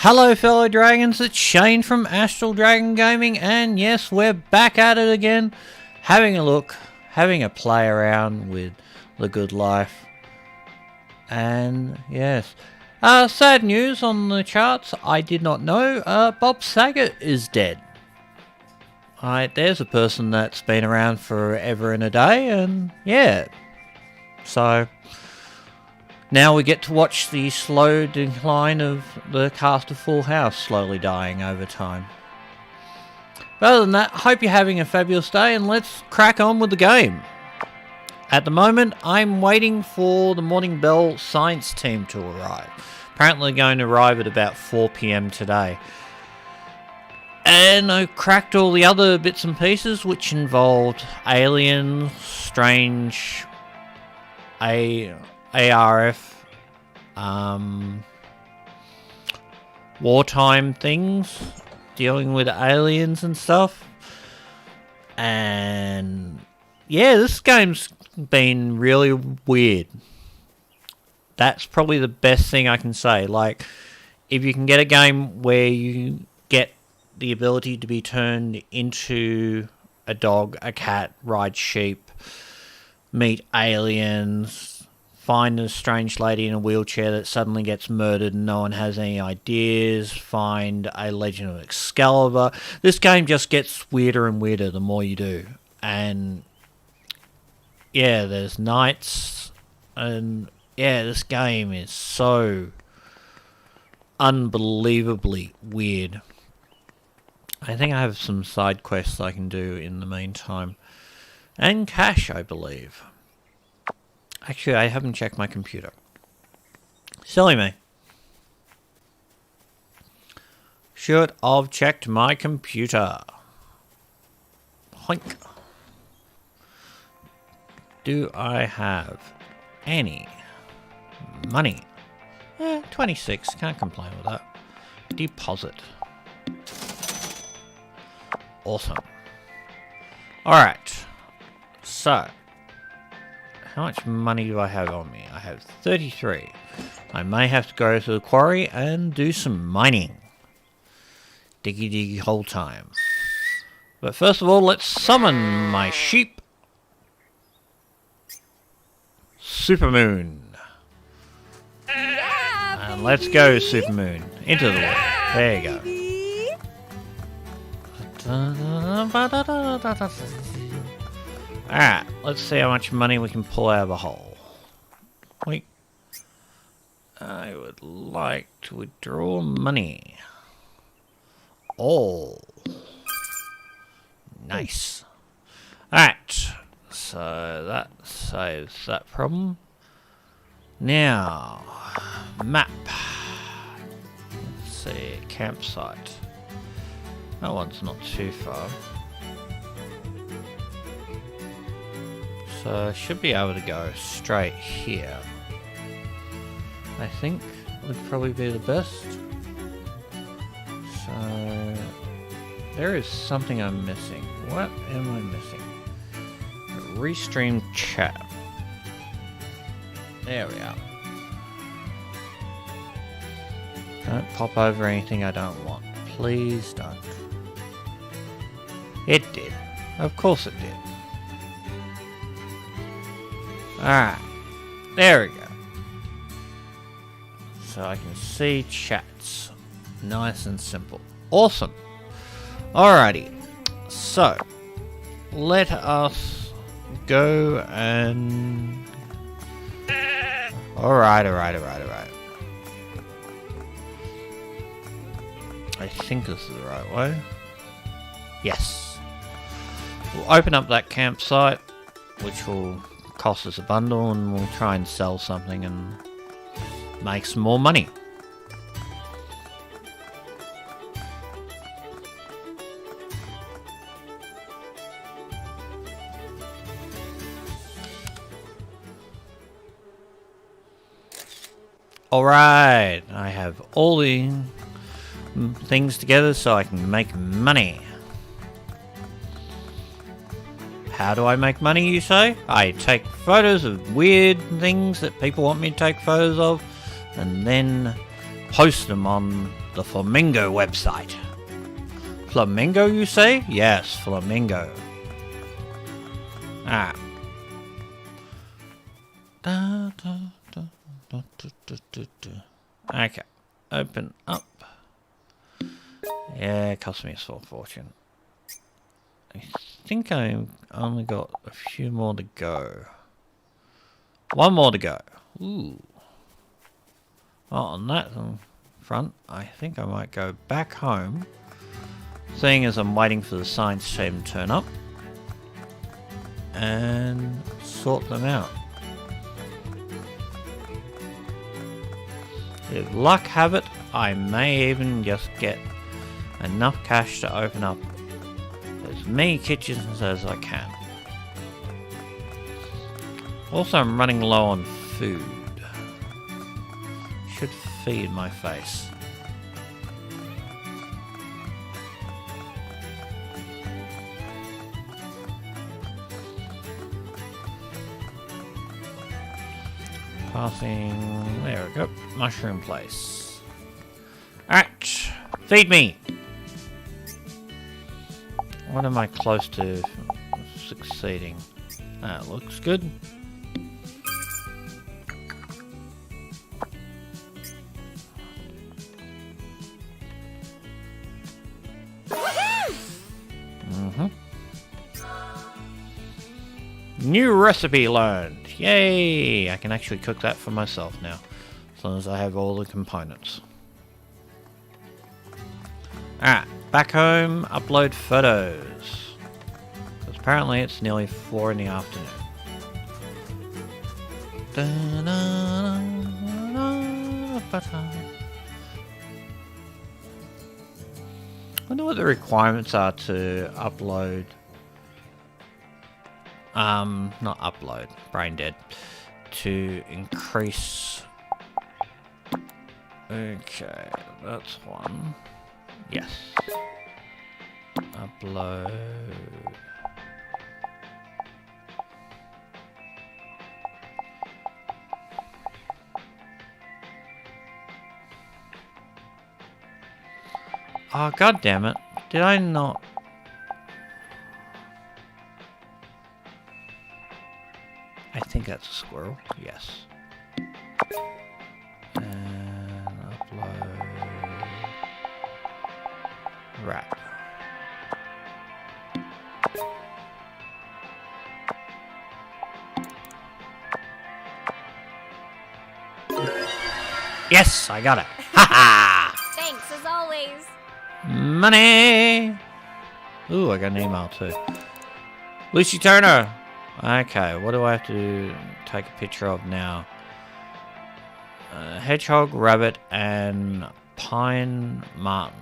Hello fellow dragons, it's Shane from Astral Dragon Gaming, and yes, we're back at it again, having a look, having a play around with the good life. And yes, sad news on the charts. I did not know Bob Saget is dead. There's a person that's been around forever and a day, and yeah, so now we get to watch the slow decline of the cast of Full House slowly dying over time. But other than that, hope you're having a fabulous day, and let's crack on with the game. At the moment, I'm waiting for the Morning Bell science team to arrive. Apparently they're going to arrive at about 4 PM today. And I cracked all the other bits and pieces, which involved aliens, strange ARF, wartime things, dealing with aliens and stuff. And yeah, this game's been really weird. That's probably the best thing I can say. Like, if you can get a game where you get the ability to be turned into a dog, a cat, ride sheep, meet aliens, find a strange lady in a wheelchair that suddenly gets murdered and no one has any ideas, find a Legend of Excalibur. This game just gets weirder and weirder the more you do. And yeah, there's knights, and yeah, this game is so unbelievably weird. I think I have some side quests I can do in the meantime. And cash, I believe. Actually, I haven't checked my computer. Silly me. Should have checked my computer. Hoink. Do I have any money? 26. Can't complain with that. Deposit. Awesome. Alright. So, how much money do I have on me? I have 33. I may have to go to the quarry and do some mining. Diggy diggy whole time. But first of all, let's summon my sheep. Supermoon. Yeah, And let's go, Supermoon. Into the water. There you go. Alright, let's see how much money we can pull out of the hole. Wait. I would like to withdraw money. All. Nice. Alright, so that saves that problem. Now, map. Let's see, campsite. That one's not too far. So I should be able to go straight here. I think would probably be the best. So there is something I'm missing. What am I missing? Restream chat. There we are. Don't pop over anything I don't want. Please don't. It did. Of course it did. Alright. There we go. So I can see chats. Nice and simple. Awesome. Alrighty. So, let us go and... Alright. I think this is the right way. Yes. We'll open up that campsite, which will cost us a bundle, and we'll try and sell something and make some more money. Alright, I have all the things together so I can make money. How do I make money, you say? I take photos of weird things that people want me to take photos of, and then post them on The Flamingo website. Flamingo, you say? Yes, Flamingo. Ah. Okay. Open up. Yeah, it cost me a small fortune. I think I only got a few more to go. One more to go. Ooh. Well, on that front, I think I might go back home. Seeing as I'm waiting for the science team to turn up. And sort them out. If luck have it, I may even just get enough cash to open up as many kitchens as I can. Also, I'm running low on food. Should feed my face. Passing, there we go, mushroom place. Alright, feed me! What am I close to succeeding? That looks good. New recipe learned. Yay! I can actually cook that for myself now. As long as I have all the components. Alright, back home, upload photos. Because apparently it's nearly 4 in the afternoon. I wonder what the requirements are to upload. Not upload, Braindead. To increase. Okay, that's one. Yes. Upload. Oh, god damn it. Did I not? I think that's a squirrel. Yes. And upload. Rat. Yes, I got it. Ha ha! Thanks as always. Money! Ooh, I got an email too. Lucy Turner! Okay, what do I have to take a picture of now? Hedgehog, rabbit, and pine marten.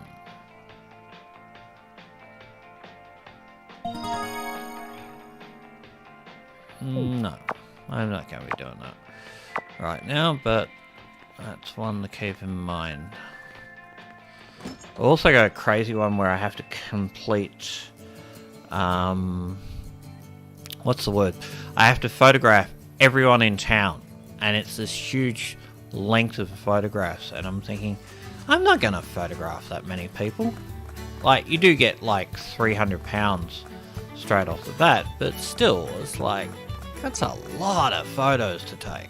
No, I'm not going to be doing that right now, but that's one to keep in mind. I also got a crazy one where I have to complete, what's the word? I have to photograph everyone in town, and it's this huge length of photographs, and I'm thinking, I'm not going to photograph that many people. Like, you do get like 300 pounds straight off the bat, but still, it's like, that's a lot of photos to take.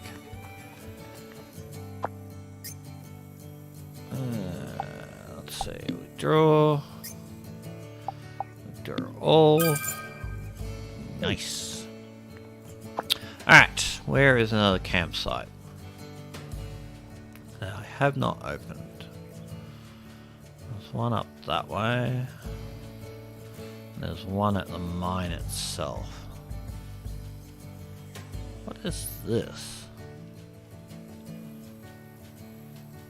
Let's see, withdraw all. Nice. Alright, where is another campsite that I have not opened? There's one up that way. There's one at the mine itself. What is this?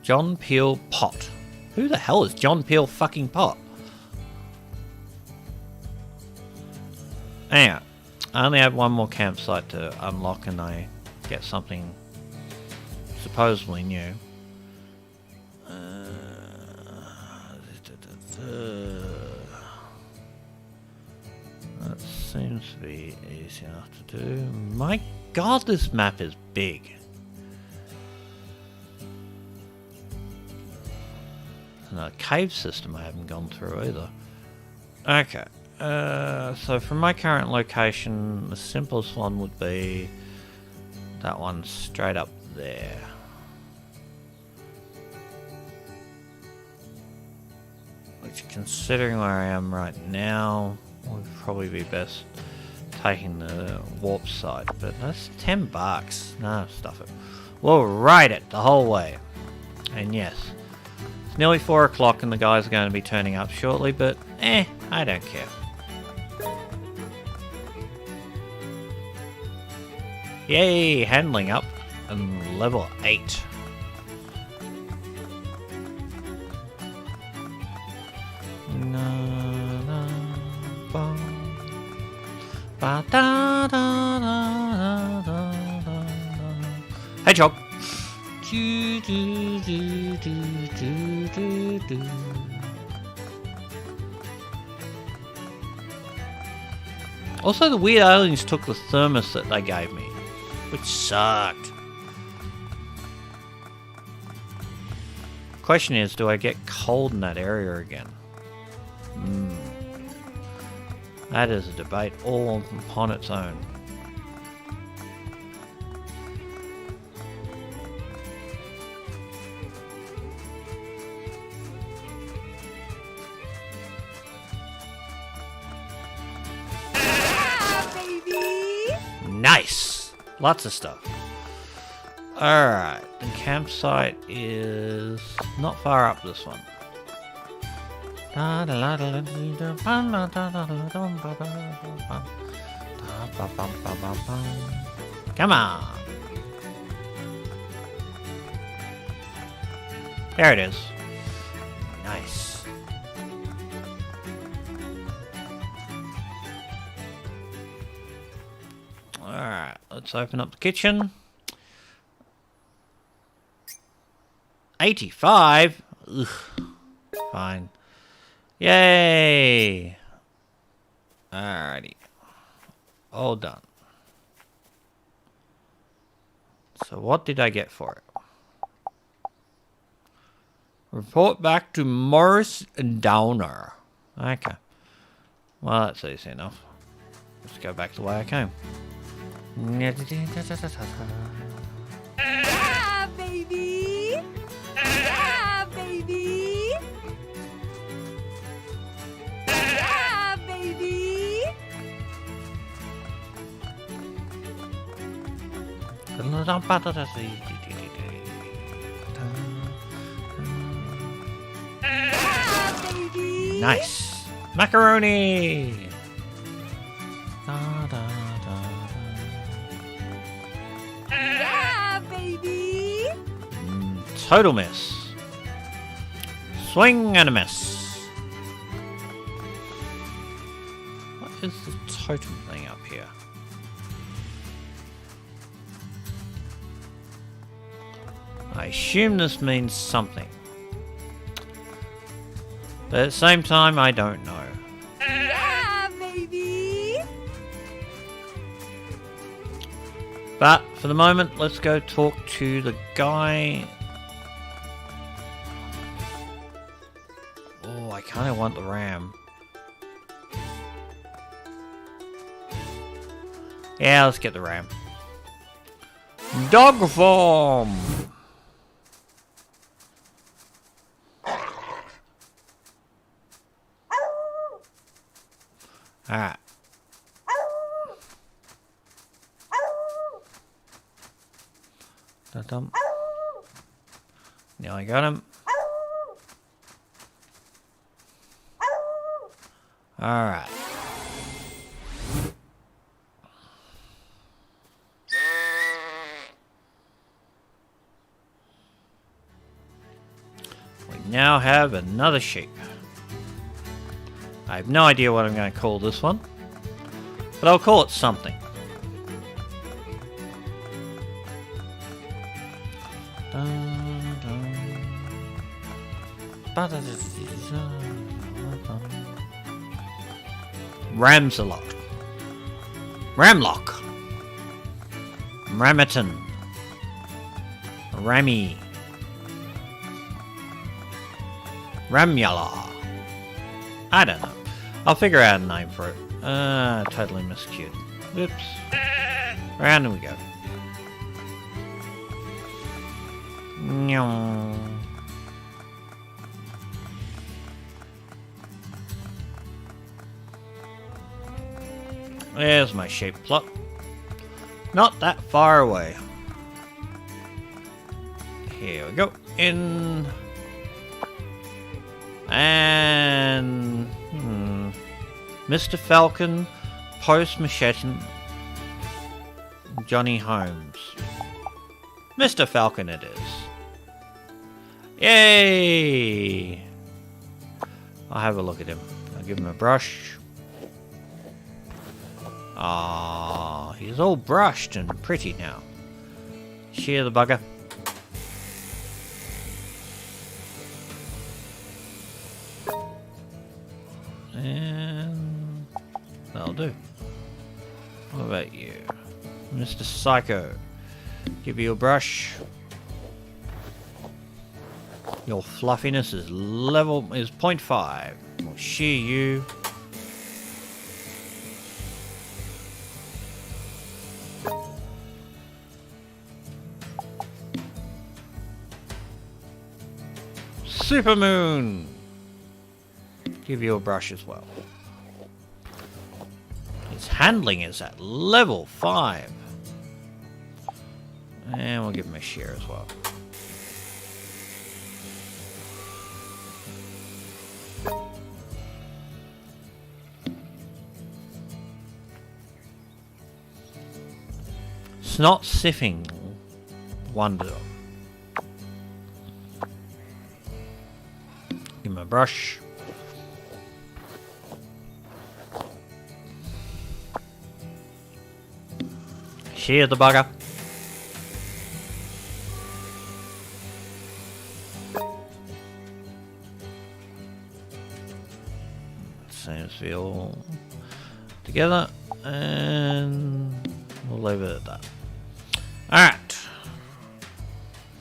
John Peel Pot. Who the hell is John Peel fucking Pot? Anyhow, I only have one more campsite to unlock and I get something supposedly new. That seems to be easy enough to do. My god, this map is big. And a cave system I haven't gone through either. Okay. So from my current location, the simplest one would be that one straight up there. Which, considering where I am right now, would probably be best taking the warp side. But that's $10. No, stuff it. We'll ride it the whole way. And yes, it's nearly 4 o'clock and the guys are going to be turning up shortly, but I don't care. Yay, handling up and level 8. Hedgehog. Also, the weird aliens took the thermos that they gave me, which sucked. Question is, do I get cold in that area again? That is a debate all upon its own. Nice! Lots of stuff. Alright, the campsite is not far up this one. Come on! There it is. Nice. Alright, let's open up the kitchen. 85? Ugh. Fine. Yay! Alrighty. All done. So what did I get for it? Report back to Morris Downer. Okay. Well, that's easy enough. Let's go back the way I came. Yeah, baby! Yeah, baby! Yeah, baby! Yeah, baby! Nice. Macaroni! Yeah, baby! Total miss. Swing and a miss. What is the totem thing up here? I assume this means something. But at the same time, I don't know. Yeah, baby! But for the moment, let's go talk to the guy. Oh, I kind of want the ram. Yeah, let's get the ram. Dog form! Alright. Dum. Now I got him. Alright. We now have another sheep. I have no idea what I'm going to call this one, but I'll call it something. Ramsalot. Ramlock. Ramiton. Rammy. Ramyala. I don't know. I'll figure out a name for it. Totally miscued. Oops. Round we go. Nyong. There's my shape plot. Not that far away. Here we go. In. And. Mr. Falcon, Post Machete, Johnny Holmes. Mr. Falcon it is. Yay! I'll have a look at him. I'll give him a brush. Ah, he's all brushed and pretty now. Shear the bugger. And that'll do. What about you? Mr. Psycho. Give you a brush. Your fluffiness is 0.5. We'll shear you. Supermoon! Give you a brush as well. His handling is at level 5. And we'll give him a shear as well. Snot siphing wonder. Give him a brush. Shear the bugger. Seems to be all together, and we'll leave it at that. Alright.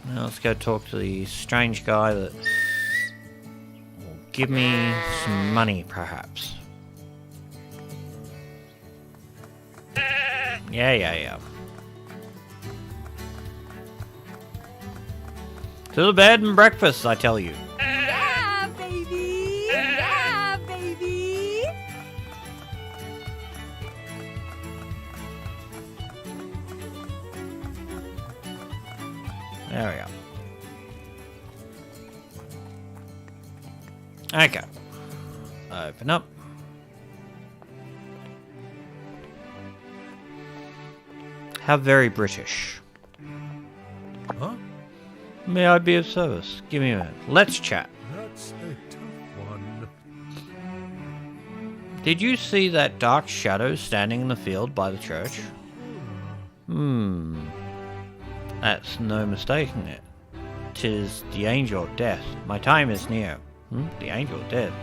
Now let's go talk to the strange guy that will give me some money, perhaps. Yeah. To the bed and breakfast, I tell you. Yeah, baby. Yeah, baby. There we go. Okay. Open up. How very British. Huh? May I be of service? Give me a minute. Let's chat. That's a tough one. Did you see that dark shadow standing in the field by the church? That's no mistaking it. 'Tis the angel of death. My time is near. The angel of death?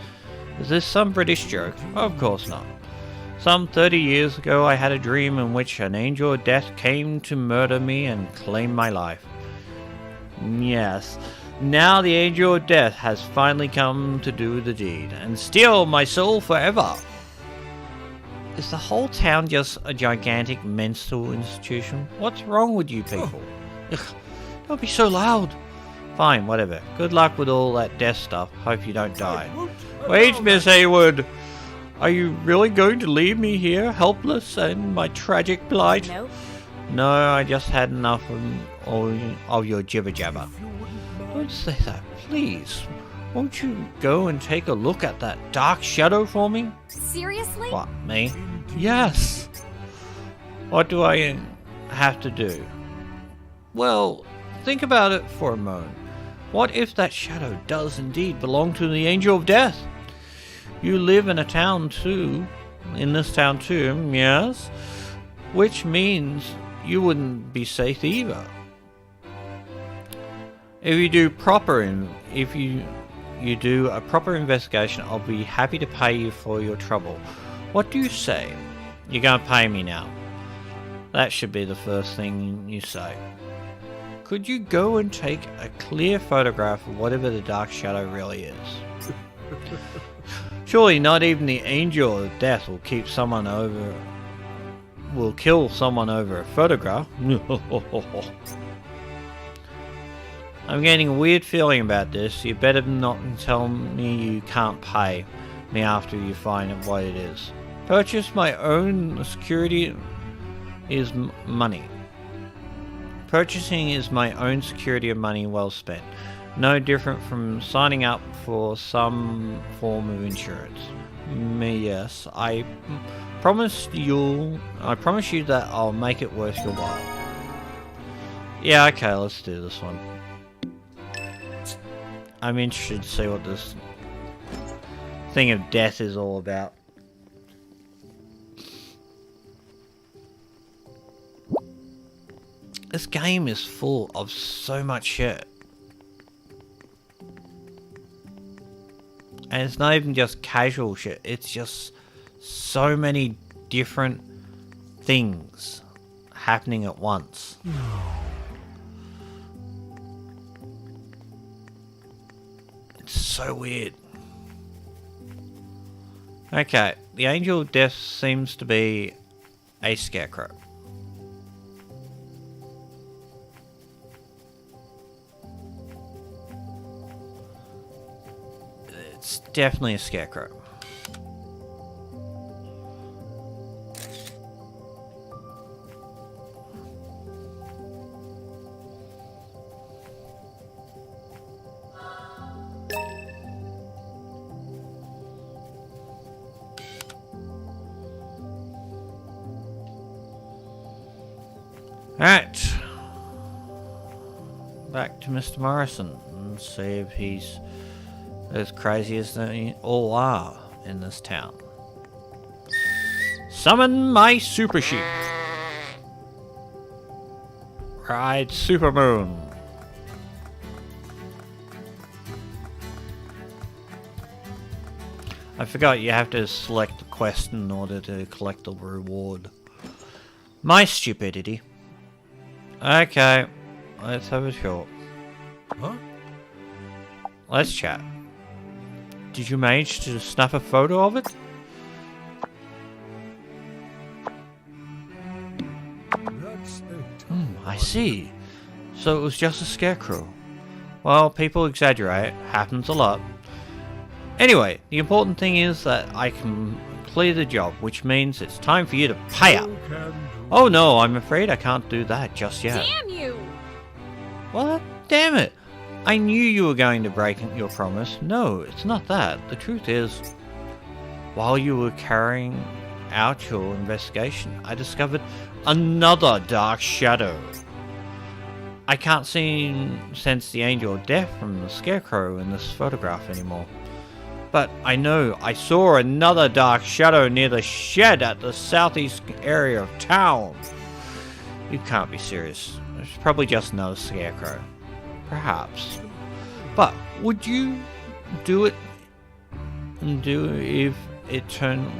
Is this some British joke? Of course not. Some 30 years ago I had a dream in which an angel of death came to murder me and claim my life. Yes, now the angel of death has finally come to do the deed and steal my soul forever. Is the whole town just a gigantic mental institution? What's wrong with you people? Ugh, don't be so loud. Fine, whatever. Good luck with all that death stuff. Hope you don't die. Wait, Miss Hayward. Are you really going to leave me here, helpless and my tragic plight? Nope. No, I just had enough of your jibber jabber. Don't say that, please. Won't you go and take a look at that dark shadow for me? Seriously? What, me? Yes. What do I have to do? Well, think about it for a moment. What if that shadow does indeed belong to the angel of death? You live in a town too, in this town too, yes? Which means you wouldn't be safe either. If you do you do a proper investigation, I'll be happy to pay you for your trouble. What do you say? You're gonna pay me now. That should be the first thing you say. Could you go and take a clear photograph of whatever the dark shadow really is? Surely not even the angel of death will kill someone over a photograph. I'm getting a weird feeling about this. You better not tell me you can't pay me after you find out what it is. Purchase my own security is money. Purchasing is my own security of money well spent. No different from signing up for some form of insurance. Yes, I promise you that I'll make it worth your while. Yeah, okay, let's do this one. I'm interested to see what this thing of death is all about. This game is full of so much shit. And it's not even just casual shit, it's just so many different things happening at once. It's so weird. Okay, the angel of death seems to be a scarecrow. It's definitely a scarecrow. Alright. Back to Mr. Morrison and see if he's as crazy as they all are in this town. Summon my super sheep. Ride Supermoon. I forgot you have to select the quest in order to collect the reward. My stupidity. Okay, let's have a short. Huh? Let's chat. Did you manage to snap a photo of it? That's a I see. So it was just a scarecrow. Well, people exaggerate. Happens a lot. Anyway, the important thing is that I can clear the job, which means it's time for you to pay up. Oh no, I'm afraid I can't do that just yet. Damn you! What? Damn it! I knew you were going to break your promise. No, it's not that. The truth is, while you were carrying out your investigation, I discovered another dark shadow. I can't sense the angel of death from the scarecrow in this photograph anymore. But I know I saw another dark shadow near the shed at the southeast area of town. You can't be serious. It's probably just another scarecrow. Perhaps. But would you do it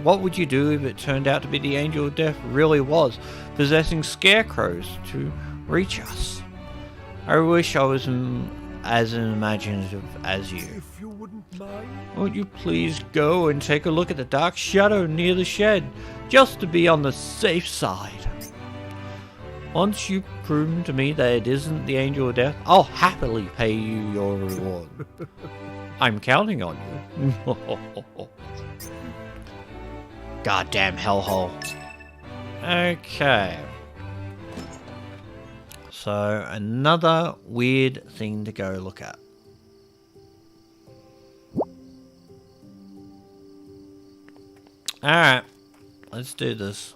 what would you do if it turned out to be the angel of death really was possessing scarecrows to reach us? I wish I was as imaginative as you. If you wouldn't mind. Won't you please go and take a look at the dark shadow near the shed, just to be on the safe side? Once you prove to me that it isn't the angel of death, I'll happily pay you your reward. I'm counting on you. Goddamn hellhole. Okay. So, another weird thing to go look at. Alright, let's do this.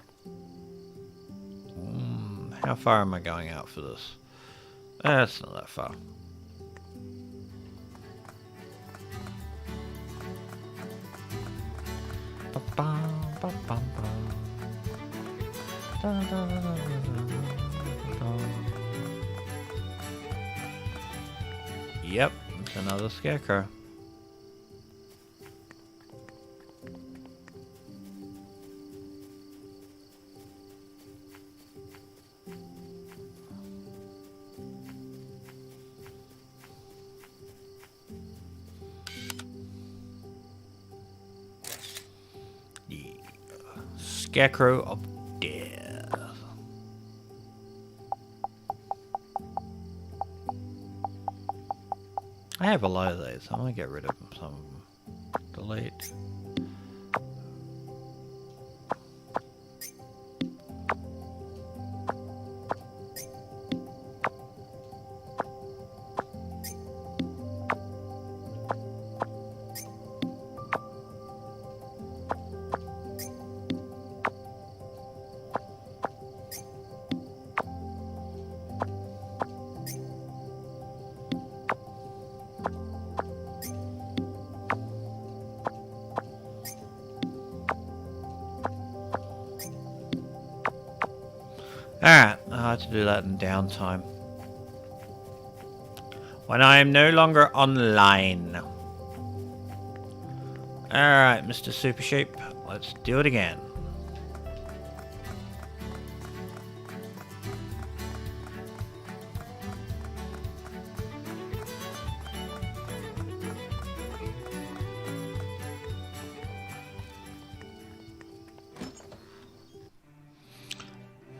How far am I going out for this? That's not that far. Yep, it's another scarecrow. Scarecrow of Death. I have a lot of these. I'm gonna get rid of some of them. Delete. Alright, I have to do that in downtime. When I am no longer online. Alright, Mr. Super Sheep, let's do it again.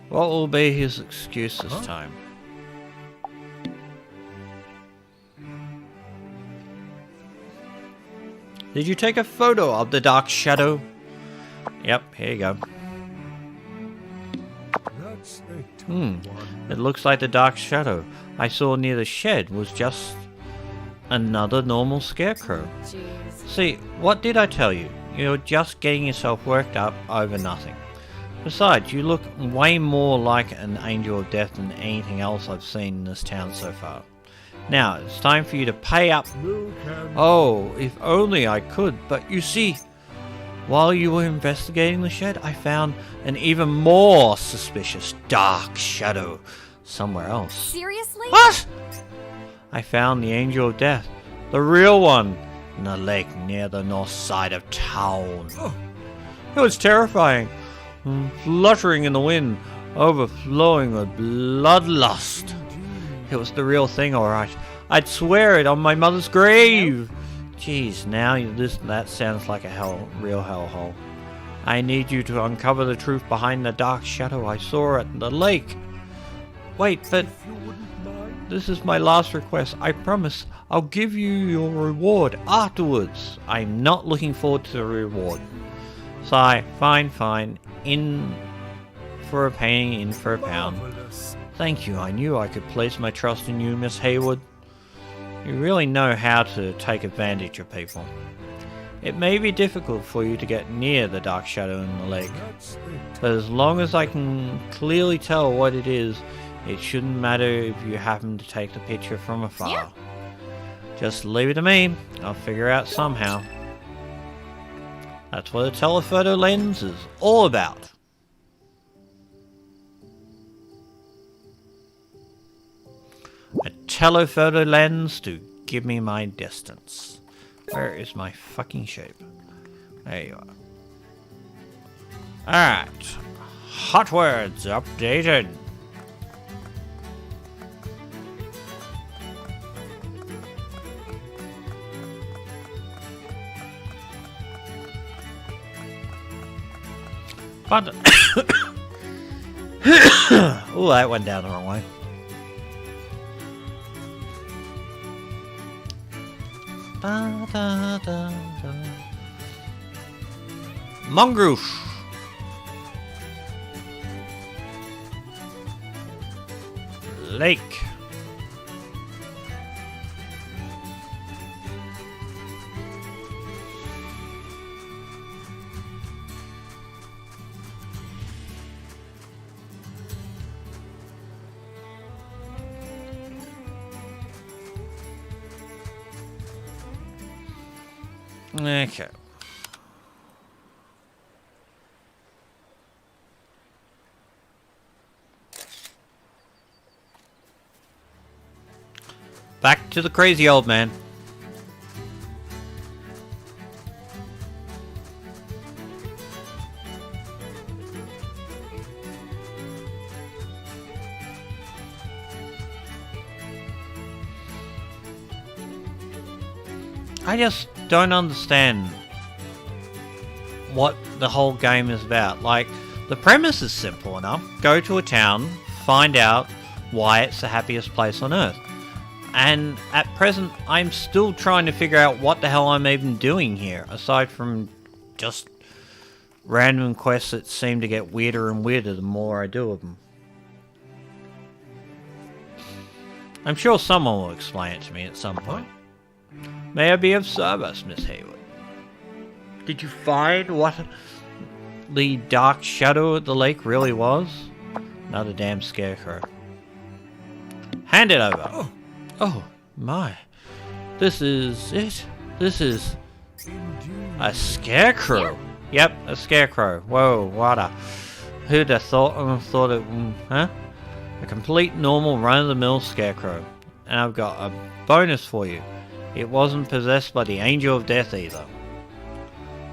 What will be his excuse this time? Did you take a photo of the dark shadow? Yep, here you go. That's the tough one. It looks like the dark shadow I saw near the shed was just another normal scarecrow. Jeez. See, what did I tell you? You're just getting yourself worked up over nothing. Besides, you look way more like an angel of death than anything else I've seen in this town so far. Now, it's time for you to pay up. No can. Oh, if only I could, but you see, while you were investigating the shed, I found an even more suspicious dark shadow somewhere else. Seriously? What? I found the angel of death, the real one, in a lake near the north side of town. Oh. It was terrifying, fluttering in the wind, overflowing with bloodlust. It was the real thing, alright. I'd swear it on my mother's grave. Jeez, now that sounds like a real hellhole. I need you to uncover the truth behind the dark shadow I saw at the lake. Wait, but If you wouldn't mind. this is my last request. I promise I'll give you your reward afterwards. I'm not looking forward to the reward. Sigh, fine. In for a penny, in for a pound. Marvelous. Thank you. I knew I could place my trust in you, Miss Hayward. You really know how to take advantage of people. It may be difficult for you to get near the dark shadow in the lake, That's the but as long as I can clearly tell what it is, it shouldn't matter if you happen to take the picture from afar. Yeah. Just leave it to me. I'll figure out somehow. That's what a telephoto lens is all about. A telephoto lens to give me my distance. Where is my fucking shape? There you are. Alright. Hot words updated. But oh, that went down the wrong way. Da, da, da, da. Mongoose. Lake. Okay. Back to the crazy old man. I just don't understand what the whole game is about. Like, the premise is simple enough. Go to a town, find out why it's the happiest place on earth. And at present, I'm still trying to figure out what the hell I'm even doing here, aside from just random quests that seem to get weirder and weirder the more I do of them. I'm sure someone will explain it to me at some point. May I be of service, Miss Hayward? Did you find what the dark shadow at the lake really was? Another damn scarecrow. Hand it over. Oh, my. This is it? This is a scarecrow? Yep, a scarecrow. Whoa, what a... Who'd have thought it... Huh? A complete normal run-of-the-mill scarecrow. And I've got a bonus for you. It wasn't possessed by the Angel of Death either.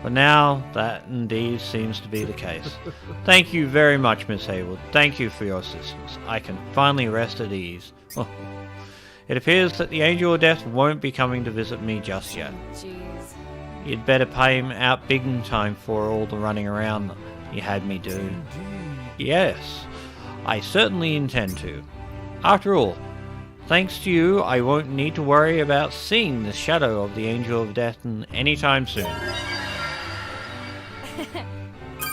But now, that indeed seems to be the case. Thank you very much, Miss Hayward. Thank you for your assistance. I can finally rest at ease. Oh. It appears that the Angel of Death won't be coming to visit me just yet. Jeez. You'd better pay him out big in time for all the running around you had me do. Yes, I certainly intend to. After all, thanks to you, I won't need to worry about seeing the shadow of the Angel of Death anytime soon.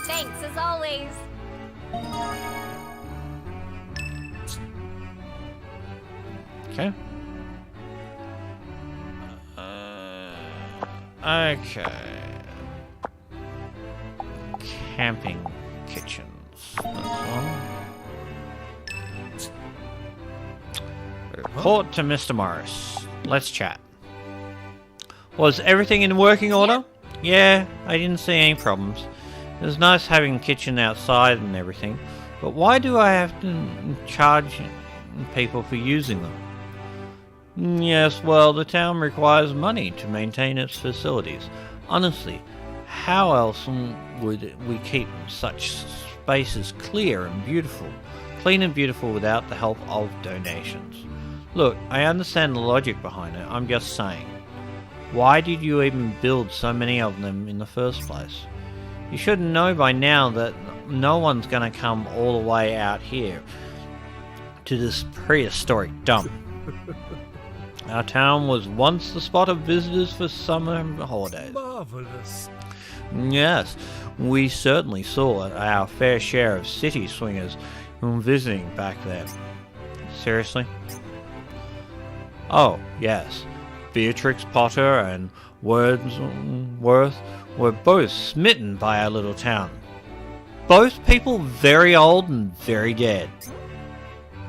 Thanks, as always. Okay. Okay. Camping kitchens. That's one. Report to Mr. Morris. Let's chat. Was everything in working order? Yeah, I didn't see any problems. It was nice having a kitchen outside and everything, but why do I have to charge people for using them? Yes, well, the town requires money to maintain its facilities. Honestly, how else would we keep such spaces clean and beautiful without the help of donations? Look, I understand the logic behind it, I'm just saying. Why did you even build so many of them in the first place? You should know by now that no one's gonna come all the way out here to this prehistoric dump. Our town was once the spot of visitors for summer holidays. Marvelous. Yes, we certainly saw our fair share of city swingers visiting back then. Seriously? Oh, yes. Beatrix Potter and Wordsworth were both smitten by our little town. Both people very old and very dead.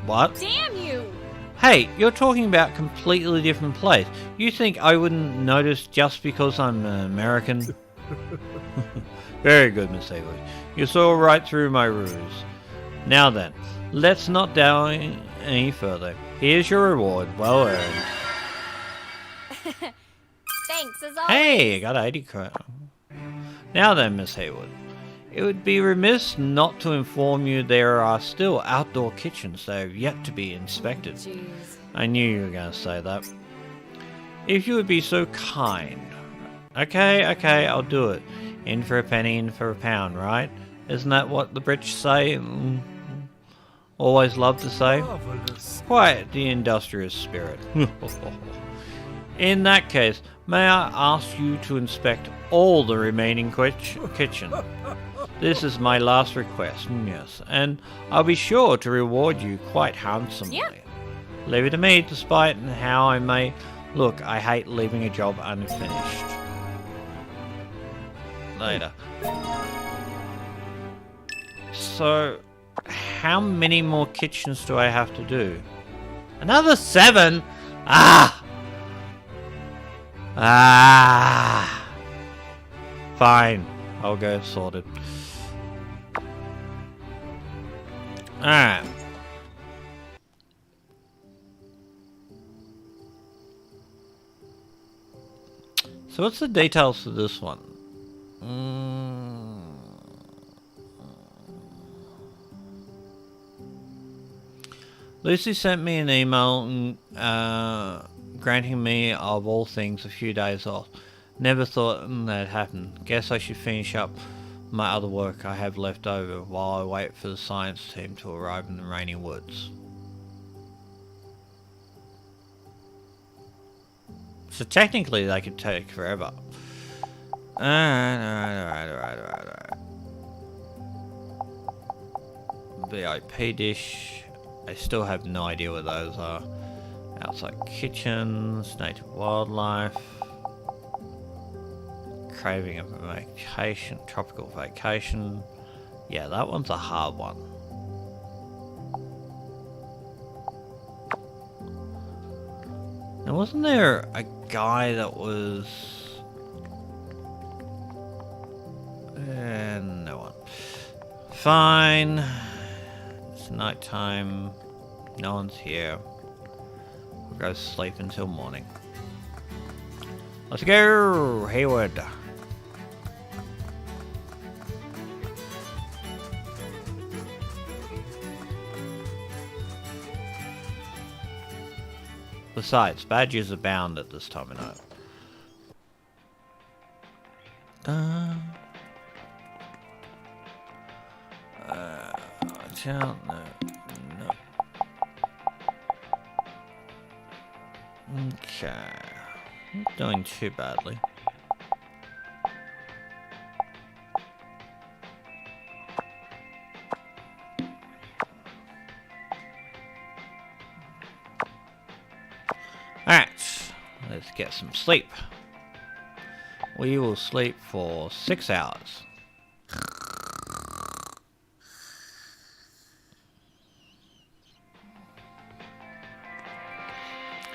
What? Damn you! Hey, you're talking about a completely different place. You think I wouldn't notice just because I'm American? Very good, Miss Hayward. You saw right through my ruse. Now then, let's not delve any further. Here's your reward, well earned. Thanks, as always. Hey, I got 80 credit. Now then, Miss Hayward. It would be remiss not to inform you there are still outdoor kitchens that have yet to be inspected. Jeez. I knew you were going to say that. If you would be so kind. Okay, I'll do it. In for a penny, in for a pound, right? Isn't that what the British say? Always love to say? Marvelous. Quite the industrious spirit. In that case, may I ask you to inspect all the remaining kitchen? This is my last request, yes, and I'll be sure to reward you quite handsomely. Yeah. Leave it to me, despite how I may look. I hate leaving a job unfinished. Later. So, how many more kitchens do I have to do? Another 7? Fine. I'll go sorted. Alright. So what's the details for this one? Lucy sent me an email granting me, of all things, a few days off. Never thought that'd happen. Guess I should finish up my other work I have left over while I wait for the science team to arrive in the rainy woods. So technically they could take forever. Alright. VIP dish. I still have no idea what those are. Outside kitchens, native wildlife. Craving a vacation, tropical vacation. Yeah, that one's a hard one. Now, wasn't there a guy that was... no one. Fine. It's nighttime. No one's here. We'll go sleep until morning. Let's go, Hayward. Besides, badgers abound at this time of night. No. Okay. Not doing too badly. Alright, let's get some sleep. We will sleep for 6 hours.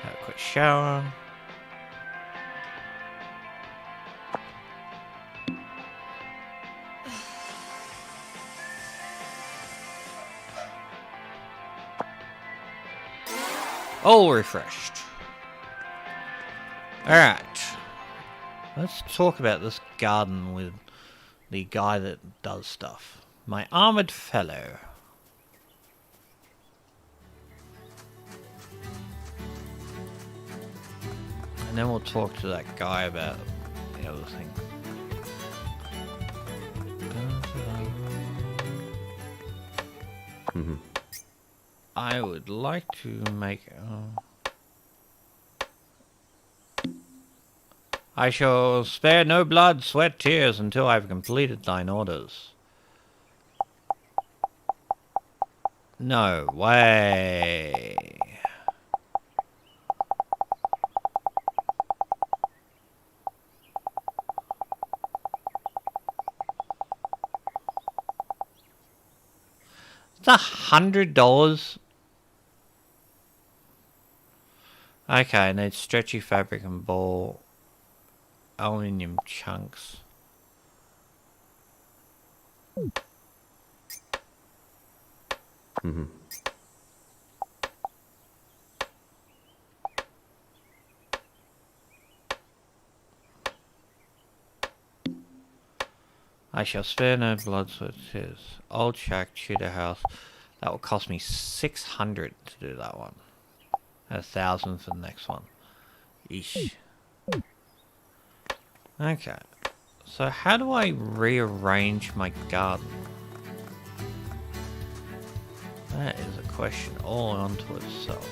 Have a quick shower. All refreshed. Alright. Let's talk about this garden with the guy that does stuff. My armored fellow. And then we'll talk to that guy about the other thing. I would like to make... I shall spare no blood, sweat, tears until I've completed thine orders. No way. It's $100. Okay, I need stretchy fabric and ball. Aluminium chunks. I shall spare no blood, sweat, tears. Old shack, Tudor house. That will cost me 600 to do that one. 1,000 for the next one. Eesh. Okay. So how do I rearrange my garden? That is a question all onto itself.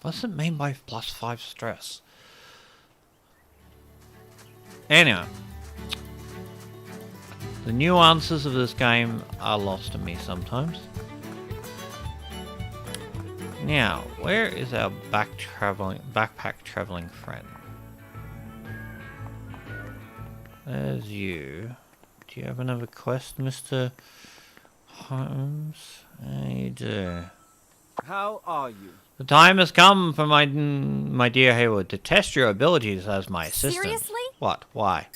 What's it mean by +5 stress? Anyway. The nuances of this game are lost to me sometimes. Now, where is our backpack traveling friend? There's you. Do you have another quest, Mr. Holmes? You do. How are you? The time has come for my dear Hayward to test your abilities as my assistant. Seriously? What? Why?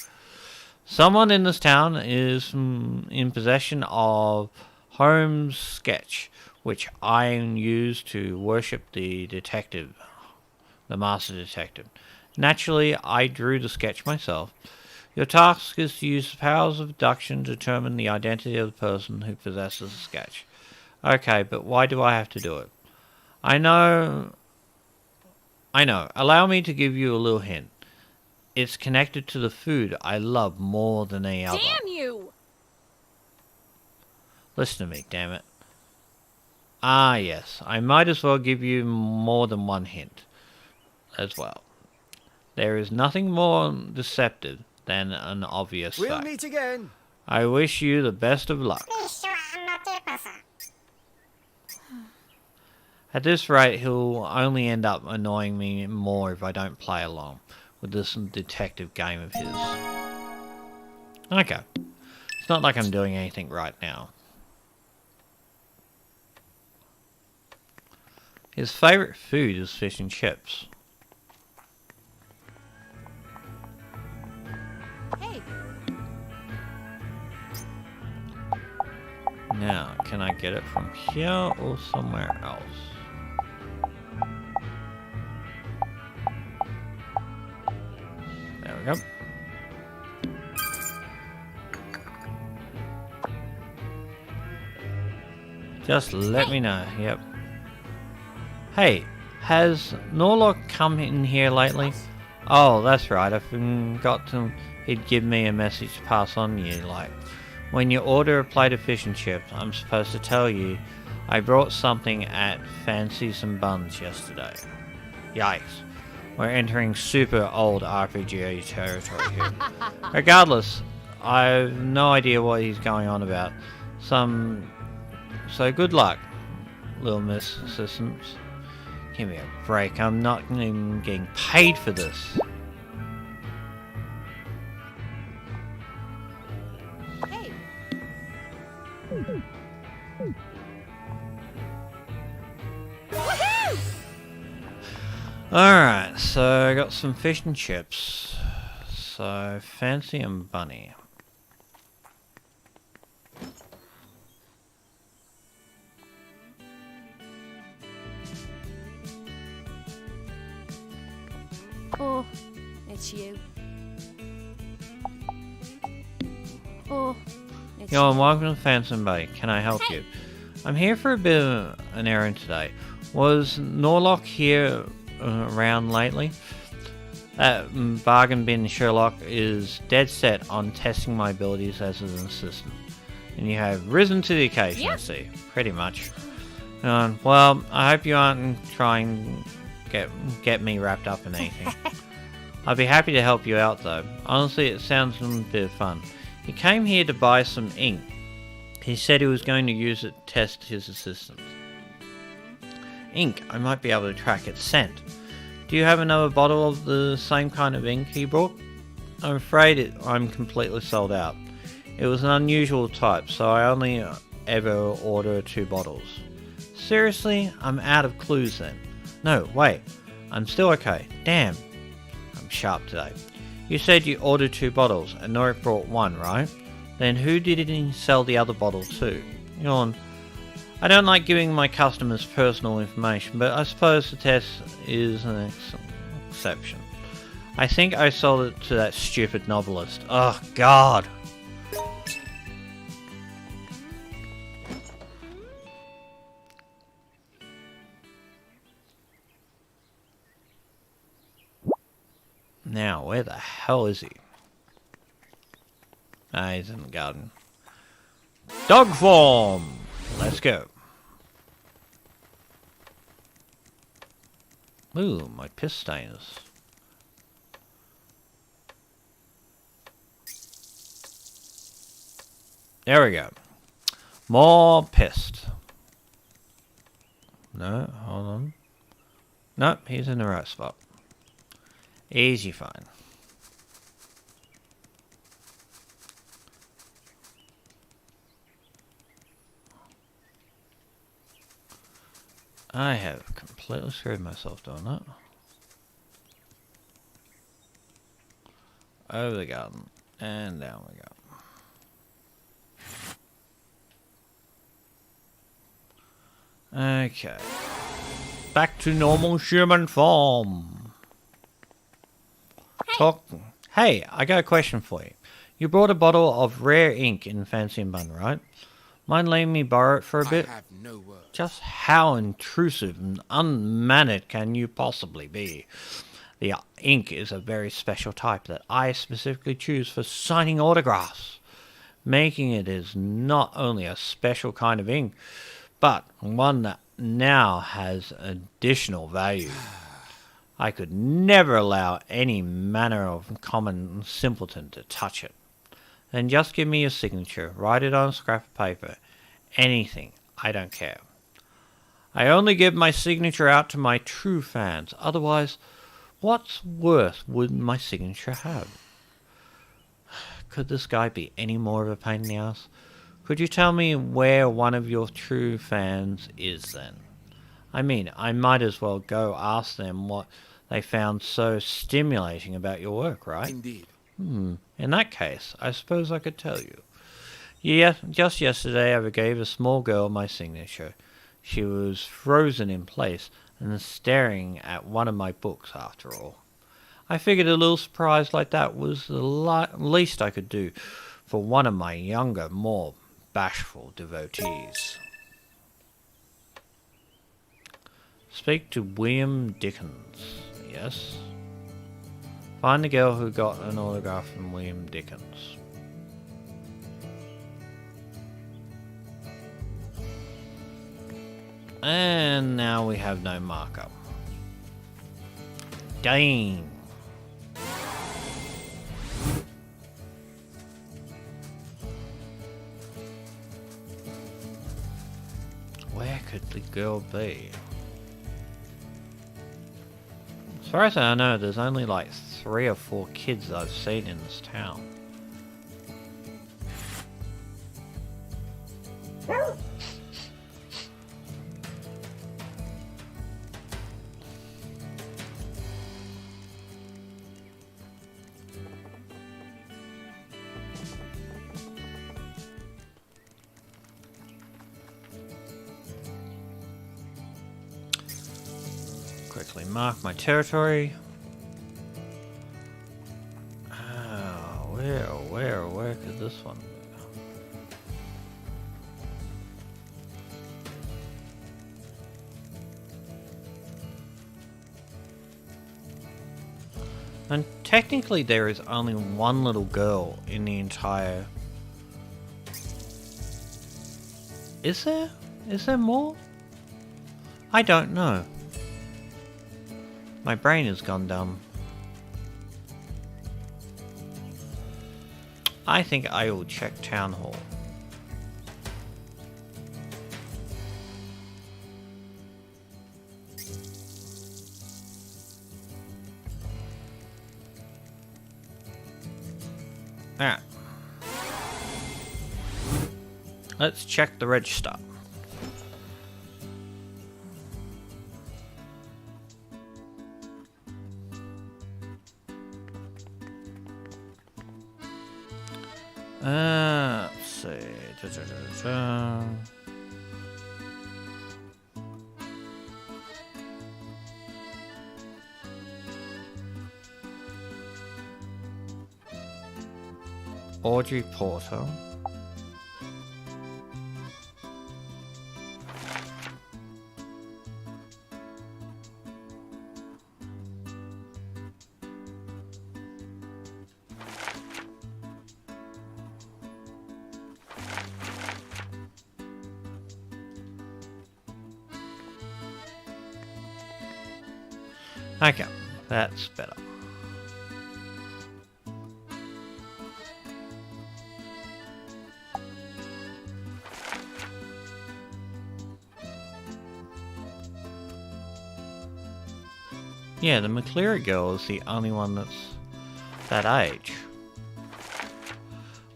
Someone in this town is in possession of Holmes' sketch, which I use to worship the detective, the master detective. Naturally, I drew the sketch myself. Your task is to use the powers of deduction to determine the identity of the person who possesses the sketch. Okay, but why do I have to do it? I know. Allow me to give you a little hint. It's connected to the food I love more than any other. Damn you! Listen to me, damn it. Ah, yes. I might as well give you more than one hint as well. There is nothing more deceptive than an obvious We'll fact. meet again. I wish you the best of luck. At this rate, he'll only end up annoying me more if I don't play along with this detective game of his. Okay. It's not like I'm doing anything right now. His favourite food is fish and chips. Hey, Now, can I get it from here or somewhere else? There we go. Just let me know, yep. Hey, has Norlock come in here lately? Oh, that's right, I forgot he'd give me a message to pass on to you, like, when you order a plate of fish and chips, I'm supposed to tell you I brought something at Fancy Some Buns yesterday. Yikes. We're entering super old RPG territory here. Regardless, I have no idea what he's going on about. So good luck, little Miss Assistants. Give me a break, I'm not even getting paid for this. hey. Woohoo! Alright, so I got some fish and chips. So, Fancy and Bunny. Oh, it's you. Oh, it's Yo, you. welcome to Fancy and Bunny. Can I help you? I'm here for a bit of an errand today. Was Norlock here around lately? That bargain bin Sherlock is dead set on testing my abilities as an assistant. And you have risen to the occasion, I Yep. see. Pretty much. Well, I hope you aren't trying to get me wrapped up in anything. I'd be happy to help you out though. Honestly, it sounds a bit of fun. He came here to buy some ink. He said he was going to use it to test his assistant. Ink, I might be able to track its scent. Do you have another bottle of the same kind of ink he brought? I'm afraid I'm completely sold out. It was an unusual type, so I only ever order 2 bottles. Seriously, I'm out of clues then. No, wait. I'm still okay. Damn. I'm sharp today. You said you ordered 2 bottles, and Norik brought 1, right? Then who did he sell the other bottle to? Yawn. I don't like giving my customers personal information, but I suppose the test is an exception. I think I sold it to that stupid novelist. Oh, God. Now, where the hell is he? Ah, he's in the garden. Dog form! Let's go. Ooh, my piss stains. There we go. More pissed. No, hold on. Nope, he's in the right spot. Easy fine. I have completely screwed myself doing that. Over the garden. And down we go. Okay. Back to normal human form. Talk. Hey, I got a question for you. You brought a bottle of rare ink in Fancy and Bun, right? Mind letting me borrow it for a bit? I have no words. Just how intrusive and unmannered can you possibly be? The ink is a very special type that I specifically choose for signing autographs. Making it is not only a special kind of ink, but one that now has additional value. I could never allow any manner of common simpleton to touch it. Then just give me your signature, write it on a scrap of paper, anything, I don't care. I only give my signature out to my true fans, otherwise, what's worth would my signature have? Could this guy be any more of a pain in the ass? Could you tell me where one of your true fans is then? I mean, I might as well go ask them what they found so stimulating about your work, right? Indeed. In that case, I suppose I could tell you. Yeah, just yesterday I gave a small girl my signature. She was frozen in place and staring at one of my books after all. I figured a little surprise like that was the least I could do for one of my younger, more bashful devotees. Speak to William Dickens. Yes. Find the girl who got an autograph from William Dickens. And now we have no markup. Dang. Where could the girl be? As far as I know, there's only like 3 or 4 kids I've seen in this town. Quickly mark my territory. Where could this one be? And technically there is only one little girl in the entire... Is there? Is there more? I don't know. My brain has gone dumb. I think I will check Town Hall. Alright. Let's check the register. Let's see. Audrey Porter. Okay, that's better. Yeah, the McCleary girl is the only one that's that age.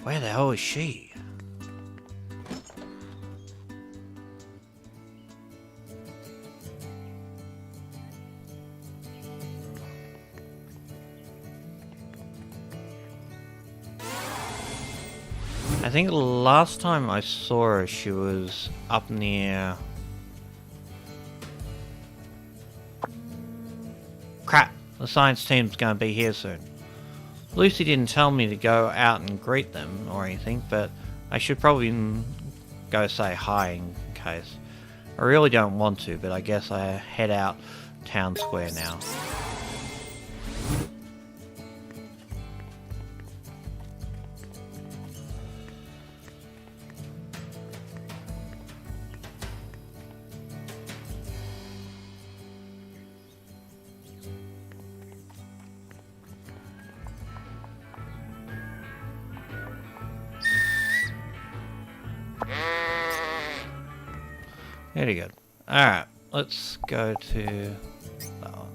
Where the hell is she? I think the last time I saw her, she was up near... Crap! The science team's gonna be here soon. Lucy didn't tell me to go out and greet them or anything, but I should probably go say hi in case. I really don't want to, but I guess I head out town square now. Very good. Alright, let's go to that one.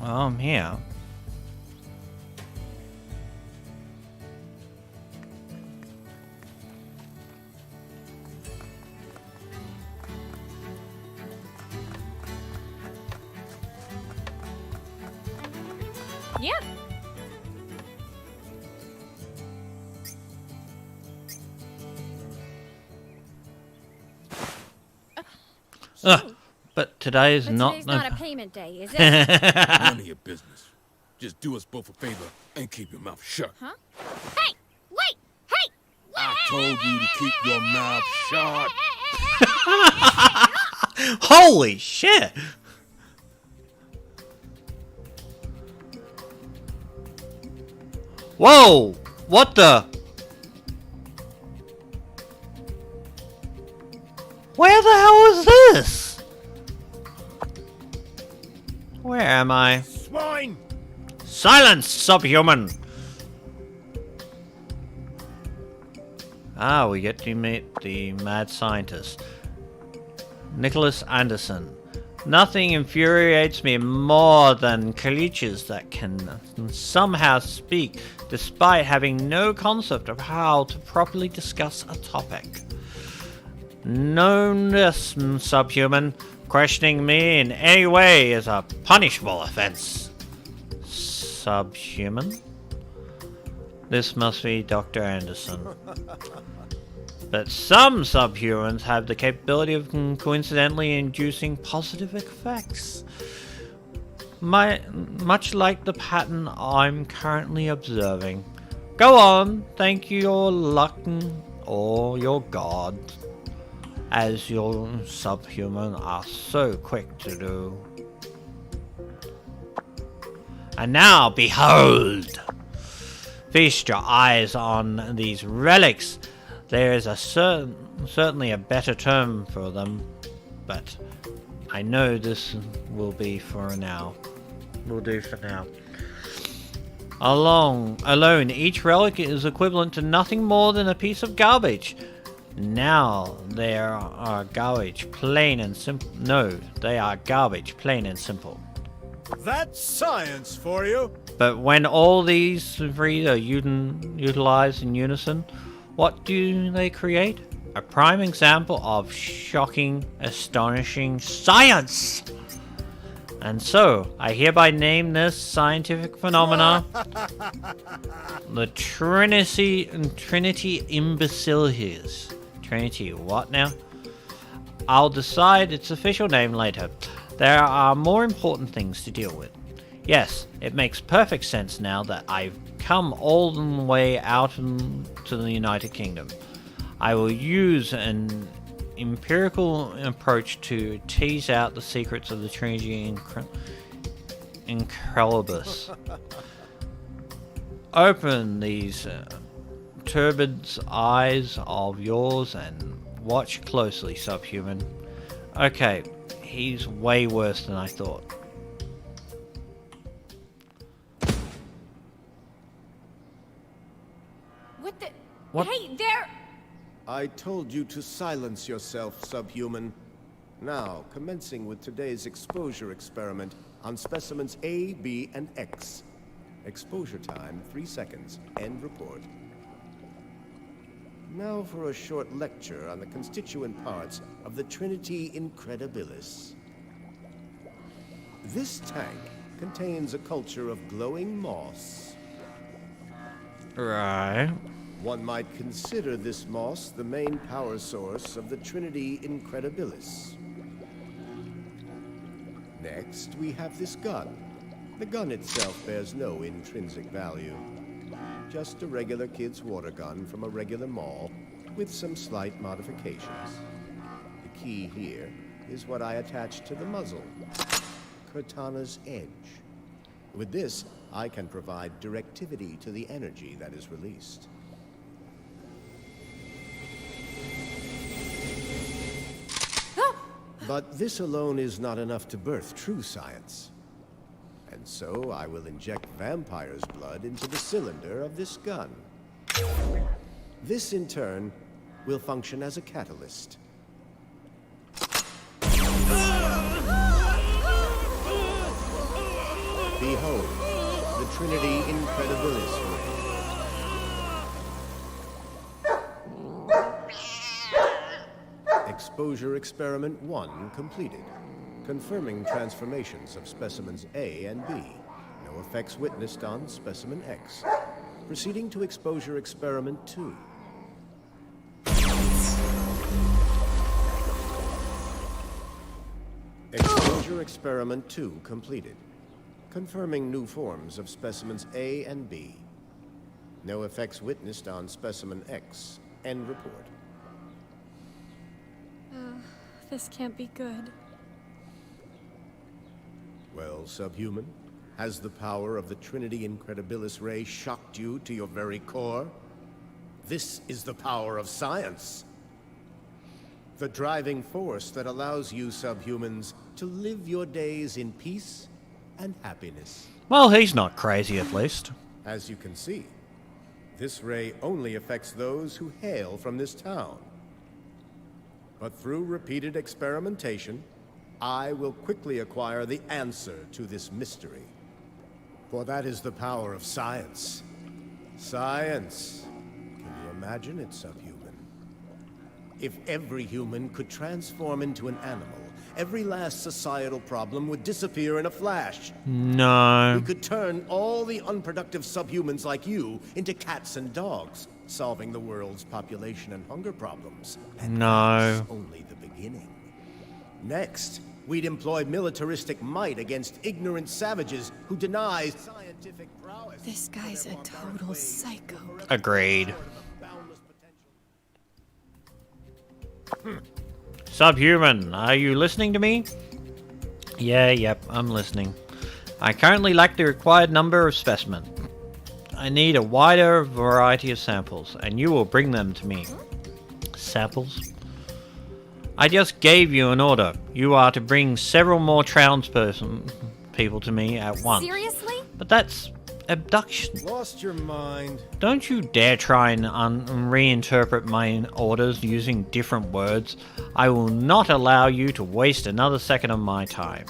Well, I'm here. Yep. But today's But not today's not a payment day, is it? None of your business. Just do us both a favor and keep your mouth shut. Huh? Hey! Wait! Hey! I told you to keep your mouth shut. Holy shit! Whoa! What the? Where the hell is this? Where am I? Swine! Silence, subhuman! Ah, we get to meet the mad scientist, Nicholas Anderson. Nothing infuriates me more than creatures that can somehow speak despite having no concept of how to properly discuss a topic. Know this, subhuman. Questioning me in any way is a punishable offense. Subhuman? This must be Dr. Anderson. But some subhumans have the capability of coincidentally inducing positive effects. Much like the pattern I'm currently observing. Go on, thank your luck or your god, as your subhuman are so quick to do. And now, behold! Feast your eyes on these relics. There is a certainly a better term for them, but I know this will be for now. Will do for now. Alone, each relic is equivalent to nothing more than a piece of garbage. Now they are garbage, plain and simple. No, they are garbage, plain and simple. That's science for you. But when all these three are utilized in unison, what do they create? A prime example of shocking, astonishing science! And so, I hereby name this scientific phenomena the Trinity Imbeciles. Trinity what now? I'll decide its official name later. There are more important things to deal with. Yes, it makes perfect sense now that I've come all the way out to the United Kingdom. I will use an empirical approach to tease out the secrets of the Trinity Incredibles. Open these turbid eyes of yours and watch closely, subhuman. Okay, he's way worse than I thought. What the? What? Hey, there! I told you to silence yourself, subhuman. Now, commencing with today's exposure experiment on specimens A, B, and X. Exposure time, 3 seconds. End report. Now for a short lecture on the constituent parts of the Trinity Incredibilis. This tank contains a culture of glowing moss. Right. One might consider this moss the main power source of the Trinity Incredibilis. Next, we have this gun. The gun itself bears no intrinsic value. Just a regular kid's water gun from a regular mall with some slight modifications. The key here is what I attach to the muzzle. Cortana's edge. With this, I can provide directivity to the energy that is released. But this alone is not enough to birth true science. And so I will inject vampire's blood into the cylinder of this gun. This, in turn, will function as a catalyst. Behold, the Trinity Incredibilis ray. Exposure Experiment 1 completed. Confirming transformations of specimens A and B. No effects witnessed on specimen X. Proceeding to Exposure Experiment 2. Exposure Experiment 2 completed. Confirming new forms of specimens A and B. No effects witnessed on specimen X. End report. This can't be good. Well, subhuman, has the power of the Trinity Incredibilis ray shocked you to your very core? This is the power of science. The driving force that allows you subhumans to live your days in peace and happiness. Well, he's not crazy at least. As you can see, this ray only affects those who hail from this town. But through repeated experimentation, I will quickly acquire the answer to this mystery. For that is the power of science. Science. Can you imagine it, subhuman? If every human could transform into an animal, every last societal problem would disappear in a flash. No. We could turn all the unproductive subhumans like you into cats and dogs, solving the world's population and hunger problems. And that's only the beginning. Next, we'd employ militaristic might against ignorant savages who deny scientific prowess. This guy's a total psycho. Agreed. Subhuman, are you listening to me? Yep, I'm listening. I currently lack the required number of specimens. I need a wider variety of samples, and you will bring them to me. Samples? I just gave you an order. You are to bring several more people to me at once. Seriously? But that's abduction. Lost your mind. Don't you dare try and reinterpret my orders using different words. I will not allow you to waste another second of my time,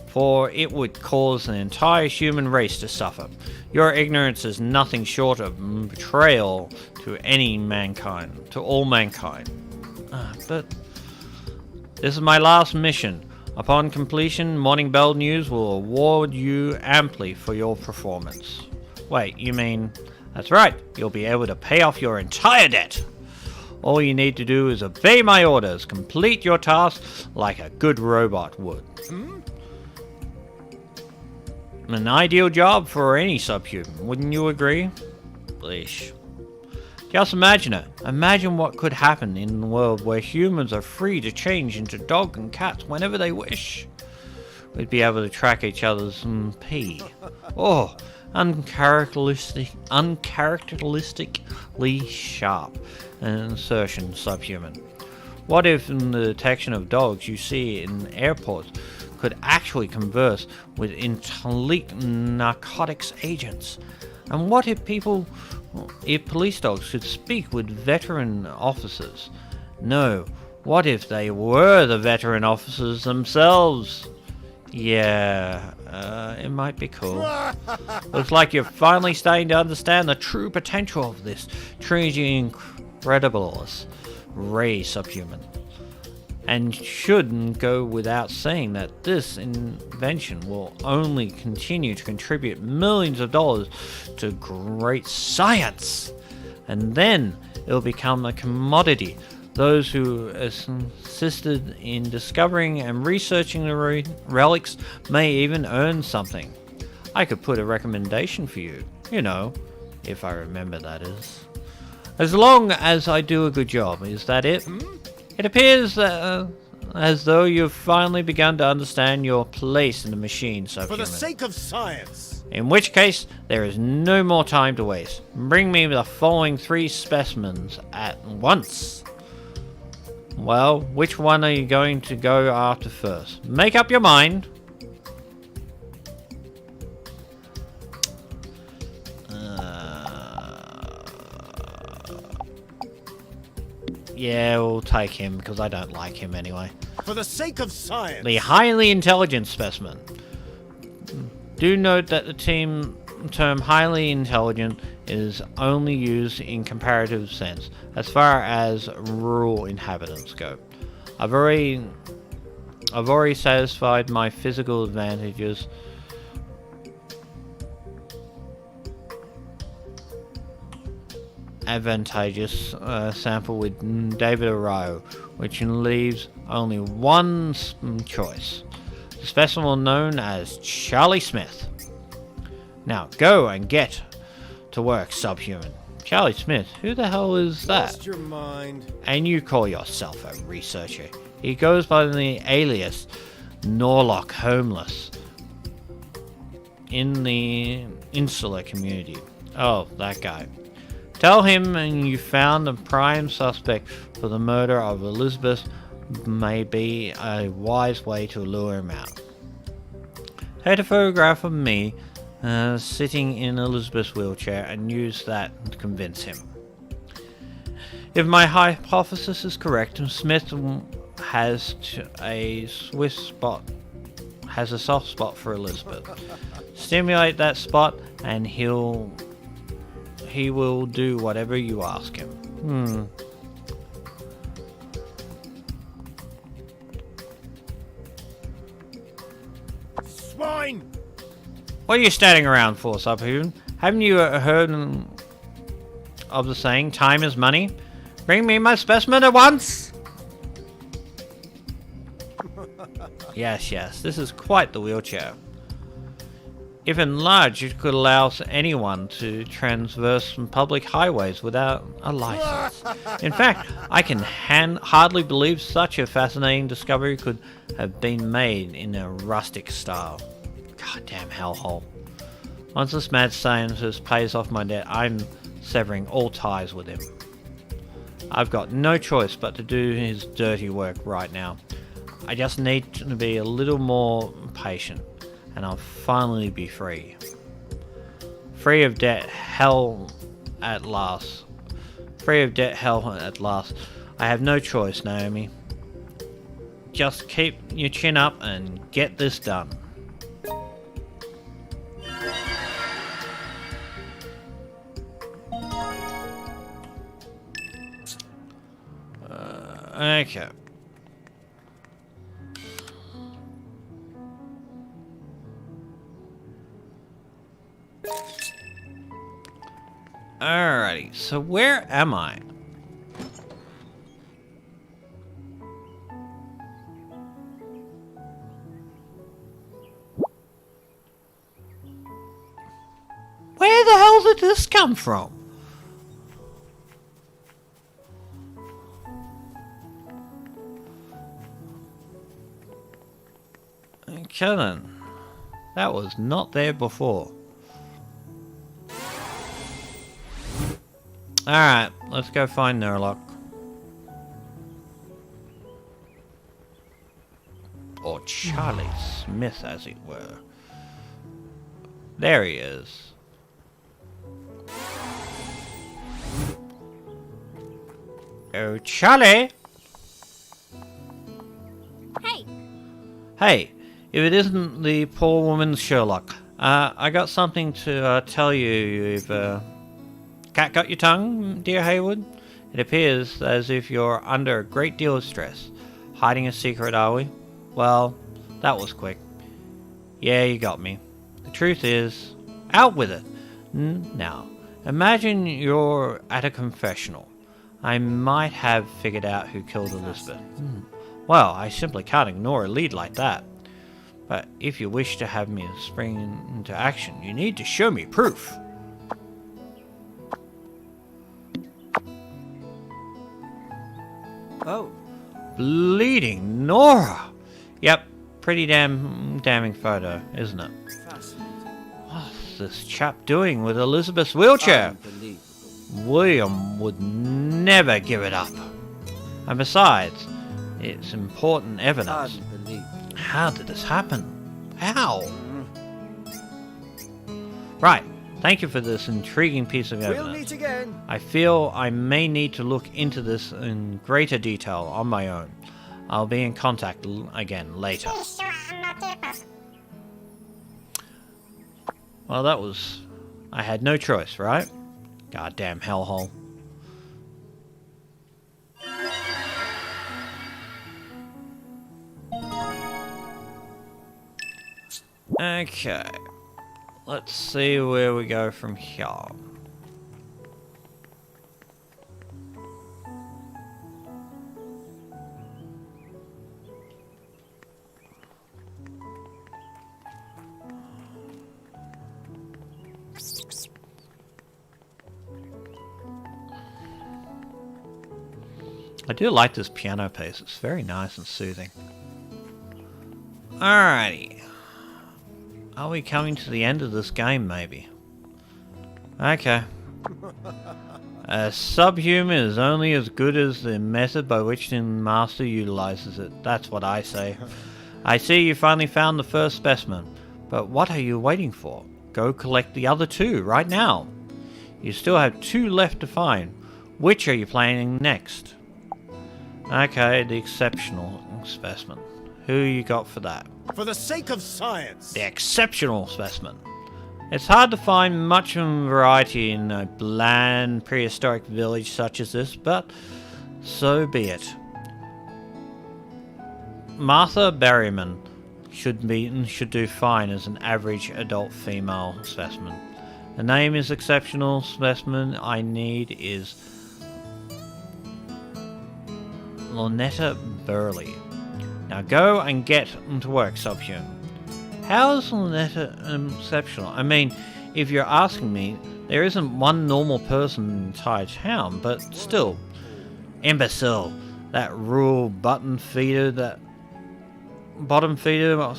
for it would cause the entire human race to suffer. Your ignorance is nothing short of betrayal to all mankind. But this is my last mission. Upon completion, Morning Bell News will award you amply for your performance. Wait, you mean... That's right, you'll be able to pay off your entire debt. All you need to do is obey my orders, complete your task like a good robot would. An ideal job for any subhuman, wouldn't you agree? Leash. Just imagine it. Imagine what could happen in a world where humans are free to change into dog and cats whenever they wish. We'd be able to track each other's pee. Oh, uncharacteristically sharp. An insertion, subhuman. What if in the detection of dogs you see in airports could actually converse with elite narcotics agents? And what if police dogs could speak with veteran officers? No, what if they were the veteran officers themselves? Yeah, it might be cool. Looks like you're finally starting to understand the true potential of this Trinity incredibles ray subhuman. And shouldn't go without saying that this invention will only continue to contribute millions of dollars to great science. And then it'll become a commodity. Those who assisted in discovering and researching the relics may even earn something. I could put a recommendation for you, you know, if I remember, that is. As long as I do a good job, is that it? It appears as though you've finally begun to understand your place in the machine, subhuman. For the sake of science! In which case, there is no more time to waste. Bring me the following 3 specimens at once. Well, which one are you going to go after first? Make up your mind. Yeah, we'll take him, because I don't like him anyway. For the sake of science! The highly intelligent specimen. Do note that the term highly intelligent is only used in comparative sense, as far as rural inhabitants go. I've already satisfied my physical advantages. Advantageous sample with David Arroyo, which leaves only one choice. The specimen known as Charlie Smith. Now go and get to work, subhuman. Charlie Smith? Who the hell is that? Lost your mind. And you call yourself a researcher. He goes by the alias Norlock Homeless in the insular community. Oh, that guy. Tell him you found the prime suspect for the murder of Elizabeth. May be a wise way to lure him out. Take a photograph of me sitting in Elizabeth's wheelchair and use that to convince him. If my hypothesis is correct, Smith has a soft spot for Elizabeth. Stimulate that spot and he will do whatever you ask him. Swine! What are you standing around for, subhuman? Haven't you heard of the saying, time is money? Bring me my specimen at once! Yes, this is quite the wheelchair. If enlarged, it could allow anyone to traverse some public highways without a license. In fact, I can hardly believe such a fascinating discovery could have been made in a rustic style. Goddamn hellhole. Once this mad scientist pays off my debt, I'm severing all ties with him. I've got no choice but to do his dirty work right now. I just need to be a little more patient, and I'll finally be free. Free of debt, hell at last. Free of debt, hell at last. I have no choice, Naomi. Just keep your chin up and get this done. Okay. Alrighty, so where am I? Where the hell did this come from? Okay then. That was not there before. Alright, let's go find Norlock. Or Charlie Smith, as it were. There he is. Oh, Charlie! Hey! Hey, if it isn't the poor woman Sherlock, I got something to tell you. You've cat got your tongue, dear Hayward? It appears as if you're under a great deal of stress. Hiding a secret, are we? Well, that was quick. Yeah, you got me. The truth is, out with it. Now, imagine you're at a confessional. I might have figured out who killed Elizabeth. Well, I simply can't ignore a lead like that. But if you wish to have me spring into action, you need to show me proof. Oh. Bleeding Nora! Yep, pretty damning photo, isn't it? Fascinating. What's this chap doing with Elizabeth's wheelchair? Unbelievable. William would never give it up. And besides, it's important evidence. Unbelievable. How did this happen? How? Right, thank you for this intriguing piece of evidence. We'll meet again. I feel I may need to look into this in greater detail on my own. I'll be in contact again later. Well, that was... I had no choice, right? Goddamn hellhole. Okay. Let's see where we go from here. I do like this piano piece, it's very nice and soothing. Alrighty. Are we coming to the end of this game, maybe? Okay. A subhuman is only as good as the method by which the master utilizes it. That's what I say. I see you finally found the first specimen, but what are you waiting for? Go collect the other two right now. You still have two left to find. Which are you planning next? Okay, the exceptional specimen. Who you got for that? For the sake of science! The exceptional specimen. It's hard to find much variety in a bland, prehistoric village such as this, but so be it. Martha Berryman should do fine as an average adult female specimen. The name is exceptional specimen I need is Lornetta Burley. Now go and get to work, subhuman. How is Lornetta exceptional? I mean, if you're asking me, there isn't one normal person in the entire town, but still. Imbecile. That rural bottom feeder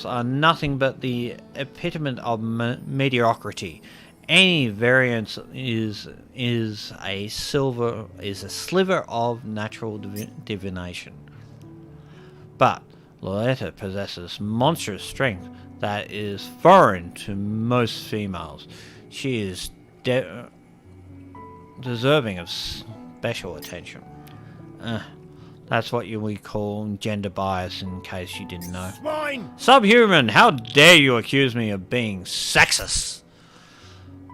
are nothing but the epitome of mediocrity. Any variance is a sliver of natural divination. But Loretta possesses monstrous strength that is foreign to most females. She is deserving of special attention. That's what we call gender bias, in case you didn't know. Mine! Subhuman, how dare you accuse me of being sexist?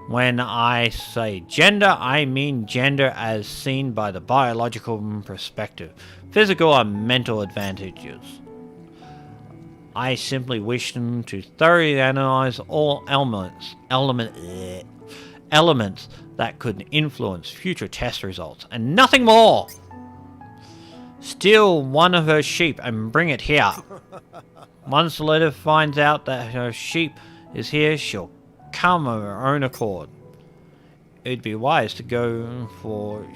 When I say gender, I mean gender as seen by the biological perspective, physical and mental advantages. I simply wish them to thoroughly analyze all elements that could influence future test results, and nothing more. Steal one of her sheep and bring it here. Once Loretta finds out that her sheep is here, she'll come of her own accord. It'd be wise to go for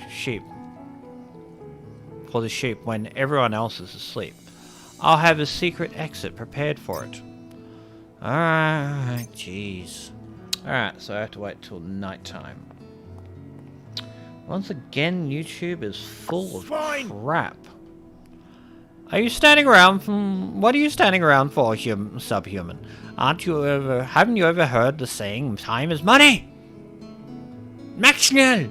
the sheep when everyone else is asleep. I'll have a secret exit prepared for it. Alright, jeez. Alright, so I have to wait till nighttime. Once again, YouTube is full of crap. Are you standing around what are you standing around for, subhuman? Haven't you ever heard the saying, time is money? Maxwell!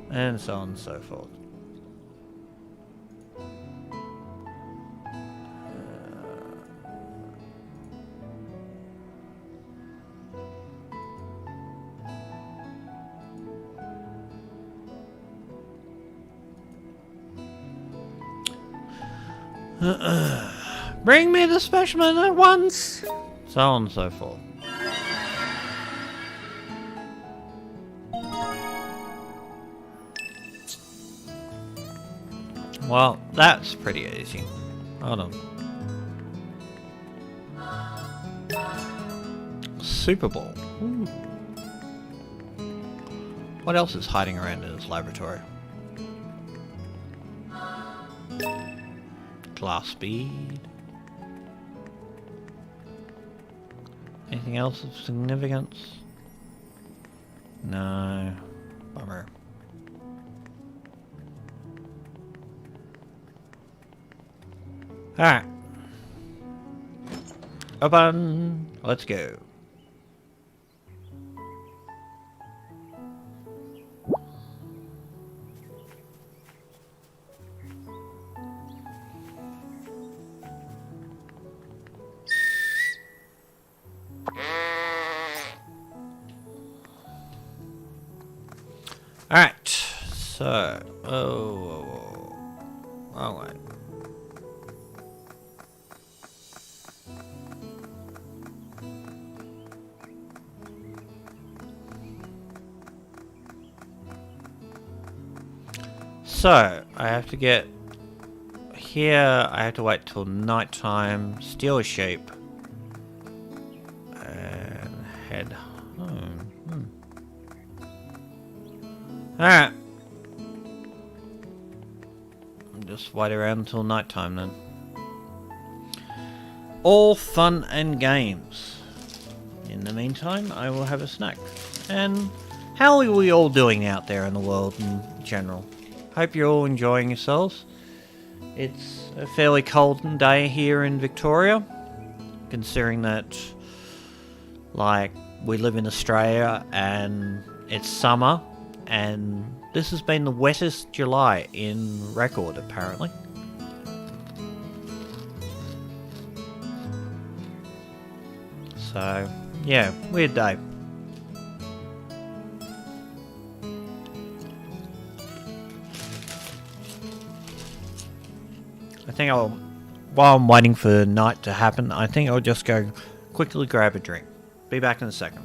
And so on and so forth. Bring me the specimen at once! So on and so forth. Well, that's pretty easy. Hold on. Super Bowl. Ooh. What else is hiding around in his laboratory? Glass bead. Anything else of significance? No. Bummer. Alright. Open. Let's go. Alright, so, wrong way. So, I have to get here, I have to wait till nighttime, steal a sheep, and head home. Alright. Just wait around until nighttime then. All fun and games. In the meantime, I will have a snack. And how are we all doing out there in the world in general? Hope you're all enjoying yourselves. It's a fairly cold day here in Victoria, considering that, like, we live in Australia and it's summer. And this has been the wettest July in record, apparently. So, yeah, weird day. I think while I'm waiting for night to happen, I think I'll just go quickly grab a drink. Be back in a second.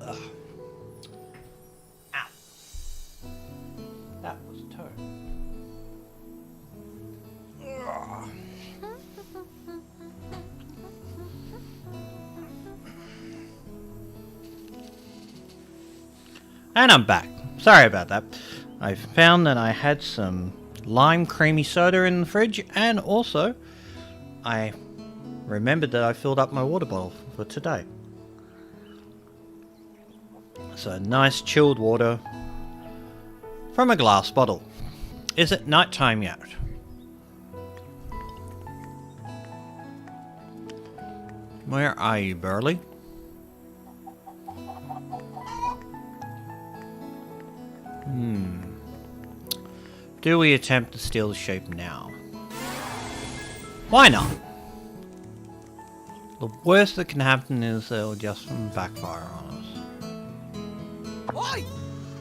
Ugh. Ow. That was a toe. Ugh. And I'm back. Sorry about that. I found that I had some lime creamy soda in the fridge, and also I remembered that I filled up my water bottle for today. So nice chilled water from a glass bottle. Is it nighttime yet? Where are you, Burley? Do we attempt to steal the sheep now? Why not? The worst that can happen is they'll just backfire on us. Oi!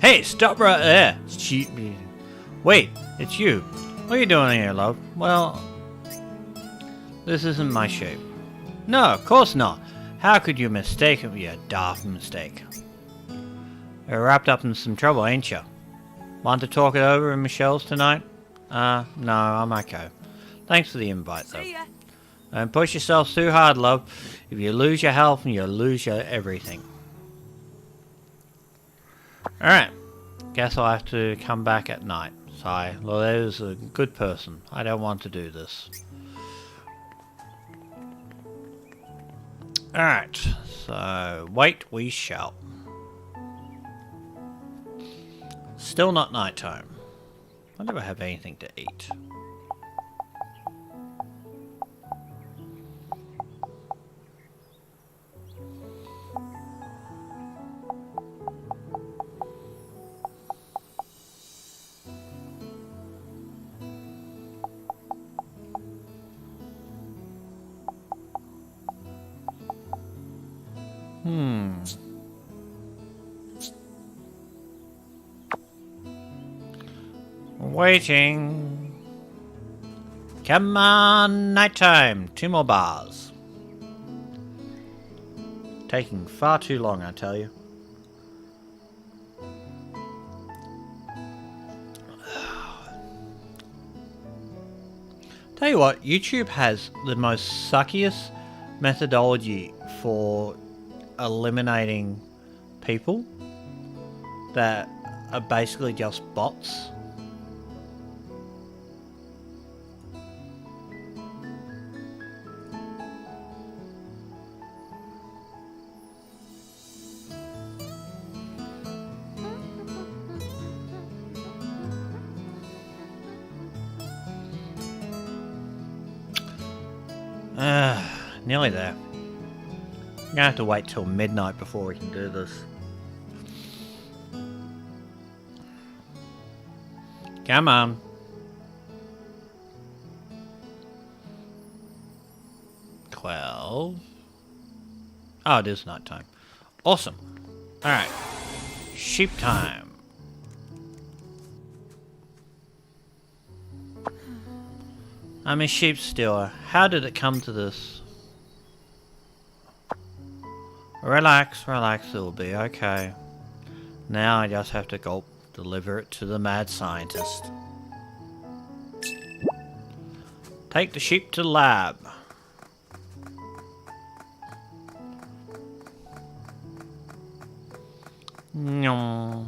Hey, stop right there! Sheep. Wait, it's you. What are you doing here, love? Well, this isn't my sheep. No, of course not. How could you mistake it? You daft mistake. You're wrapped up in some trouble, ain't you? Want to talk it over in Michelle's tonight? No, I'm okay. Thanks for the invite, though. See ya. Don't push yourself too hard, love. If you lose your health, you lose your everything. Alright. Guess I'll have to come back at night. Sorry, Loretta's a good person. I don't want to do this. Alright, so wait we shall. Still not nighttime. I never have anything to eat. Waiting. Come on, nighttime. 2 more bars. Taking far too long, I tell you. Tell you what, YouTube has the most suckiest methodology for eliminating people that are basically just bots. Nearly there. I'm gonna have to wait till midnight before we can do this. Come on. Oh, it is night time. Awesome. Alright. Sheep time. I'm a sheep stealer. How did it come to this? Relax, relax, it'll be okay. Now I just have to deliver it to the mad scientist. Take the sheep to the lab. No.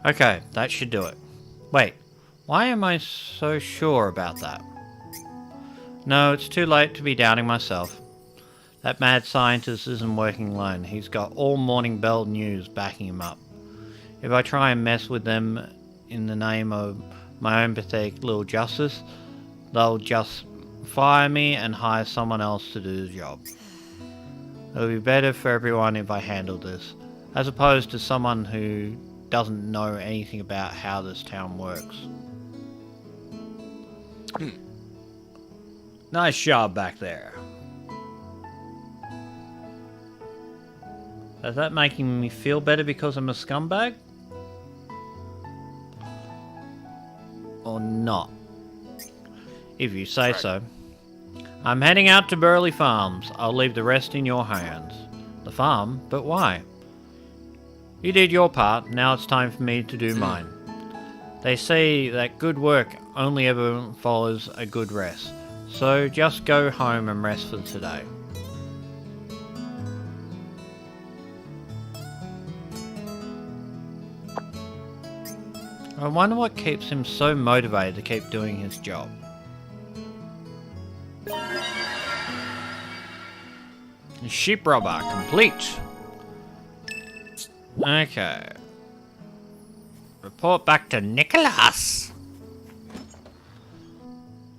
Okay, that should do it. Wait, why am I so sure about that? No, it's too late to be doubting myself. That mad scientist isn't working alone. He's got all Morning Bell News backing him up. If I try and mess with them in the name of my own pathetic little justice, they'll just fire me and hire someone else to do the job. It'll be better for everyone if I handle this, as opposed to someone who doesn't know anything about how this town works. Nice job back there. Is that making me feel better because I'm a scumbag? Or not? If you say so. I'm heading out to Burley Farms. I'll leave the rest in your hands. The farm? But why? You did your part, now it's time for me to do mine. They say that good work only ever follows a good rest. So just go home and rest for today. I wonder what keeps him so motivated to keep doing his job. Sheep robber complete. Okay. Report back to Nicholas.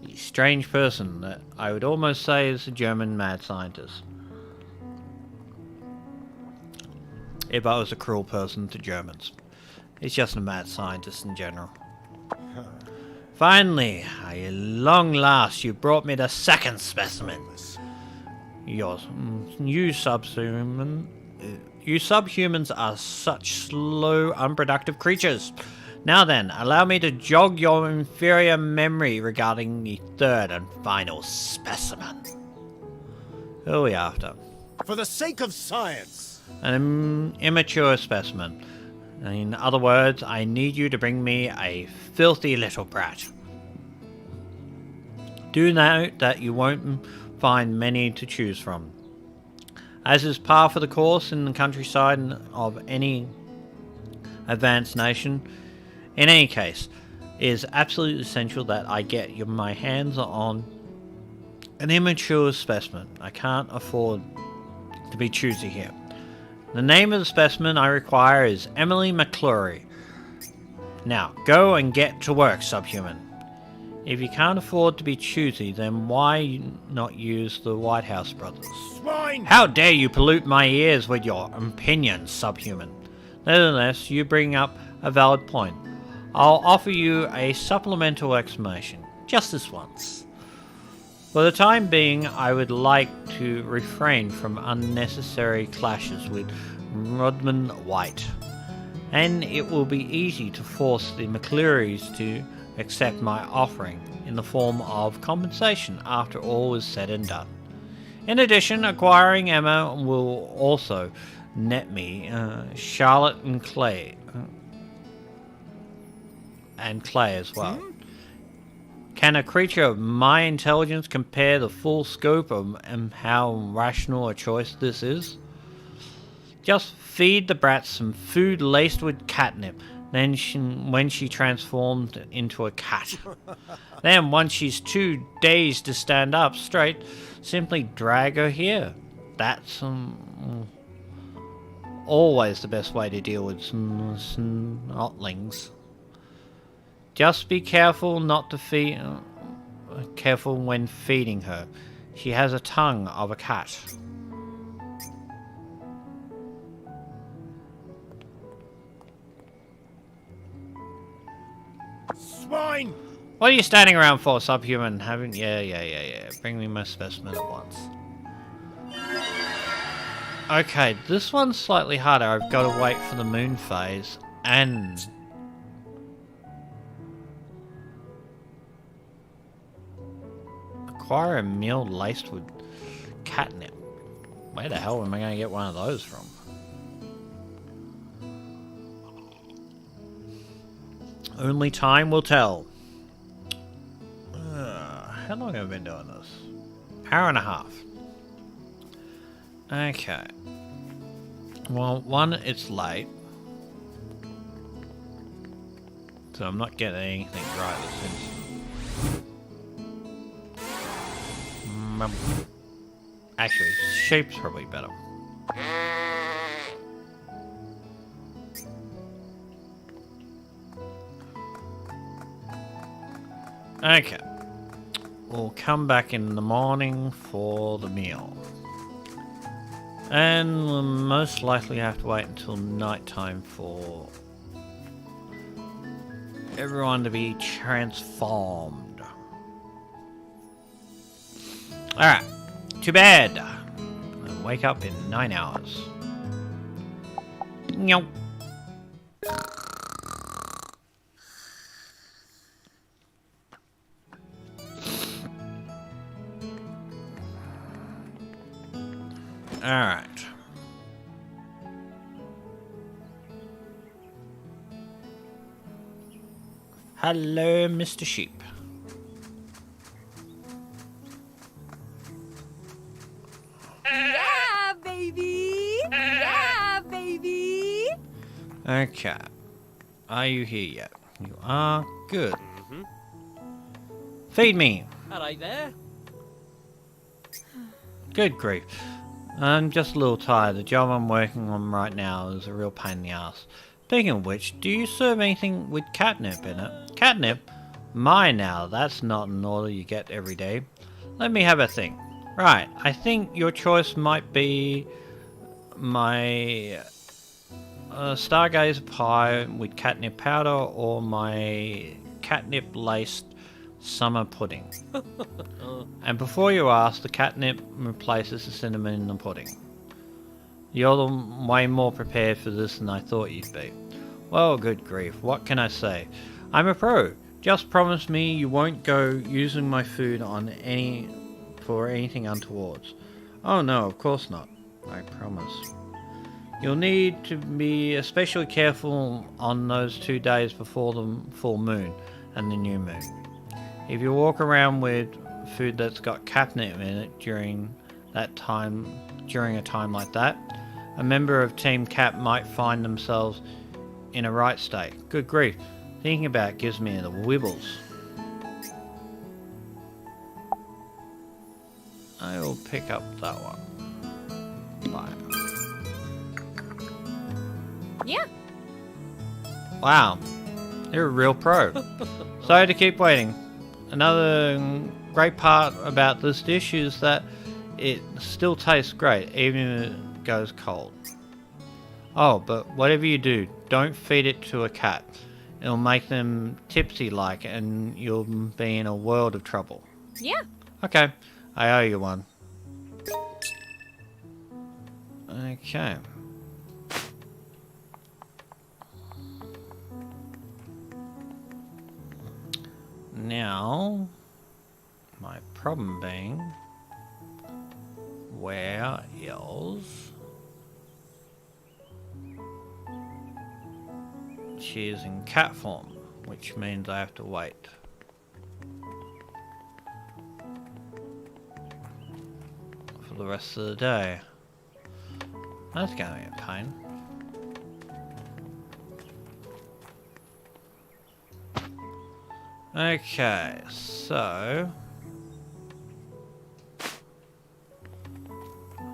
The strange person that I would almost say is a German mad scientist. If I was a cruel person to Germans. He's just a mad scientist in general. Finally, at long last, you brought me the second specimen. You subhumans are such slow, unproductive creatures. Now then, allow me to jog your inferior memory regarding the third and final specimen. Who are we after? For the sake of science! An immature specimen. In other words, I need you to bring me a filthy little brat. Do note that you won't find many to choose from. As is par for the course in the countryside of any advanced nation, in any case, it is absolutely essential that I get my hands on an immature specimen. I can't afford to be choosy here. The name of the specimen I require is Emily McClory. Now, go and get to work, subhuman. If you can't afford to be choosy, then why not use the Whitehouse brothers? Swine! How dare you pollute my ears with your opinions, subhuman? Nevertheless, you bring up a valid point. I'll offer you a supplemental explanation, just this once. For the time being, I would like to refrain from unnecessary clashes with Rodman White, and it will be easy to force the McClearys to accept my offering in the form of compensation after all is said and done. In addition, acquiring Emma will also net me Charlotte and Clay as well. Can a creature of my intelligence compare the full scope of how rational a choice this is? Just feed the brat some food laced with catnip, then when she transforms into a cat. Then, once she's too dazed to stand up straight, simply drag her here. That's always the best way to deal with snotlings. Just be careful not to careful when feeding her. She has a tongue of a cat. Swine! What are you standing around for, subhuman? Yeah. Bring me my specimen at once. Okay, this one's slightly harder. I've got to wait for the moon phase and acquire a meal laced with catnip. Where the hell am I going to get one of those from? Only time will tell. How long have I been doing this? Hour and a half. Okay. Well, one, it's late. So I'm not getting anything right this instant. Actually, shape's probably better. Okay. We'll come back in the morning for the meal. And we'll most likely have to wait until nighttime for everyone to be transformed. Alright. To bed. And wake up in 9 hours. Nope. Alright. Hello, Mr. Sheep. Yeah, baby! Yeah, baby! Okay. Are you here yet? You are? Good. Feed me. Alright there. Good grief. I'm just a little tired. The job I'm working on right now is a real pain in the ass. Speaking of which, do you serve anything with catnip in it? Catnip? My now, that's not an order you get every day. Let me have a think. Right, I think your choice might be my stargazer pie with catnip powder or my catnip-laced summer pudding. And before you ask, the catnip replaces the cinnamon in the pudding. You're way more prepared for this than I thought you'd be. Well, good grief, what can I say? I'm a pro. Just promise me you won't go using my food on for anything untowards. Oh no, of course not. I promise. You'll need to be especially careful on those 2 days before the full moon and the new moon. If you walk around with food that's got catnip in it during a time like that, a member of Team Cat might find themselves in a right state. Good grief, thinking about it gives me the wibbles. I will pick up that one. Bye. Yeah. Wow, you're a real pro. Sorry to keep waiting. Another great part about this dish is that it still tastes great, even if it goes cold. Oh, but whatever you do, don't feed it to a cat. It'll make them tipsy-like, and you'll be in a world of trouble. Yeah. Okay, I owe you one. Okay. Now, my problem being, where is... She is in cat form, which means I have to wait. For the rest of the day. That's gonna be a pain. Okay, so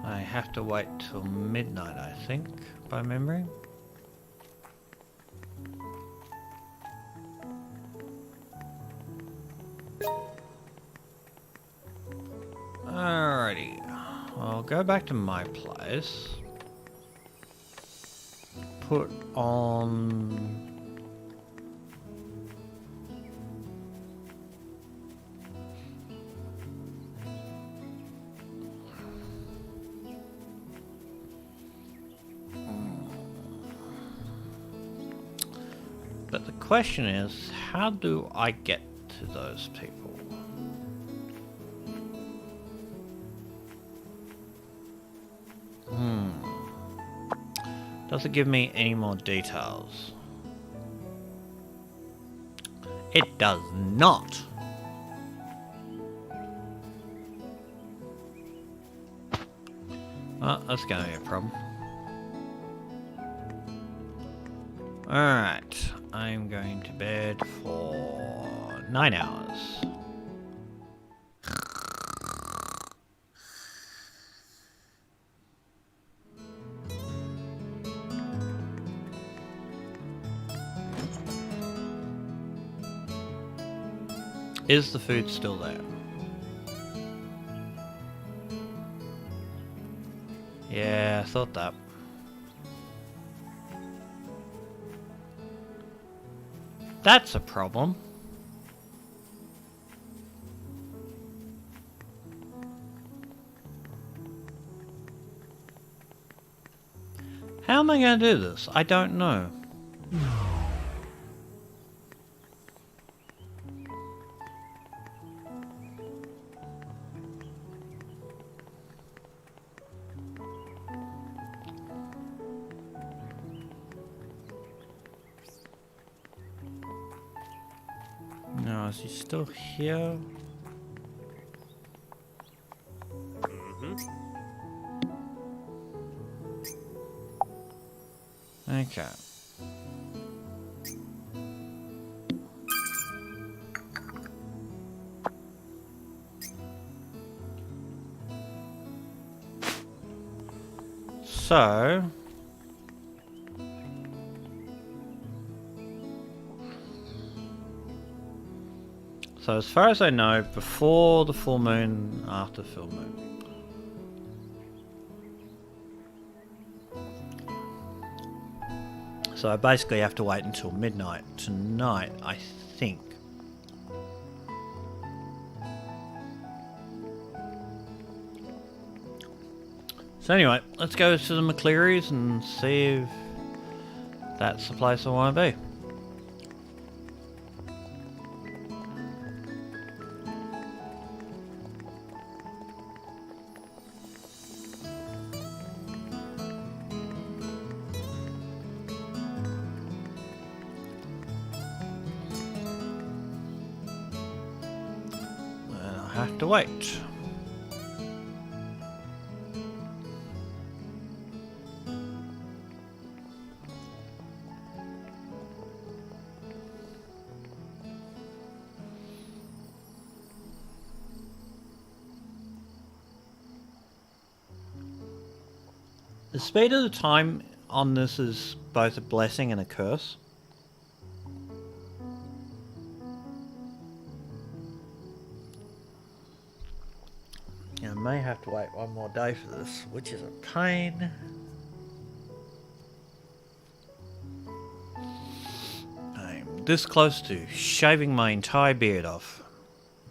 I have to wait till midnight, I think, by memory. Alrighty, I'll go back to my place. Put on... But the question is, how do I get to those people? Does it give me any more details? It does not. Oh, that's going to be a problem. Alright, I'm going to bed for 9 hours. Is the food still there? Yeah, I thought that. That's a problem. How am I going to do this? I don't know. No, is he still here? Okay. So as far as I know, before the full moon, after full moon. So I basically have to wait until midnight tonight, I think. So anyway, let's go to the McCleary's and see if that's the place I want to be. And I have to wait. The speed of the time on this is both a blessing and a curse. I may have to wait one more day for this, which is a pain. I'm this close to shaving my entire beard off.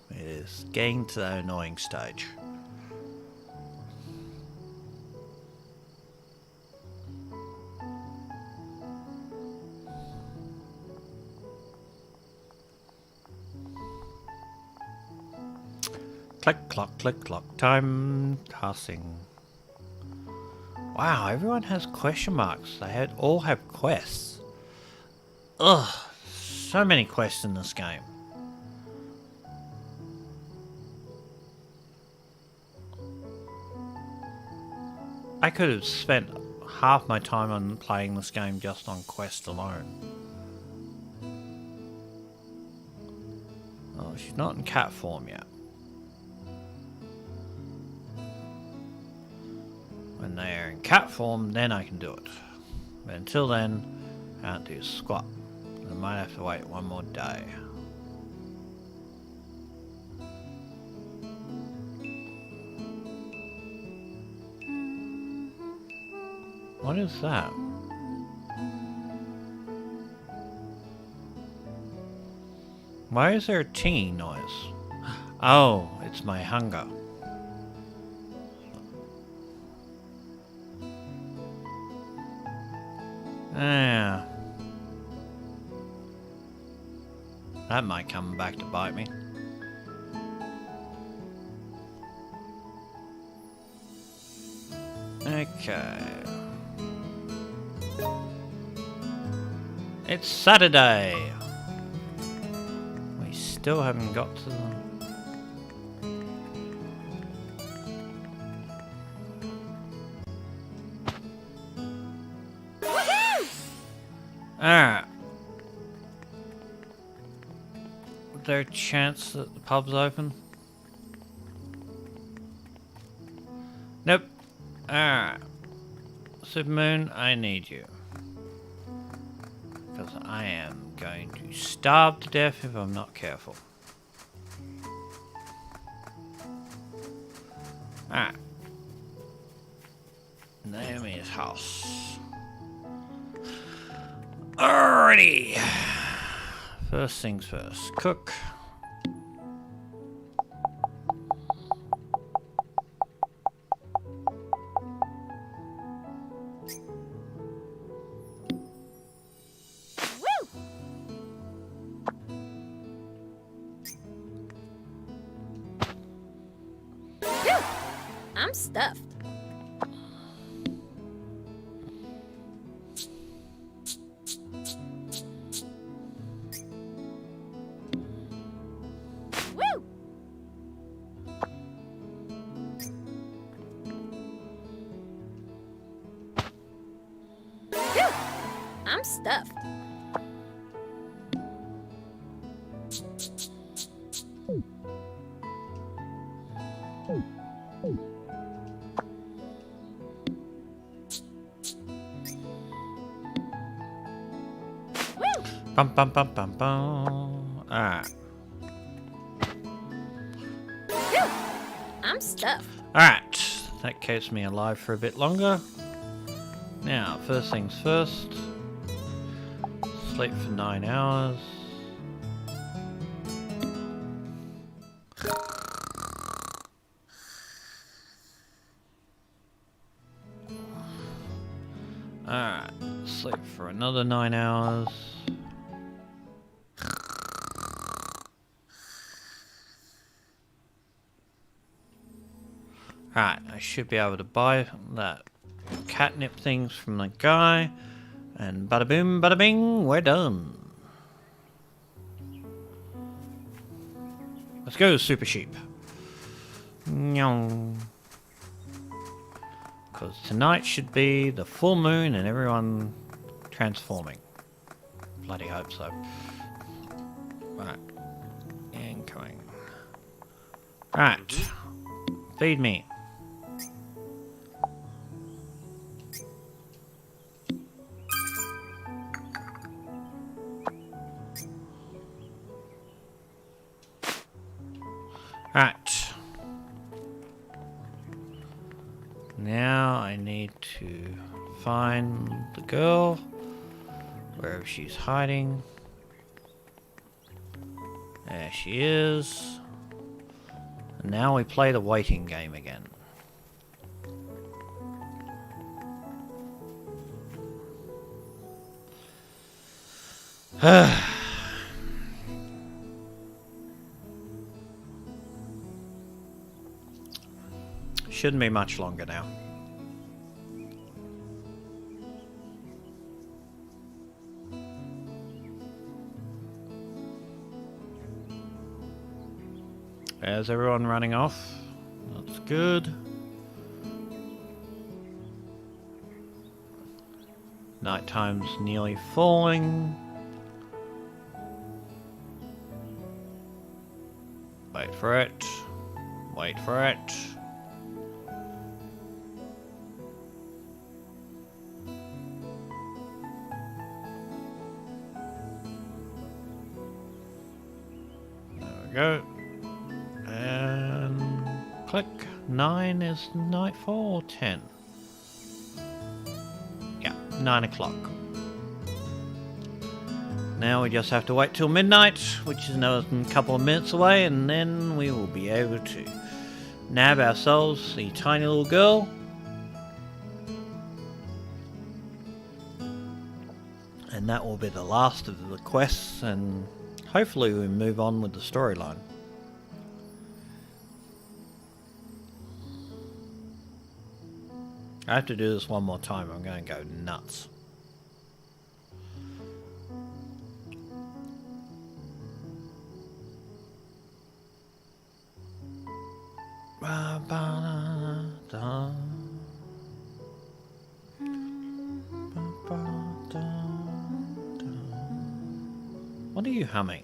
It is getting to that annoying stage. Click, clock, click, clock. Time passing. Wow, everyone has question marks. They all have quests. Ugh, so many quests in this game. I could have spent half my time on playing this game just on quest alone. Oh, she's not in cat form yet. When they are in cat form, then I can do it. But until then, I can't do squat. I might have to wait one more day. What is that? Why is there a tinging noise? Oh, it's my hunger. Yeah. That might come back to bite me. Okay. It's Saturday. We still haven't got to the... Alright. Is there a chance that the pub's open? Nope. Alright. Supermoon, I need you. Because I am going to starve to death if I'm not careful. Alright. Naomi's house. Alrighty. First things first. Cook. I'm stuffed. Woo! Phew! I'm stuffed. Bum bum bum bum bum. Alright. I'm stuffed. Alright. That keeps me alive for a bit longer. Now, first things first. Sleep for 9 hours. sleep for another 9 hours. Alright, I should be able to buy that catnip things from the guy. And bada boom, bada bing, we're done. Let's go, Super Sheep. Because tonight should be the full moon and everyone transforming. Bloody hope so. Right. Incoming. Right. Feed me. Right. Now I need to find the girl, wherever she's hiding. There she is. And now we play the waiting game again. Shouldn't be much longer now. There's everyone running off. That's good. Nighttime's nearly falling. Wait for it. Wait for it. Go and click. 9 is nightfall or 10? Yeah, 9 o'clock. Now we just have to wait till midnight, which is another couple of minutes away, and then we will be able to nab ourselves the tiny little girl. And that will be the last of the quests, and hopefully we move on with the storyline. I have to do this one more time. I'm going to go nuts. What are you humming?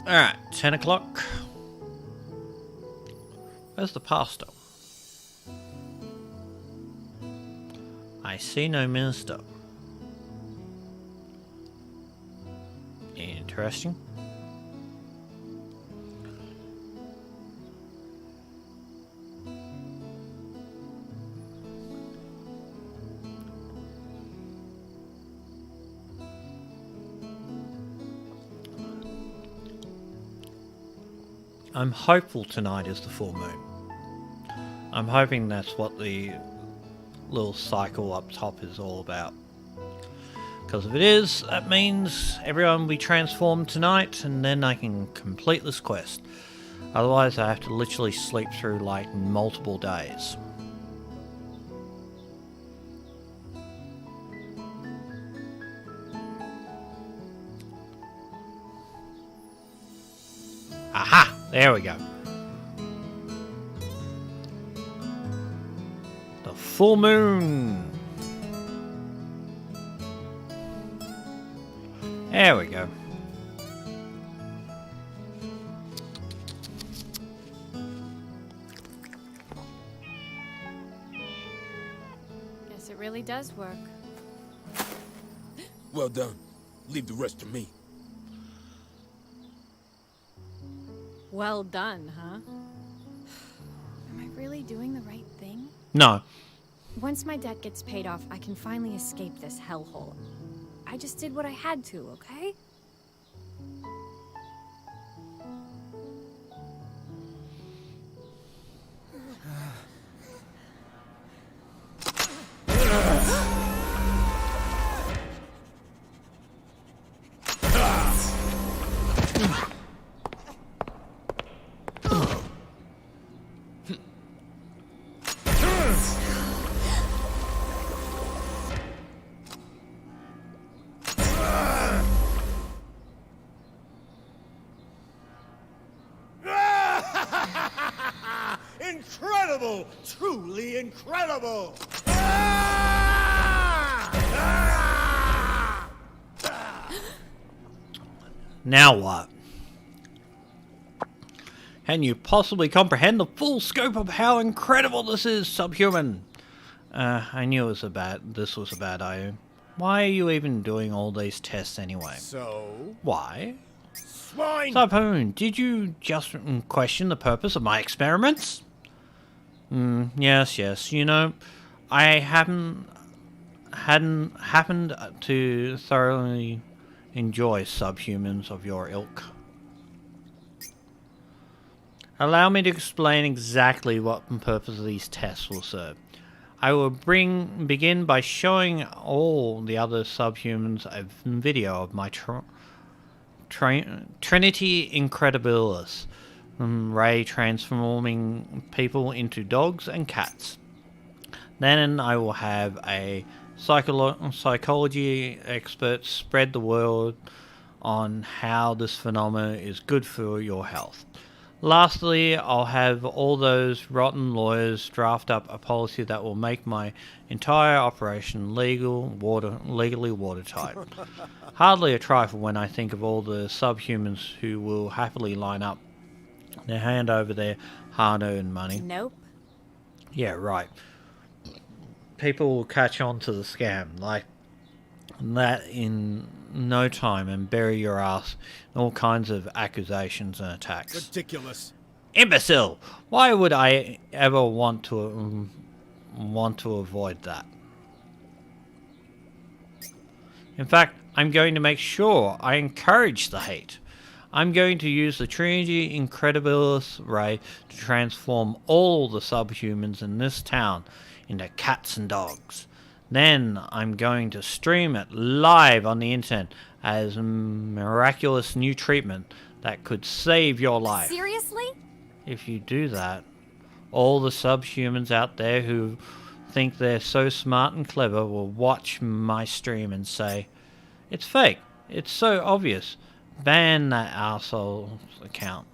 Alright, 10 o'clock. Where's the pastor? I see no minister. Interesting. I'm hopeful tonight is the full moon. I'm hoping that's what the little cycle up top is all about. Because if it is, that means everyone will be transformed tonight, and then I can complete this quest. Otherwise I have to literally sleep through like multiple days. Aha! There we go. The full moon. There we go. Guess it really does work. Well done. Leave the rest to me. Well done, huh? Am I really doing the right thing? No. Once my debt gets paid off, I can finally escape this hellhole. I just did what I had to, okay? Incredible! Truly incredible! Now what? Can you possibly comprehend the full scope of how incredible this is, subhuman? I knew this was a bad idea. Why are you even doing all these tests anyway? So? Why? Swine! Subhuman, did you just question the purpose of my experiments? Yes. You know, I hadn't happened to thoroughly enjoy subhumans of your ilk. Allow me to explain exactly what purpose these tests will serve. I will begin by showing all the other subhumans a video of my Trinity Incredibilis, ray transforming people into dogs and cats. Then I will have a psychology expert spread the word on how this phenomenon is good for your health. Lastly, I'll have all those rotten lawyers draft up a policy that will make my entire operation legally watertight. Hardly a trifle when I think of all the subhumans who will happily line up to hand over their hard-earned money. Nope. Yeah, right. People will catch on to the scam like that in no time and bury your ass in all kinds of accusations and attacks. Ridiculous. Imbecile! Why would I ever want to avoid that? In fact, I'm going to make sure I encourage the hate. I'm going to use the Trinity Incredibilis ray to transform all the subhumans in this town into cats and dogs. Then I'm going to stream it live on the internet as a miraculous new treatment that could save your life. Seriously? If you do that, all the subhumans out there who think they're so smart and clever will watch my stream and say, "It's fake. It's so obvious. Ban that arsehole's account."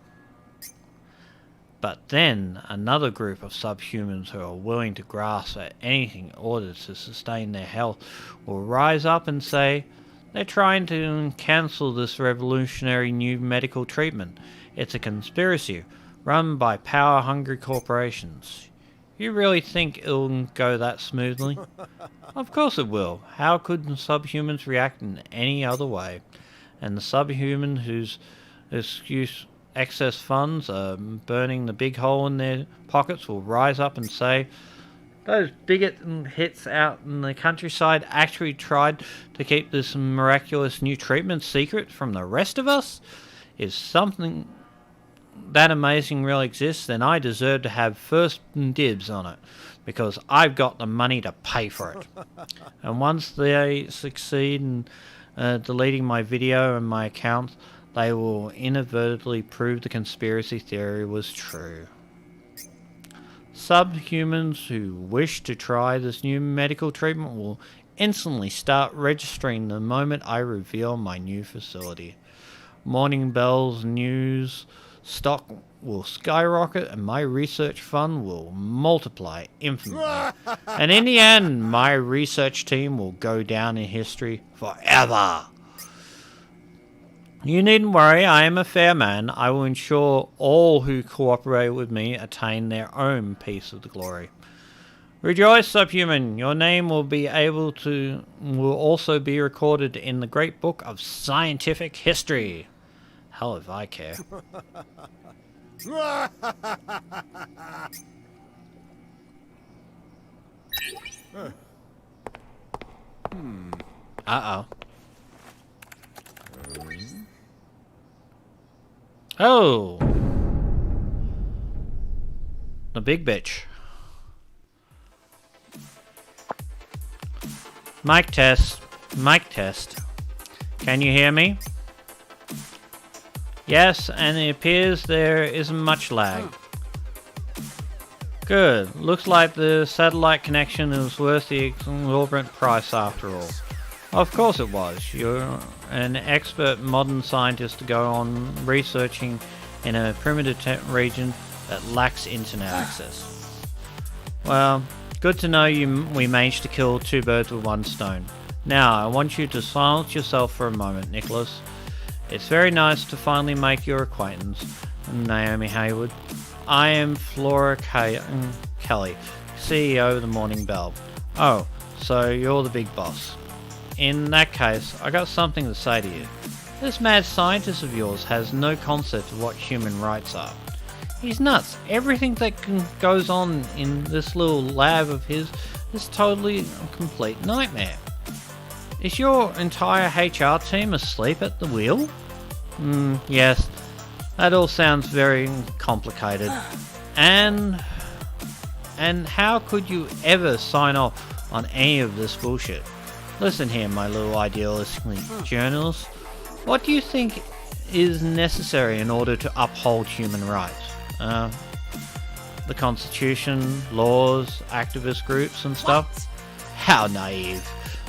But then another group of subhumans who are willing to grasp at anything in order to sustain their health will rise up and say, they're trying to cancel this revolutionary new medical treatment. It's a conspiracy run by power-hungry corporations. You really think it'll go that smoothly? Of course it will. How could subhumans react in any other way? And the subhuman whose excess funds are burning the big hole in their pockets will rise up and say, those bigot hits out in the countryside actually tried to keep this miraculous new treatment secret from the rest of us? If something that amazing really exists, then I deserve to have first dibs on it, because I've got the money to pay for it. And once they succeed in deleting my video and my account, they will inadvertently prove the conspiracy theory was true. Subhumans who wish to try this new medical treatment will instantly start registering the moment I reveal my new facility. Morning Bell's news stock will skyrocket and my research fund will multiply infinitely. And in the end, my research team will go down in history forever. You needn't worry, I am a fair man. I will ensure all who cooperate with me attain their own piece of the glory. Rejoice, subhuman! Your name will also be recorded in the great book of scientific history. Hell if I care. Uh-oh. Oh! The big bitch. Mic test. Mic test. Can you hear me? Yes, and it appears there isn't much lag. Good. Looks like the satellite connection is worth the exorbitant price after all. Of course it was. You're an expert modern scientist to go on researching in a primitive region that lacks internet access. Well, good to know we managed to kill two birds with one stone. Now, I want you to silence yourself for a moment, Nicholas. It's very nice to finally make your acquaintance, Naomi Hayward. I am Flora Kelly, CEO of the Morning Bell. Oh, so you're the big boss. In that case, I got something to say to you. This mad scientist of yours has no concept of what human rights are. He's nuts. Everything that goes on in this little lab of his is totally a complete nightmare. Is your entire HR team asleep at the wheel? Yes. That all sounds very complicated. And how could you ever sign off on any of this bullshit? Listen here, my little idealistic journalist. What do you think is necessary in order to uphold human rights? The Constitution, laws, activist groups and stuff? What? How naive.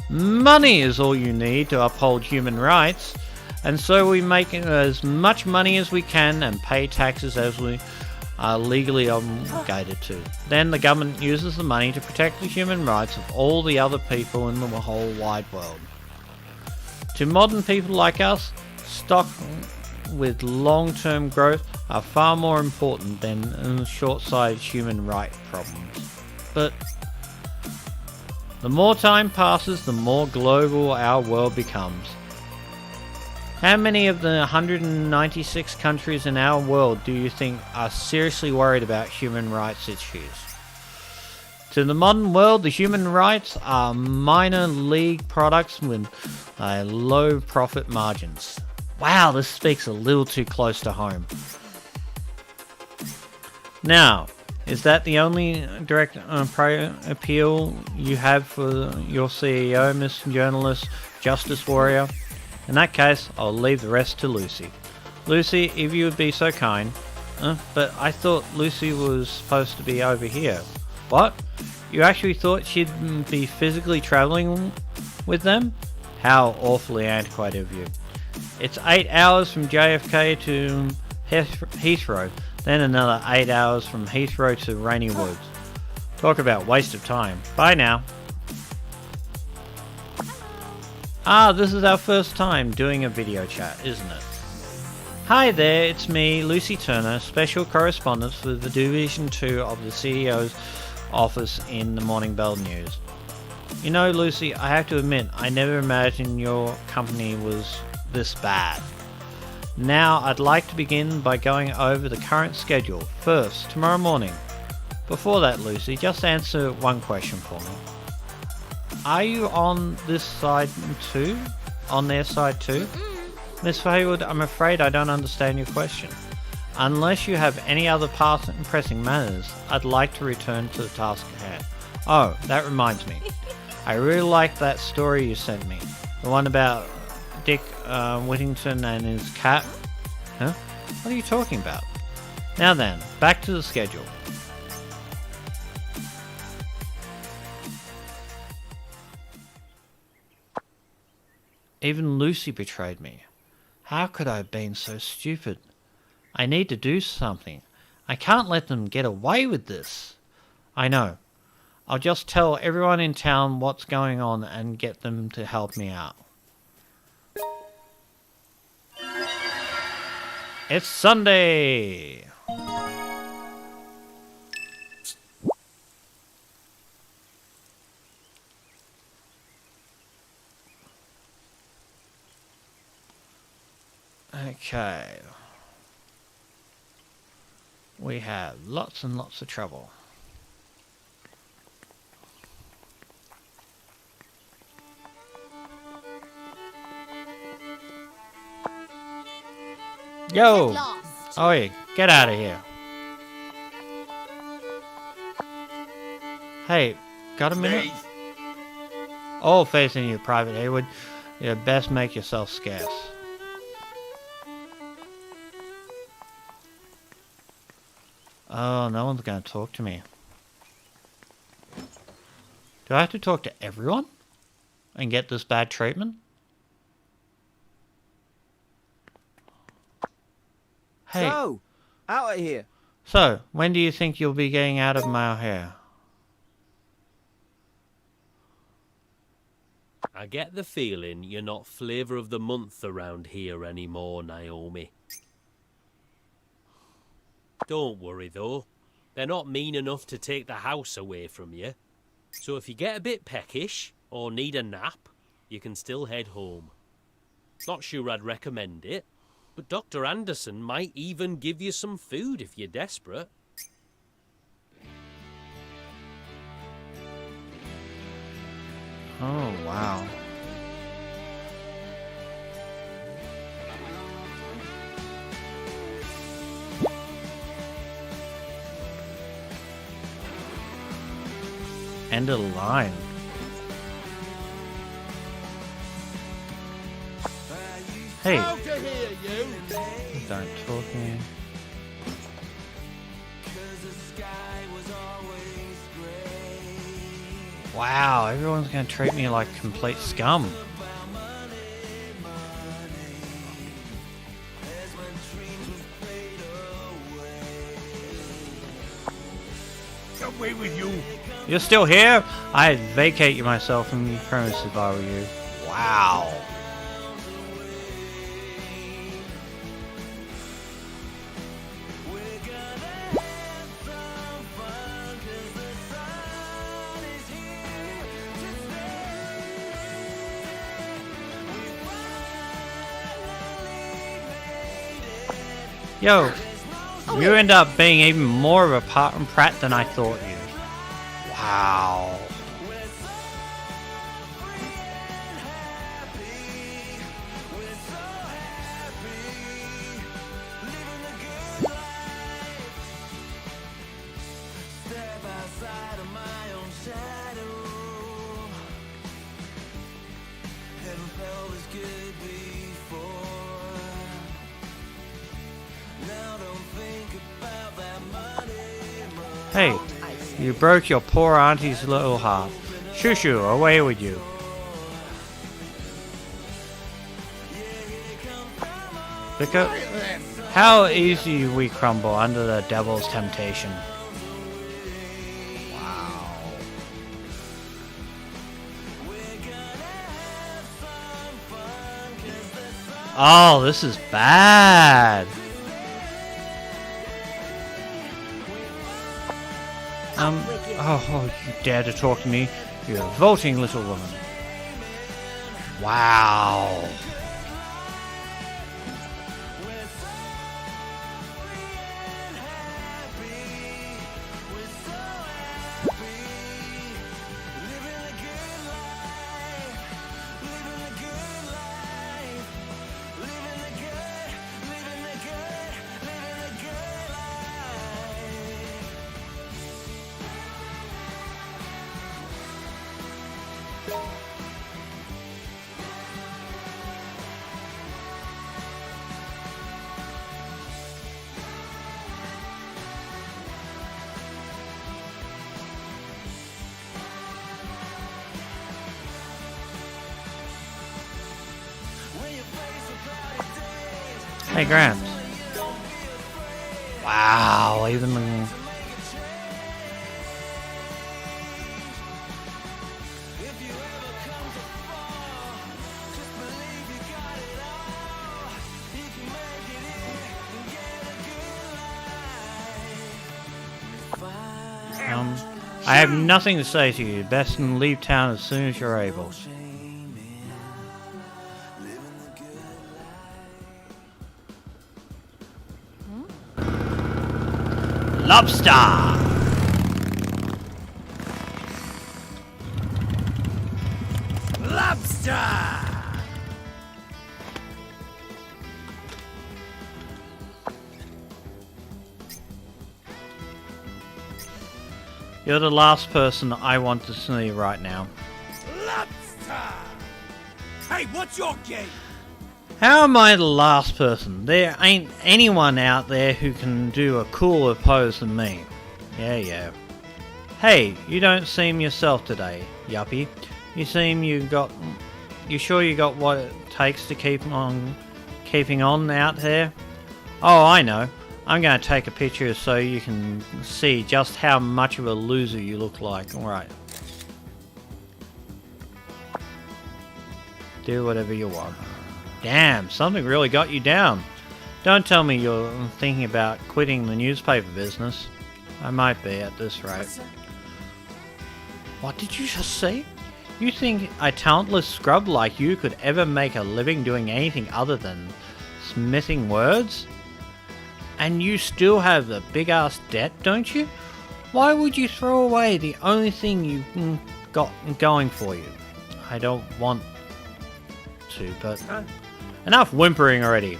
Money is all you need to uphold human rights. And so we make as much money as we can and pay taxes as we are legally obligated to. Then the government uses the money to protect the human rights of all the other people in the whole wide world. To modern people like us, stock with long-term growth are far more important than short-sighted human rights problems. But the more time passes, the more global our world becomes. How many of the 196 countries in our world do you think are seriously worried about human rights issues? To the modern world, the human rights are minor league products with low profit margins. Wow, this speaks a little too close to home. Now, is that the only direct appeal you have for your CEO, Miss Journalist, Justice Warrior? In that case, I'll leave the rest to Lucy. Lucy, if you would be so kind. But I thought Lucy was supposed to be over here. What? You actually thought she'd be physically travelling with them? How awfully antiquated of you. It's 8 hours from JFK to Heathrow, then another 8 hours from Heathrow to Rainy Woods. Talk about waste of time. Bye now. This is our first time doing a video chat, isn't it? Hi there, it's me, Lucy Turner, Special Correspondent for the Division 2 of the CEO's office in the Morning Bell News. You know, Lucy, I have to admit, I never imagined your company was this bad. Now, I'd like to begin by going over the current schedule. First, tomorrow morning. Before that, Lucy, just answer one question for me. Are you on this side too? On their side too? Miss Hayward, I'm afraid I don't understand your question. Unless you have any other pressing matters, I'd like to return to the task at hand. Oh, that reminds me. I really liked that story you sent me. The one about Dick Whittington and his cat. Huh? What are you talking about? Now then, back to the schedule. Even Lucy betrayed me. How could I have been so stupid? I need to do something. I can't let them get away with this. I know. I'll just tell everyone in town what's going on and get them to help me out. It's Sunday! Okay. We have lots and lots of trouble. Yo! Oi, get out of here. Hey, got a minute? All faith in you, Private Hayward. You best make yourself scarce. Oh, no one's going to talk to me. Do I have to talk to everyone and get this bad treatment? Hey. So, out of here. So, when do you think you'll be getting out of my hair? I get the feeling you're not flavour of the month around here anymore, Naomi. Don't worry though, they're not mean enough to take the house away from you. So if you get a bit peckish, or need a nap, you can still head home. Not sure I'd recommend it, but Dr. Anderson might even give you some food if you're desperate. Oh, wow. End of the line. Hey. Don't talk to me. Wow, everyone's gonna treat me like complete scum. Away with you. You're still here? I'd vacate you myself from the premises if I were you. Wow. Yo, you end up being even more of a Parton Pratt than I thought you. Wow. Hey, you broke your poor auntie's little heart. Shoo shoo, away with you. Vicar, how easy we crumble under the devil's temptation. Wow. Oh, this is bad. Oh, you dare to talk to me, you revolting little woman. Wow. Hey, Gramps. Wow, even the... I have nothing to say to you. Best leave town as soon as you're able. Lobster! Lobster! You're the last person I want to see right now. Lobster! Hey, what's your game? How am I the last person? There ain't anyone out there who can do a cooler pose than me. Yeah. Hey, you don't seem yourself today, yuppie. You sure you got what it takes to keeping on out there? Oh, I know. I'm going to take a picture so you can see just how much of a loser you look like. Alright. Do whatever you want. Damn, something really got you down. Don't tell me you're thinking about quitting the newspaper business. I might be at this rate. What did you just say? You think a talentless scrub like you could ever make a living doing anything other than smithing words? And you still have the big ass debt, don't you? Why would you throw away the only thing you got going for you? I don't want to, but enough whimpering already.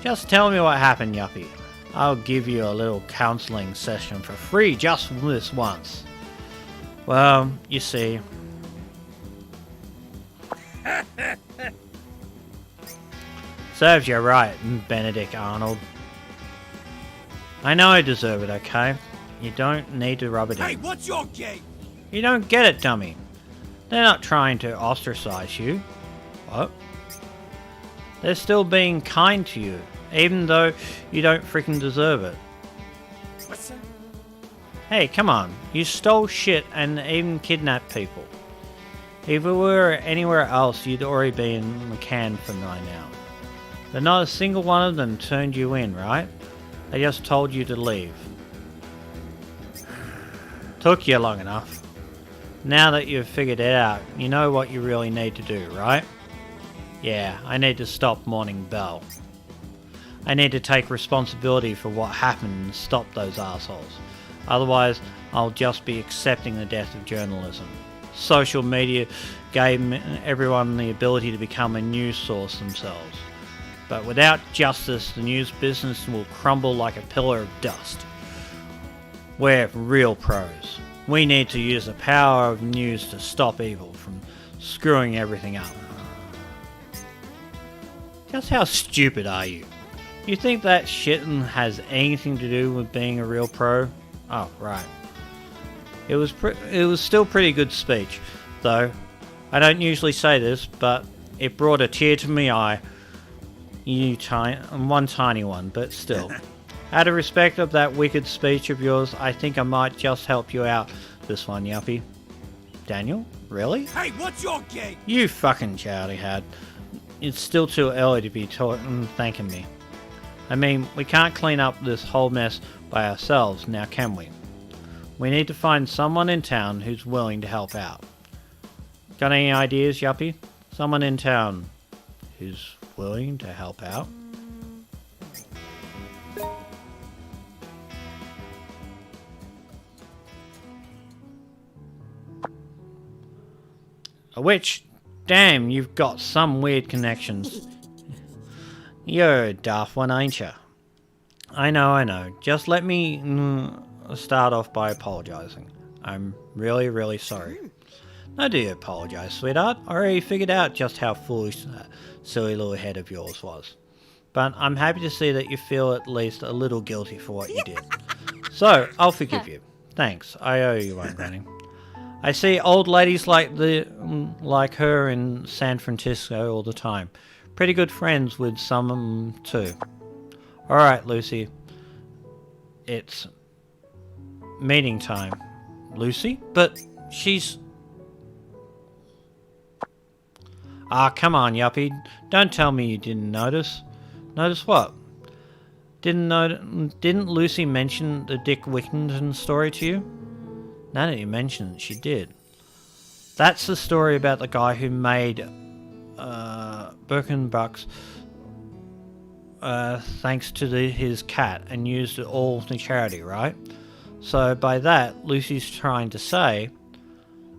Just tell me what happened, yuppie. I'll give you a little counseling session for free just for this once. Well, you see. Serves you right, Benedict Arnold. I know I deserve it, okay? You don't need to rub it in. Hey, what's your game? You don't get it, dummy. They're not trying to ostracize you. What? They're still being kind to you, even though you don't freaking deserve it. What's that? Hey, come on. You stole shit and even kidnapped people. If we were anywhere else, you'd already be in the can for by now. But not a single one of them turned you in, right? They just told you to leave. Took you long enough. Now that you've figured it out, you know what you really need to do, right? Yeah, I need to stop Morning Bell. I need to take responsibility for what happened and stop those assholes. Otherwise, I'll just be accepting the death of journalism. Social media gave everyone the ability to become a news source themselves. But without justice, the news business will crumble like a pillar of dust. We're real pros. We need to use the power of news to stop evil from screwing everything up. Just how stupid are you? You think that shit has anything to do with being a real pro? Oh, right. It was still pretty good speech, though. I don't usually say this, but it brought a tear to my eye. One tiny one, but still. Out of respect of that wicked speech of yours, I think I might just help you out this one, yuppie. Daniel? Really? Hey, what's your game? You fucking chowdy hat. It's still too early to be thanking me. I mean, we can't clean up this whole mess by ourselves, now can we? We need to find someone in town who's willing to help out. Got any ideas, yuppie? Someone in town who's willing to help out? A witch? Damn, you've got some weird connections. You're a daft one, ain't ya? I know. Just let me start off by apologizing. I'm really, really sorry. No do you apologize, sweetheart. I already figured out just how foolish that silly little head of yours was. But I'm happy to see that you feel at least a little guilty for what you did. So, I'll forgive you. Thanks, I owe you one, Granny. I see old ladies like her in San Francisco all the time. Pretty good friends with some of them too. Alright, Lucy. It's meeting time. Lucy? But she's... Ah, come on, yuppie. Don't tell me you didn't notice. Notice what? Didn't Lucy mention the Dick Whittington story to you? Now that you mention it, she did. That's the story about the guy who made Birkenbucks thanks to his cat and used it all to charity, right? So by that, Lucy's trying to say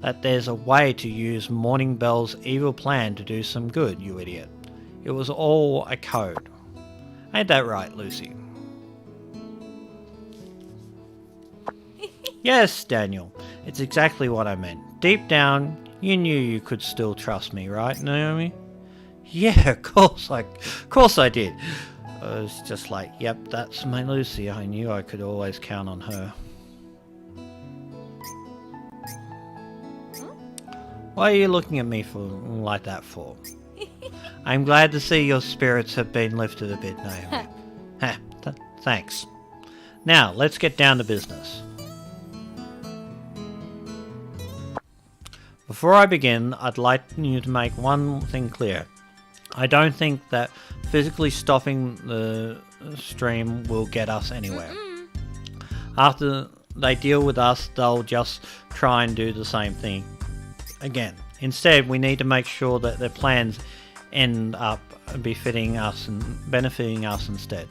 that there's a way to use Morning Bell's evil plan to do some good, you idiot. It was all a code. Ain't that right, Lucy? Yes, Daniel. It's exactly what I meant. Deep down, you knew you could still trust me, right, Naomi? Yeah, of course I did. I was just like, yep, that's my Lucy. I knew I could always count on her. Why are you looking at me like that for? I'm glad to see your spirits have been lifted a bit, Naomi. Thanks. Now, let's get down to business. Before I begin, I'd like you to make one thing clear. I don't think that physically stopping the stream will get us anywhere. After they deal with us, they'll just try and do the same thing again. Instead, we need to make sure that their plans end up befitting us and benefiting us instead.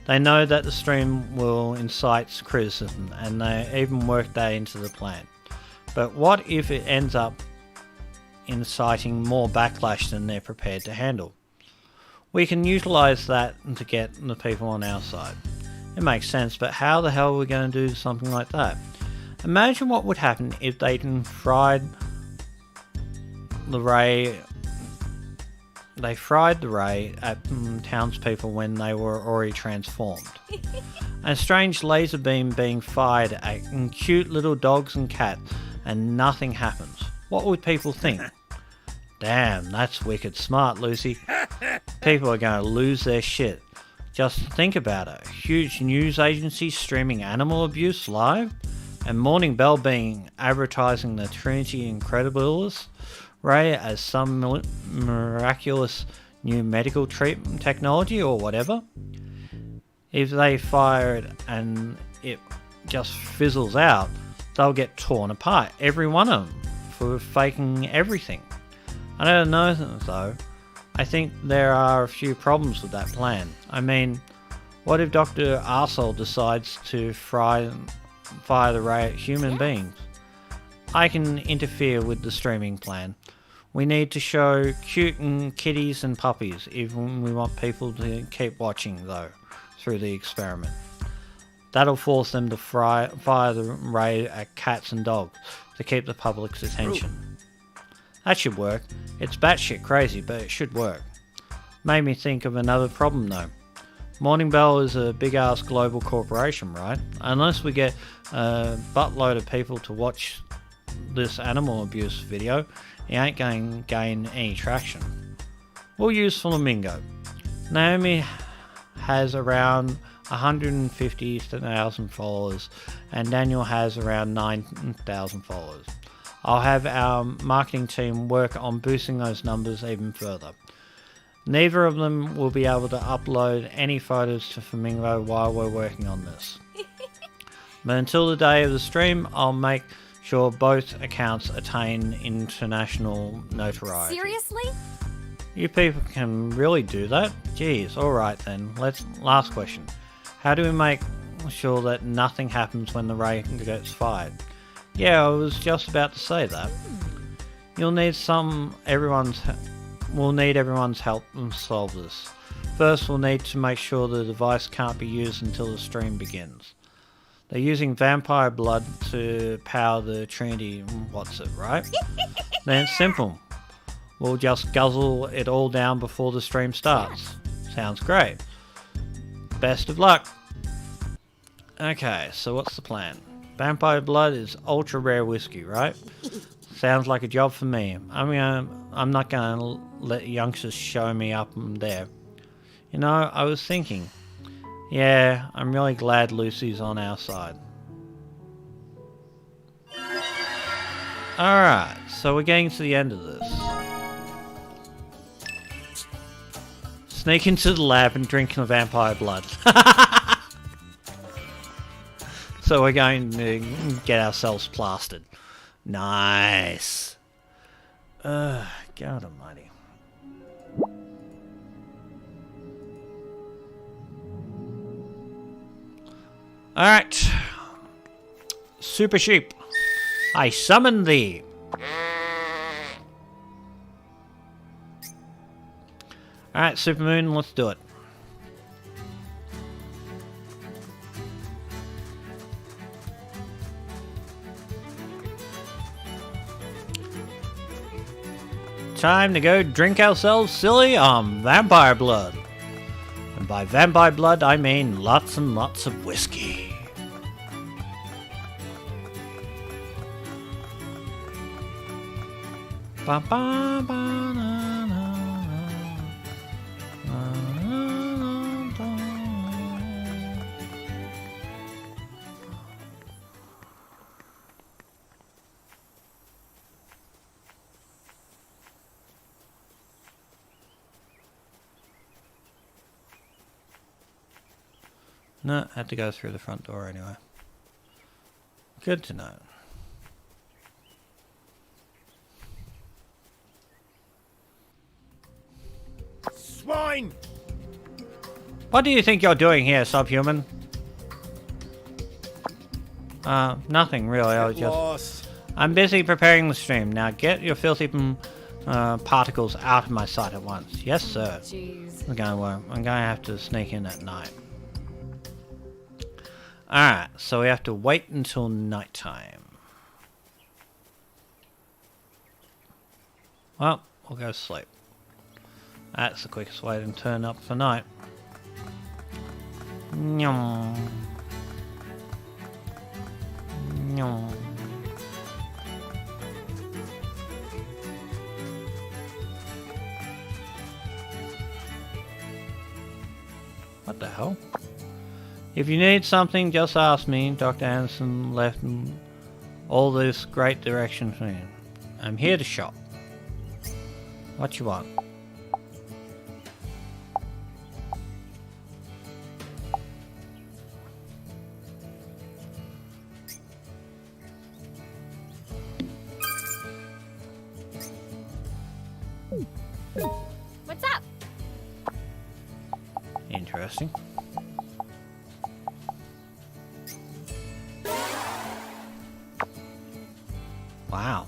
They know that the stream will incite criticism, and they even work that into the plan. But what if it ends up inciting more backlash than they're prepared to handle? We can utilize that to get the people on our side. It makes sense, but how the hell are we going to do something like that? Imagine what would happen if they fried the ray. They fried the ray at townspeople when they were already transformed. A strange laser beam being fired at cute little dogs and cats, and nothing happens. What would people think? Damn, that's wicked smart, Lucy. People are going to lose their shit. Just think about it. A huge news agency streaming animal abuse live, and Morning Bell being advertising the Trinity Incredibilis Ray as some miraculous new medical treatment technology or whatever. If they fire it and it just fizzles out, they'll get torn apart, every one of them, for faking everything. I don't know though. I think there are a few problems with that plan. I mean, what if Dr. Arsehole decides to fire the ray at human beings? I can interfere with the streaming plan. We need to show cute kitties and puppies if we want people to keep watching though, through the experiment. That'll force them to fire the ray at cats and dogs to keep the public's attention. That should work. It's batshit crazy, but it should work. Made me think of another problem though. Morning Bell is a big ass global corporation, right? Unless we get a buttload of people to watch this animal abuse video, it ain't going to gain any traction. We'll use Flamingo. Naomi has around 150,000 followers, and Daniel has around 9,000 followers. I'll have our marketing team work on boosting those numbers even further. Neither of them will be able to upload any photos to Flamingo while we're working on this. But until the day of the stream, I'll make sure both accounts attain international notoriety. Seriously? You people can really do that? Jeez, alright then. Last question. How do we make sure that nothing happens when the ray gets fired? Yeah, I was just about to say that. We'll need everyone's help to solve this. First, we'll need to make sure the device can't be used until the stream begins. They're using vampire blood to power the Trinity right? Then it's simple. We'll just guzzle it all down before the stream starts. Sounds great. Best of luck. Okay, so what's the plan? Vampire blood is ultra rare whiskey, right? Sounds like a job for me. I'm not gonna let youngsters show me up there. You know, I was thinking, yeah, I'm really glad Lucy's on our side. Alright, so we're getting to the end of this. Sneak into the lab and drink the vampire blood. So we're going to get ourselves plastered. Nice. God almighty. Alright. Super Sheep, I summon thee. Alright, Supermoon, let's do it. time to go drink ourselves silly on vampire blood. And by vampire blood, I mean lots and lots of whiskey. Ba ba ba na na na na na. No, had to go through the front door anyway. Good to know. Swine! What do you think you're doing here, subhuman? Nothing really. I was Lost. I'm busy preparing the stream. Now get your filthy particles out of my sight at once. Yes, sir. Jeez. I'm gonna have to sneak in at night. Alright, so we have to wait until nighttime. Well, we'll go to sleep. That's the quickest way to turn up for night. Nyong. Nyong. What the hell? If you need something, just ask me. Dr. Anderson left all this great direction for me. I'm here to shop. What you want? What's up? Interesting. Wow.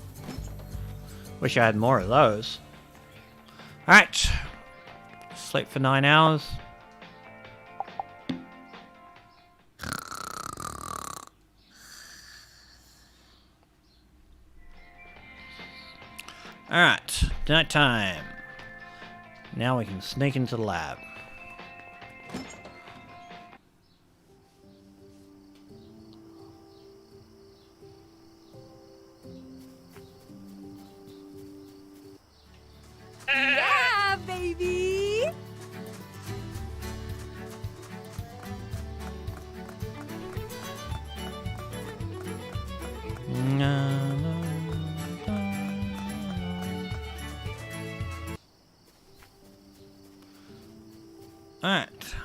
Wish I had more of those. Alright. Sleep for 9 hours. Alright. Night time. Now we can sneak into the lab. Yeah, baby! Alright.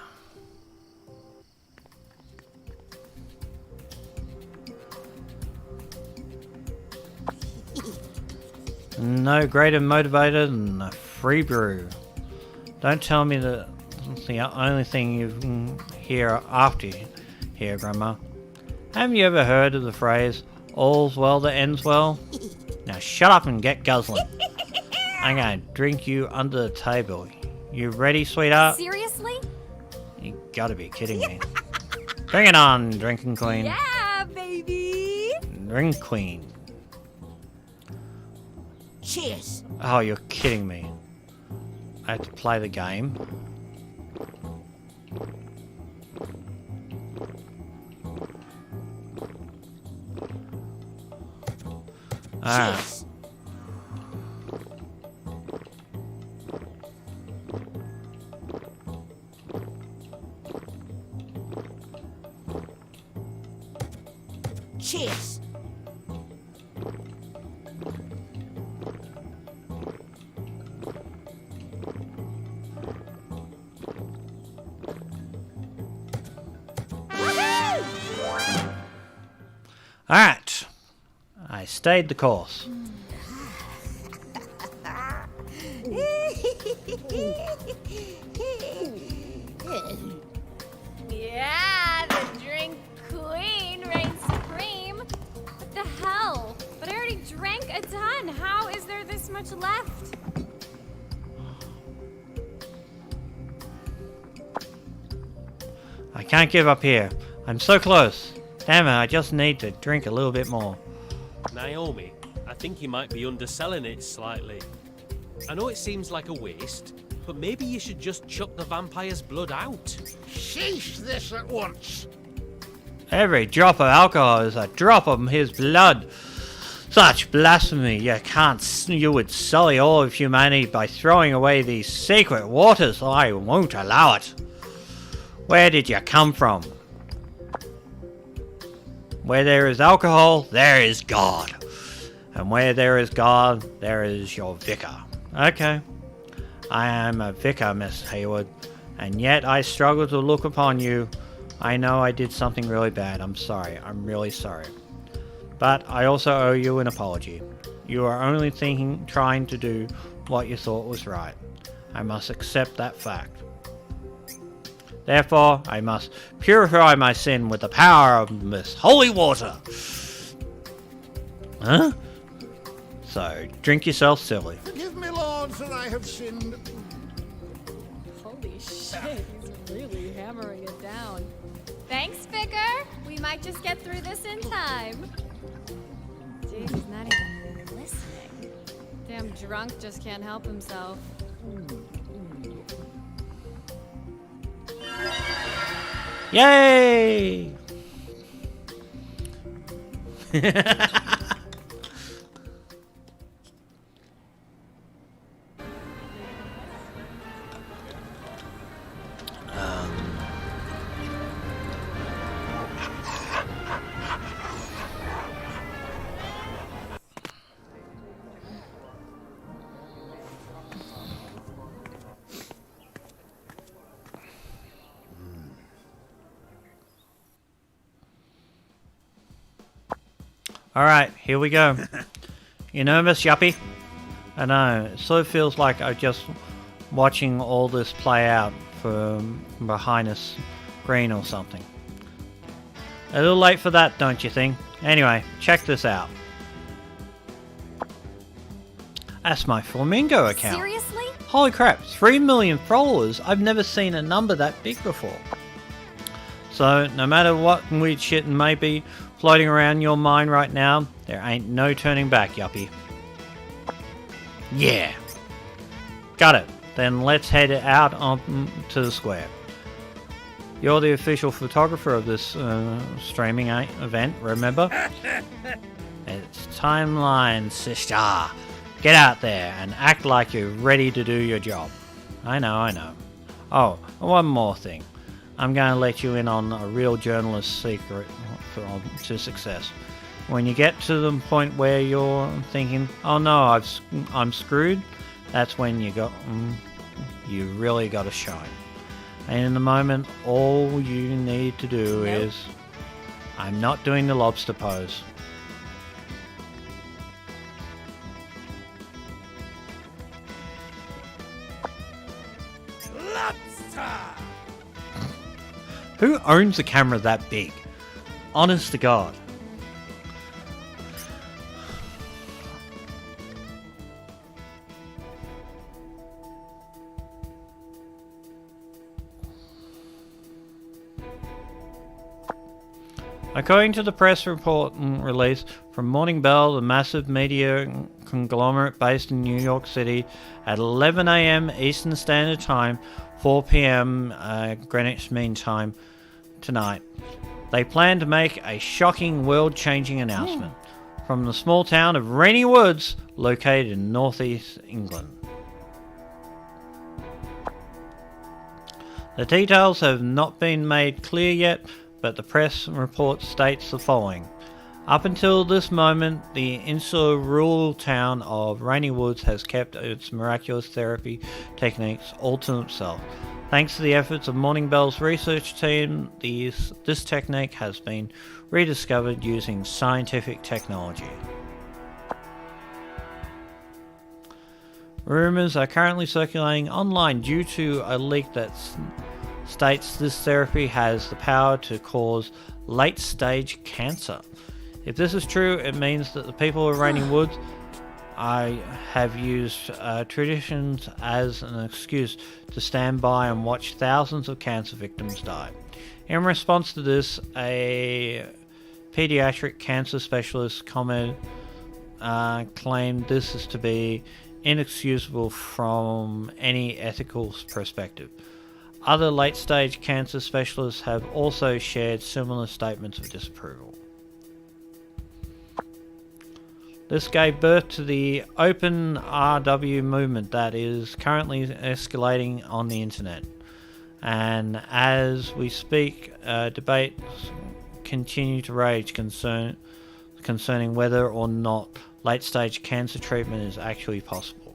No greater motivator than a free brew. Don't tell me that it's the only thing you hear after you hear, Grandma. Haven't you ever heard of the phrase, all's well that ends well? Now shut up and get guzzling. I'm gonna drink you under the table. You ready, sweetheart? Seriously? You gotta be kidding me. Bring it on, drinking queen. Yeah, baby! Drink queen. Cheers. Oh, you're kidding me. I have to play the game. Alright. Cheers. Cheers. Alright. I stayed the course. Yeah, the drink queen reigns supreme. What the hell? But I already drank a ton. How is there this much left? I can't give up here. I'm so close. Damn it, I just need to drink a little bit more. Naomi, I think you might be underselling it slightly. I know it seems like a waste, but maybe you should just chuck the vampire's blood out. Cease this at once. Every drop of alcohol is a drop of his blood. Such blasphemy! You would sully all of humanity by throwing away these sacred waters. I won't allow it. Where did you come from? Where there is alcohol, there is God. And where there is God, there is your vicar. Okay. I am a vicar, Miss Hayward, and yet I struggle to look upon you. I know I did something really bad. I'm sorry. I'm really sorry. But I also owe you an apology. You are only trying to do what you thought was right. I must accept that fact. Therefore, I must purify my sin with the power of this holy water. Huh? So, drink yourself silly. Forgive me, lords, that I have sinned. Holy shit, he's really hammering it down. Thanks, Vicar. We might just get through this in time. Dude, he's not even listening. Damn drunk just can't help himself. Yay! Alright, here we go. You nervous, yuppie? I know, it sort of feels like I'm just watching all this play out from behind a screen or something. A little late for that, don't you think? Anyway, check this out. That's my Flamingo account. Seriously? Holy crap, 3 million followers. I've never seen a number that big before. So, no matter what weird shit may be floating around your mind right now, there ain't no turning back, yuppie. Yeah. Got it. Then let's head out on to the square. You're the official photographer of this streaming event, remember? It's timeline, sister. Get out there and act like you're ready to do your job. I know. Oh, one more thing. I'm going to let you in on a real journalist's secret to success. When you get to the point where you're thinking, "Oh no, I'm screwed," that's when you really got to shine. And in the moment, all you need to do is, I'm not doing the lobster pose. Who owns a camera that big? Honest to God. According to the press report release from Morning Bell, the massive media conglomerate based in New York City, at 11 a.m. Eastern Standard Time, 4 p.m. Greenwich Mean Time tonight, they plan to make a shocking, world-changing announcement from the small town of Rainy Woods, located in northeast England. The details have not been made clear yet, but the press report states the following. Up until this moment, the insular rural town of Rainy Woods has kept its miraculous therapy techniques all to itself. Thanks to the efforts of Morning Bell's research team, this technique has been rediscovered using scientific technology. Rumours are currently circulating online due to a leak that states this therapy has the power to cause late-stage cancer. If this is true, it means that the people of Rainy Woods have used traditions as an excuse to stand by and watch thousands of cancer victims die. In response to this, a pediatric cancer specialist claimed this is to be inexcusable from any ethical perspective. Other late-stage cancer specialists have also shared similar statements of disapproval. This gave birth to the open RW movement that is currently escalating on the internet. And as we speak, debates continue to rage concerning whether or not late-stage cancer treatment is actually possible.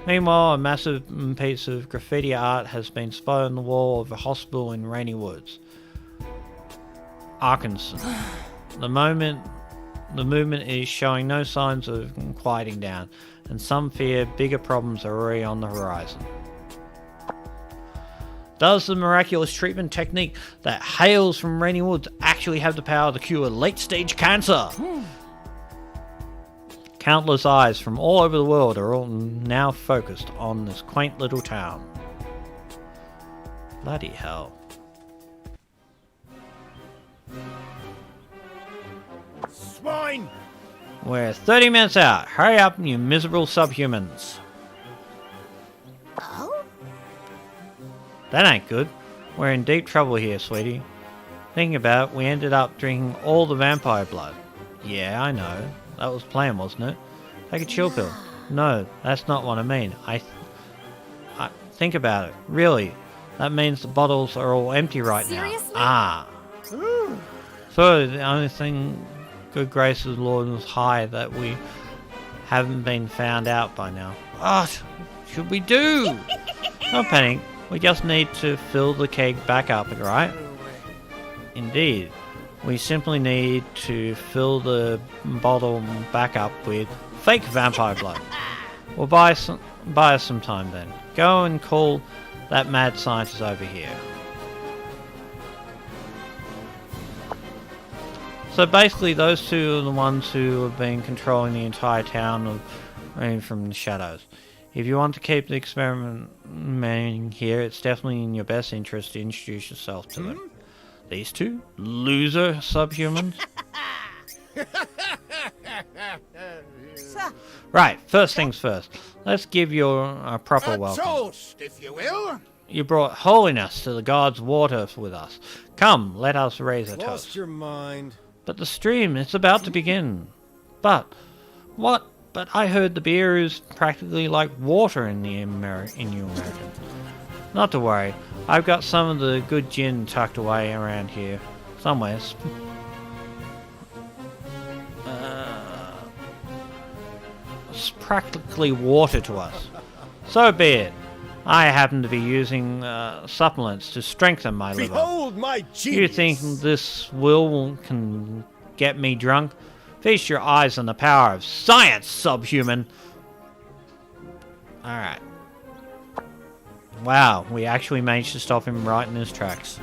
Meanwhile, a massive piece of graffiti art has been spotted on the wall of a hospital in Rainy Woods, Arkansas. The movement is showing no signs of quieting down, and some fear bigger problems are already on the horizon. Does the miraculous treatment technique that hails from Rainy Woods actually have the power to cure late-stage cancer? Countless eyes from all over the world are all now focused on this quaint little town. Bloody hell. Swine! We're 30 minutes out. Hurry up, you miserable subhumans. Oh? That ain't good. We're in deep trouble here, sweetie. Thinking about it, we ended up drinking all the vampire blood. Yeah, I know. That was the plan, wasn't it? Take a chill pill. No, that's not what I mean. I think about it. Really. That means the bottles are all empty right Seriously? now. So the only thing good grace of the Lord was high that we haven't been found out by now. What should we do? No panic. We just need to fill the keg back up, right? Indeed. We simply need to fill the bottle back up with fake vampire blood. We'll buy us some time then. Go and call that mad scientist over here. So basically those two are the ones who have been controlling the entire town of Rain from the Shadows. If you want to keep the experiment here, it's definitely in your best interest to introduce yourself to them. These two loser subhumans. Right, first things first. Let's give you a proper welcome. Toast, if you will. You brought holiness to the gods' water with us. Come, let us raise a Lost toast. your mind. But the stream is about to begin. But what? But I heard the beer is practically like water in New American. Not to worry. I've got some of the good gin tucked away around here. Somewhere. It's practically water to us. So be it. I happen to be using supplements to strengthen my liver. Behold my genius! You think this can get me drunk? Feast your eyes on the power of science, subhuman! Alright. Wow, we actually managed to stop him right in his tracks.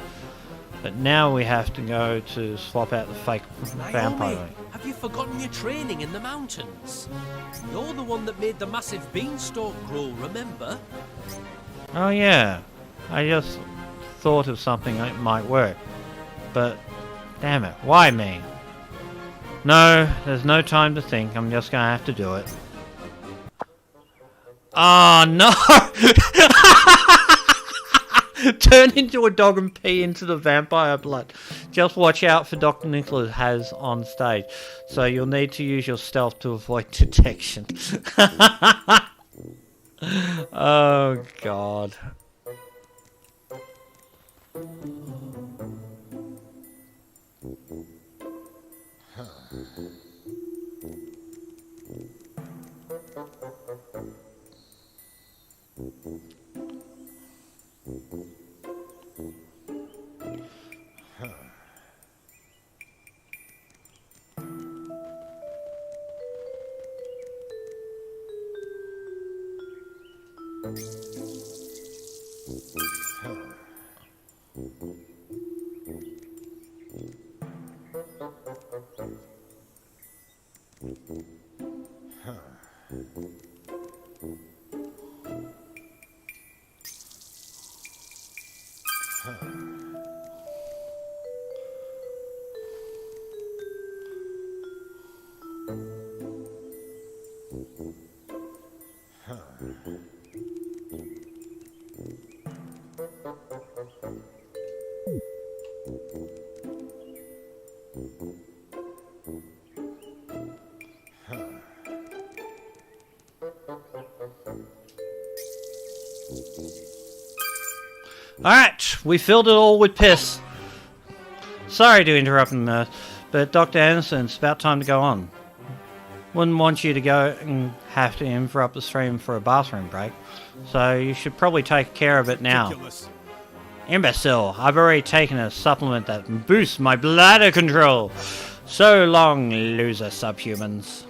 But now we have to go to swap out the fake vampire. Naomi, have you forgotten your training in the mountains? You're the one that made the massive beanstalk grow, remember? Oh yeah, I just thought of something that might work. But, damn it, why me? No, there's no time to think, I'm just gonna have to do it. Oh no! Turn into a dog and pee into the vampire blood. Just watch out for Dr. Nicholas has on stage. So you'll need to use your stealth to avoid detection. Oh god. Alright, we filled it all with piss. Sorry to interrupt, Nurse, but Dr. Anderson, it's about time to go on. Wouldn't want you to go and have to interrupt the stream for a bathroom break, so you should probably take care of it now. Ridiculous. Imbecile, I've already taken a supplement that boosts my bladder control. So long, loser subhumans.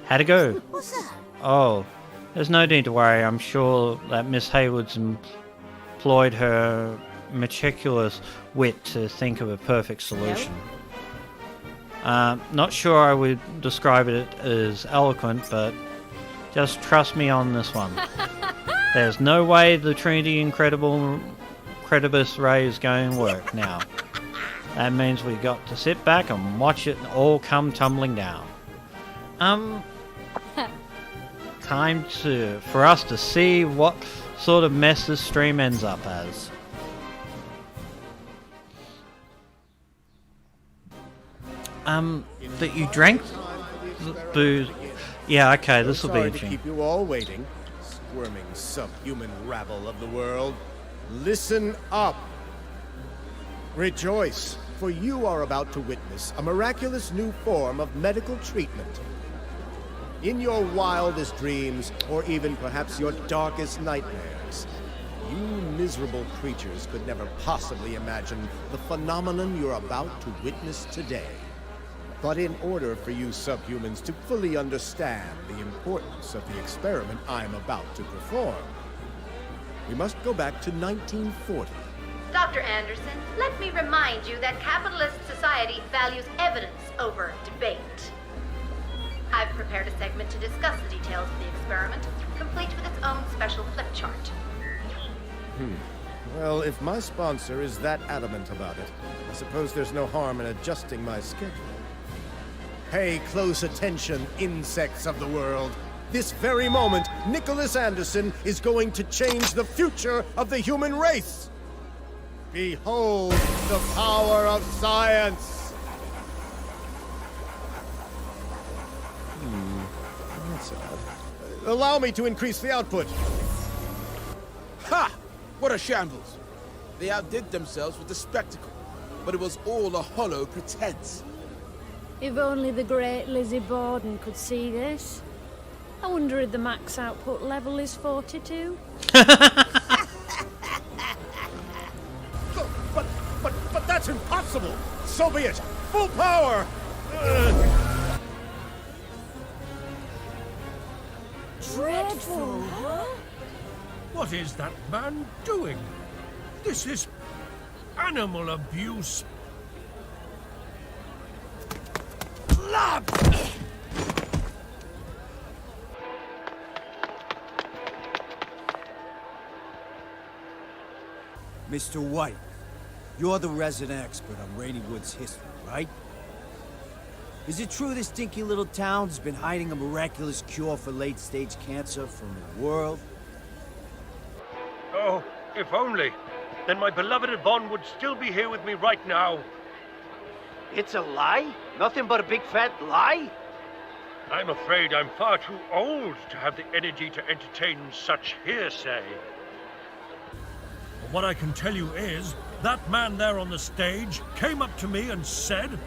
How'd it go? What's that? Oh, there's no need to worry. I'm sure that Miss Hayward's employed her meticulous wit to think of a perfect solution. Not sure I would describe it as eloquent, but just trust me on this one. There's no way the Trinity Incredibus Ray is going to work now. That means we got to sit back and watch it all come tumbling down. Time for us to see what sort of mess this stream ends up as. That you drank booze. Yeah, okay, this will be Sorry to interesting. keep you all waiting, squirming subhuman rabble of the world. Listen up. Rejoice, for you are about to witness a miraculous new form of medical treatment. In your wildest dreams, or even perhaps your darkest nightmares, you miserable creatures could never possibly imagine the phenomenon you're about to witness today. But in order for you subhumans to fully understand the importance of the experiment I'm about to perform, we must go back to 1940. Dr. Anderson, let me remind you that capitalist society values evidence over debate. I've prepared a segment to discuss the details of the experiment, complete with its own special flip chart. Well, if my sponsor is that adamant about it, I suppose there's no harm in adjusting my schedule. Pay close attention, insects of the world. This very moment, Nicholas Anderson is going to change the future of the human race. Behold the power of science! That's odd. Allow me to increase the output. Ha! What a shambles! They outdid themselves with the spectacle, but it was all a hollow pretense. If only the great Lizzie Borden could see this. I wonder if the max output level is 42? But that's impossible! So be it! Full power! Dreadful, huh? What is that man doing? This is animal abuse. Blood! Mr. White, you're the resident expert on Raineywood's history, right? Is it true this dinky little town's been hiding a miraculous cure for late-stage cancer from the world? Oh, if only. Then my beloved Yvonne would still be here with me right now. It's a lie? Nothing but a big fat lie? I'm afraid I'm far too old to have the energy to entertain such hearsay. What I can tell you is, that man there on the stage came up to me and said,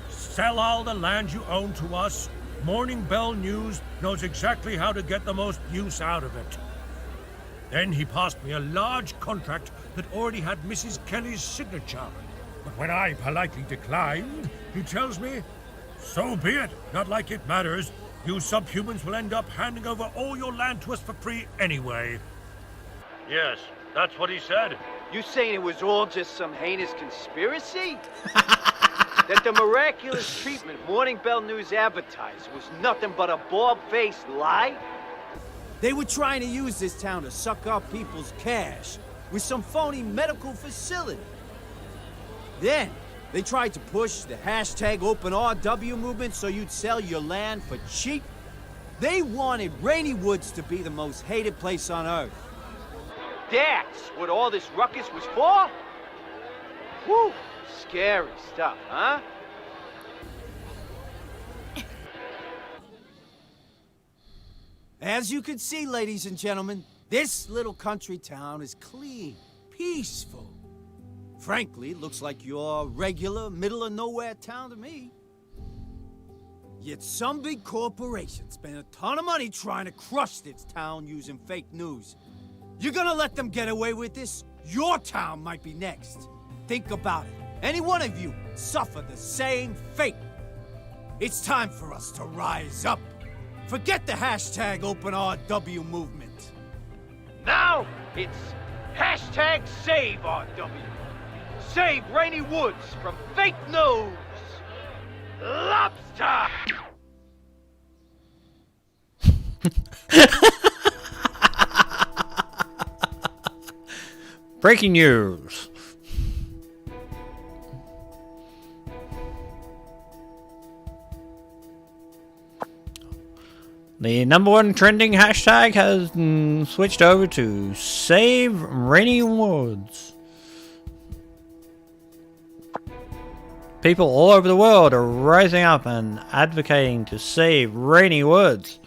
"Sell all the land you own to us. Morning Bell News knows exactly how to get the most use out of it." Then he passed me a large contract that already had Mrs. Kelly's signature. But when I politely declined, he tells me, "So be it, not like it matters. You subhumans will end up handing over all your land to us for free anyway." Yes, that's what he said. You saying it was all just some heinous conspiracy? That the miraculous treatment Morning Bell News advertised was nothing but a bald-faced lie? They were trying to use this town to suck up people's cash with some phony medical facility. Then, they tried to push the hashtag OpenRW movement so you'd sell your land for cheap They wanted Rainy Woods to be the most hated place on Earth. That's what all this ruckus was for? Whew, scary stuff, huh? As you can see, ladies and gentlemen, this little country town is clean, peaceful. Frankly, looks like your regular middle-of-nowhere town to me. Yet some big corporation spent a ton of money trying to crush this town using fake news. You're gonna let them get away with this? Your town might be next. Think about it. Any one of you suffer the same fate. It's time for us to rise up. Forget the hashtag OpenRW movement. Now it's hashtag SaveRW. Save Rainy Woods from fake news. Lobster! Breaking news. The #1 trending hashtag has switched over to Save Rainy Woods. People all over the world are rising up and advocating to save Rainy Woods.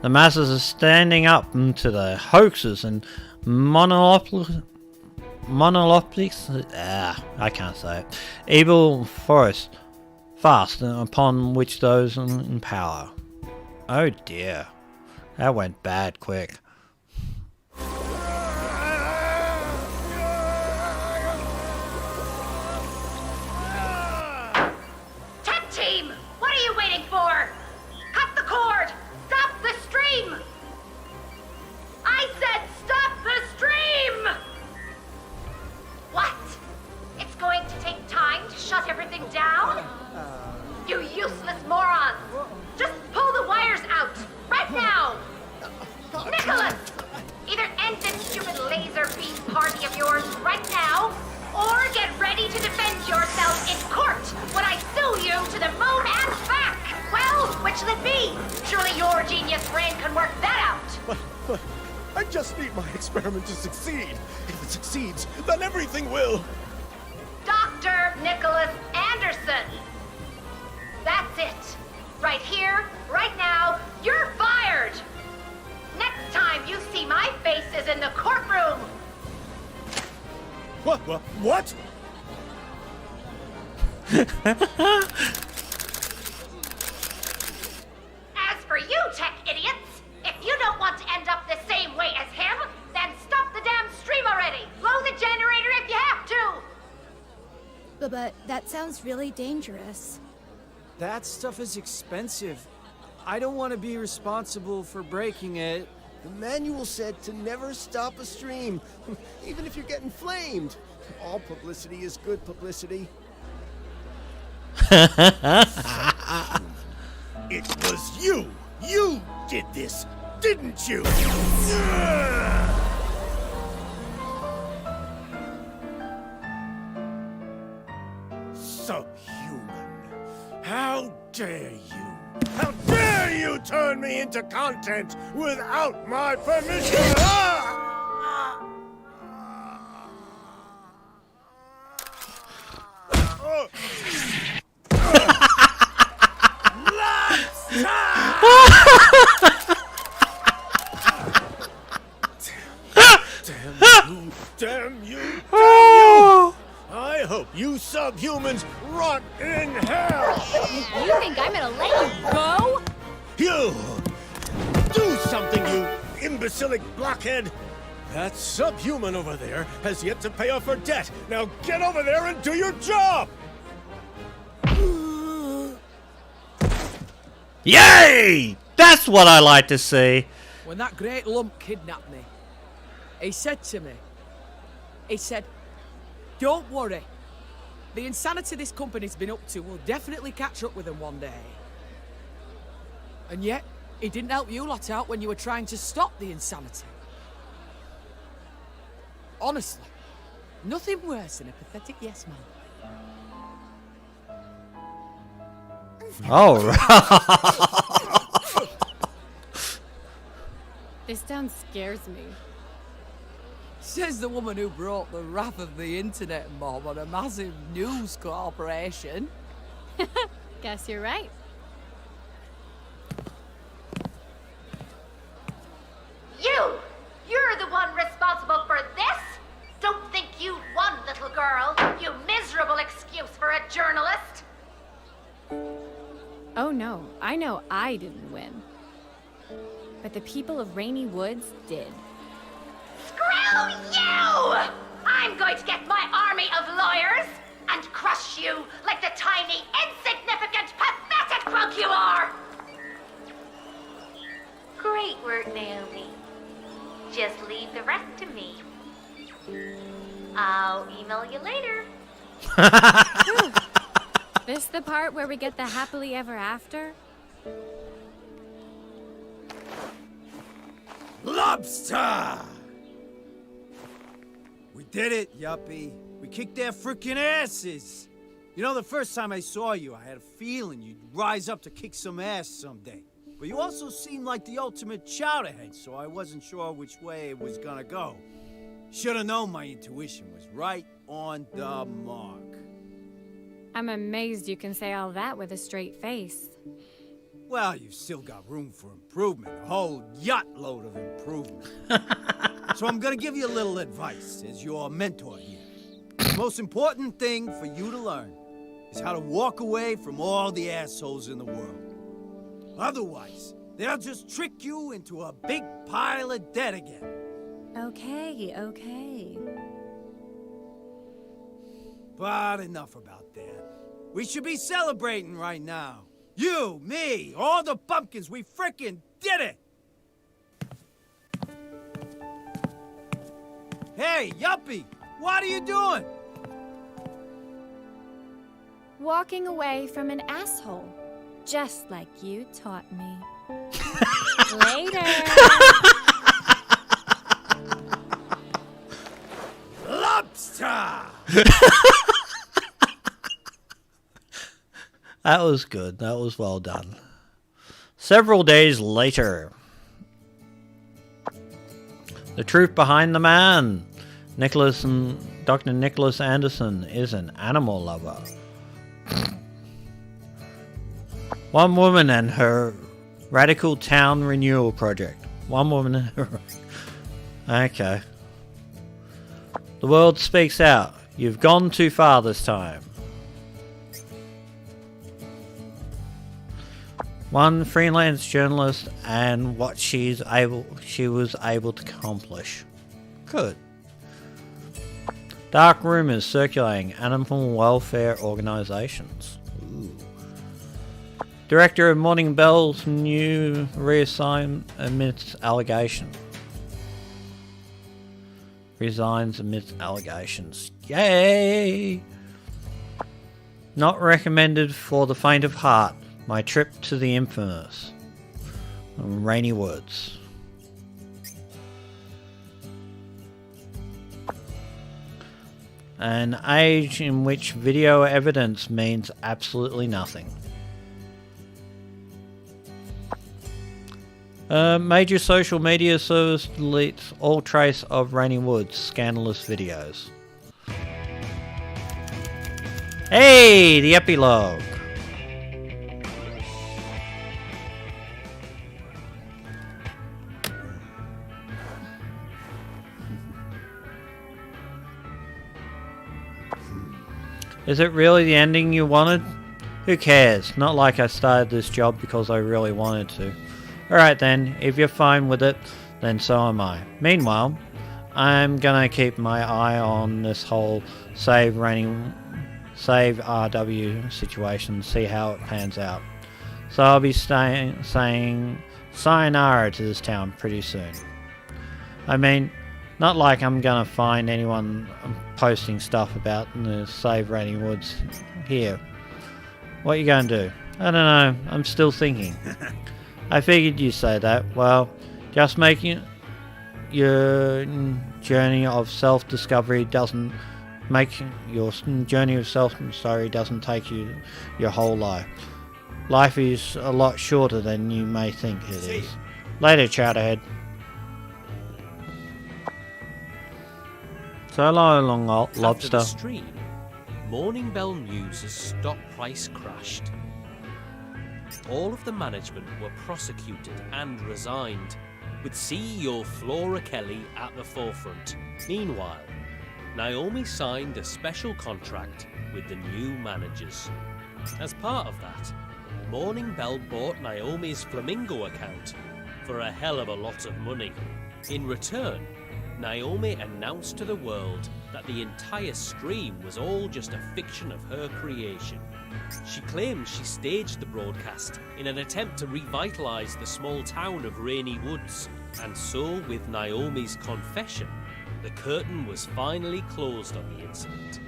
The masses are standing up to the hoaxes and monopolies. I can't say it. Evil force fast upon which those in power. Oh dear, that went bad quick. Tech team, what are you waiting for? Cut the cord! Stop the stream! I said stop the stream! What? It's going to take time to shut everything down? You useless morons! Just pull the wires out! Right now! Nicholas! Either end this stupid laser beam party of yours right now, or get ready to defend yourself in court when I sue you to the moon and back! Well, which will it be? Surely your genius brain can work that out! But I just need my experiment to succeed. If it succeeds, then everything will. Dr. Nicholas Anderson! That's it. Right here, right now, you're fired! Next time you see my face is in the courtroom! What? What? As for you, tech idiots, if you don't want to end up the same way as him, then stop the damn stream already! Blow the generator if you have to! But that sounds really dangerous. That stuff is expensive. I don't want to be responsible for breaking it. The manual said to never stop a stream, even if you're getting flamed. All publicity is good publicity. It was you! You did this, didn't you? Subhuman. How dare you? How dare you turn me into content without my permission? Damn you! I hope you subhumans rot in hell! You think I'm gonna let you go? You! Do something, you imbecilic blockhead! That subhuman over there has yet to pay off her debt. Now get over there and do your job! Yay! That's what I like to see. When that great lump kidnapped me, he said to me, don't worry. The insanity this company's been up to will definitely catch up with them one day. And yet, he didn't help you lot out when you were trying to stop the insanity. Honestly, nothing worse than a pathetic yes man. Oh, right. This town scares me. Says the woman who brought the wrath of the internet mob on a massive news corporation. Guess you're right. You're the one responsible for this? Don't think you won, little girl. You miserable excuse for a journalist. Oh no, I know I didn't win. But the people of Rainy Woods did. Screw you! I'm going to get my army of lawyers and crush you like the tiny, insignificant, pathetic crook you are! Great work, Naomi. Just leave the rest to me. I'll email you later. This the part where we get the happily ever after? Lobster! We did it, Yuppie. We kicked their frickin' asses. You know, the first time I saw you, I had a feeling you'd rise up to kick some ass someday. But you also seemed like the ultimate chowderhead, so I wasn't sure which way it was gonna go. Should've known my intuition was right on the mark. I'm amazed you can say all that with a straight face. Well, you've still got room for improvement, a whole yacht load of improvement. So I'm gonna give you a little advice as your mentor here. The most important thing for you to learn is how to walk away from all the assholes in the world. Otherwise, they'll just trick you into a big pile of debt again. Okay. But enough about that. We should be celebrating right now. You, me, all the pumpkins, we frickin' did it! Hey, Yuppie, what are you doing? Walking away from an asshole, just like you taught me. Later. Lobster! That was good. That was well done. Several days later. The truth behind the man. Dr. Nicholas Anderson is an animal lover. One woman and her radical town renewal project. One woman and her... Okay. The world speaks out. You've gone too far this time. One freelance journalist and what she was able to accomplish. Good. Dark rumors circulating animal welfare organizations. Ooh. Director of Morning Bell's new reassign amidst allegation. Resigns amidst allegations. Yay! Not recommended for the faint of heart. My trip to the infamous Rainy Woods. An age in which video evidence means absolutely nothing. A major social media service deletes all trace of Rainy Woods' scandalous videos. Hey, the epilogue. Is it really the ending you wanted? Who cares? Not like I started this job because I really wanted to. Alright then, if you're fine with it, then so am I. Meanwhile, I'm gonna keep my eye on this whole save RW situation, see how it pans out. So I'll be saying sayonara to this town pretty soon. I mean, not like I'm gonna find anyone posting stuff about the Save Rainy Woods here. What you gonna do? I don't know, I'm still thinking. I figured you'd say that. Well, just making your journey of self-discovery doesn't take you your whole life. Life is a lot shorter than you may think it is. Later, Chowderhead. So long, lobster. After the stream, Morning Bell News' stock price crashed. All of the management were prosecuted and resigned, with CEO Flora Kelly at the forefront. Meanwhile, Naomi signed a special contract with the new managers. As part of that, Morning Bell bought Naomi's Flamingo account for a hell of a lot of money. In return, Naomi announced to the world that the entire stream was all just a fiction of her creation. She claimed she staged the broadcast in an attempt to revitalize the small town of Rainy Woods. And so, with Naomi's confession, the curtain was finally closed on the incident.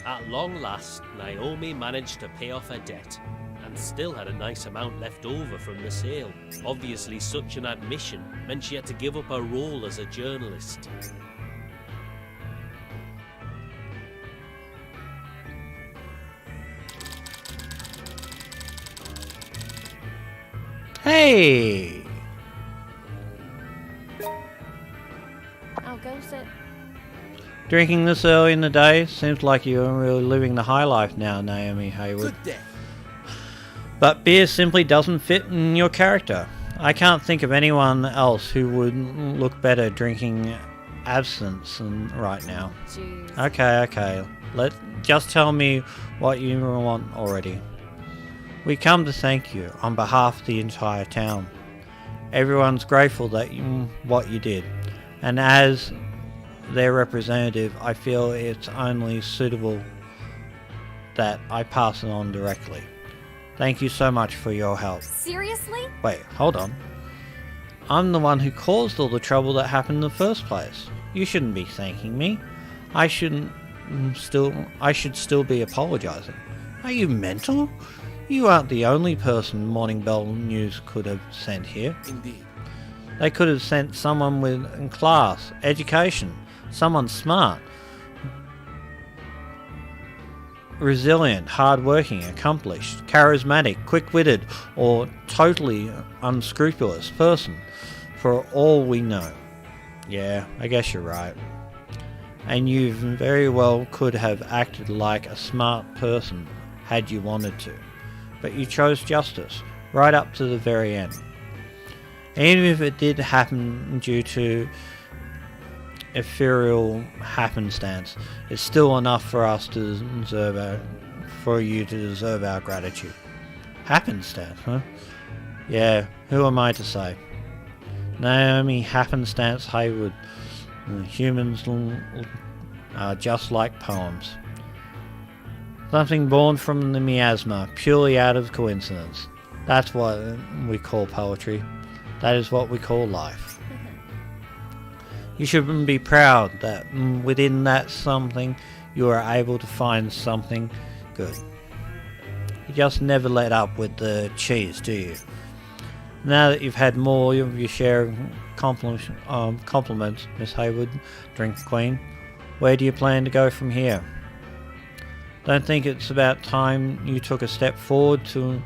At long last, Naomi managed to pay off her debt and still had a nice amount left over from the sale. Obviously, such an admission meant she had to give up her role as a journalist. Hey! I'll go sit. Drinking this early in the day? Seems like you're really living the high life now, Naomi Hayward. Good day. But beer simply doesn't fit in your character. I can't think of anyone else who would look better drinking absinthe right now. Jeez. Okay. Just tell me what you want already. We come to thank you on behalf of the entire town. Everyone's grateful that what you did, and as their representative, I feel it's only suitable that I pass it on directly. Thank you so much for your help. Seriously? Wait, hold on. I'm the one who caused all the trouble that happened in the first place. You shouldn't be thanking me. I should still be apologizing. Are you mental? You aren't the only person Morning Bell News could have sent here. Indeed. They could have sent someone with class, education, someone smart, resilient, hardworking, accomplished, charismatic, quick-witted, or totally unscrupulous person, for all we know. Yeah, I guess you're right. And you very well could have acted like a smart person had you wanted to. But you chose justice, right up to the very end. Even if it did happen due to ethereal happenstance, it's still enough for us to for you to deserve our gratitude. Happenstance, huh? Yeah, who am I to say? Naomi Happenstance Hayward. Humans are just like poems. Something born from the miasma, purely out of coincidence. That's what we call poetry. That is what we call life. You should be proud that within that something you are able to find something good. You just never let up with the cheese, do you? Now that you've had more of your share of compliments, Miss Hayward, Drink Queen, where do you plan to go from here? Don't think it's about time you took a step forward to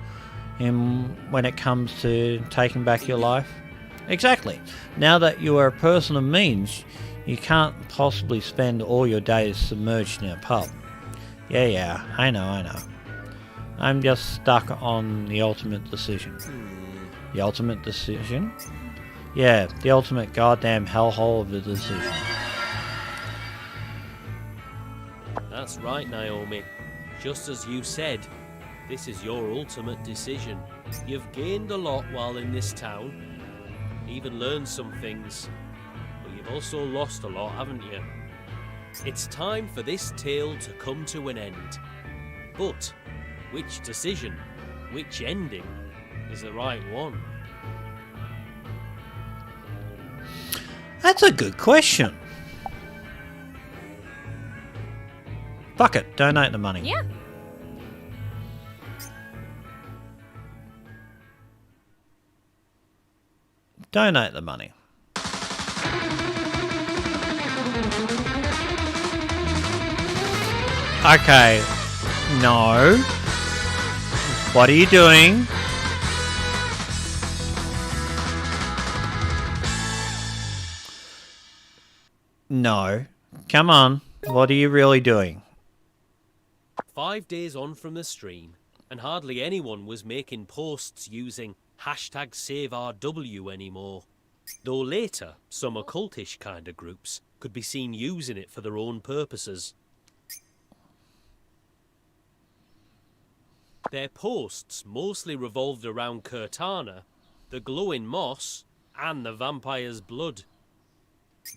him when it comes to taking back your life? Exactly. Now that you are a person of means, you can't possibly spend all your days submerged in a pub. Yeah, I know. I'm just stuck on the ultimate decision. The ultimate decision? Yeah, the ultimate goddamn hellhole of the decision. That's right, Naomi. Just as you said, this is your ultimate decision. You've gained a lot while in this town, even learned some things, but you've also lost a lot, haven't you? It's time for this tale to come to an end. But which decision, which ending is the right one? That's a good question. Fuck it, donate the money. Yeah. Donate the money. Okay. No. What are you doing? No. Come on. What are you really doing? 5 days on from the stream, and hardly anyone was making posts using #SaveRW anymore. Though later, some occultish kind of groups could be seen using it for their own purposes. Their posts mostly revolved around Cortana, the glowing moss, and the vampire's blood.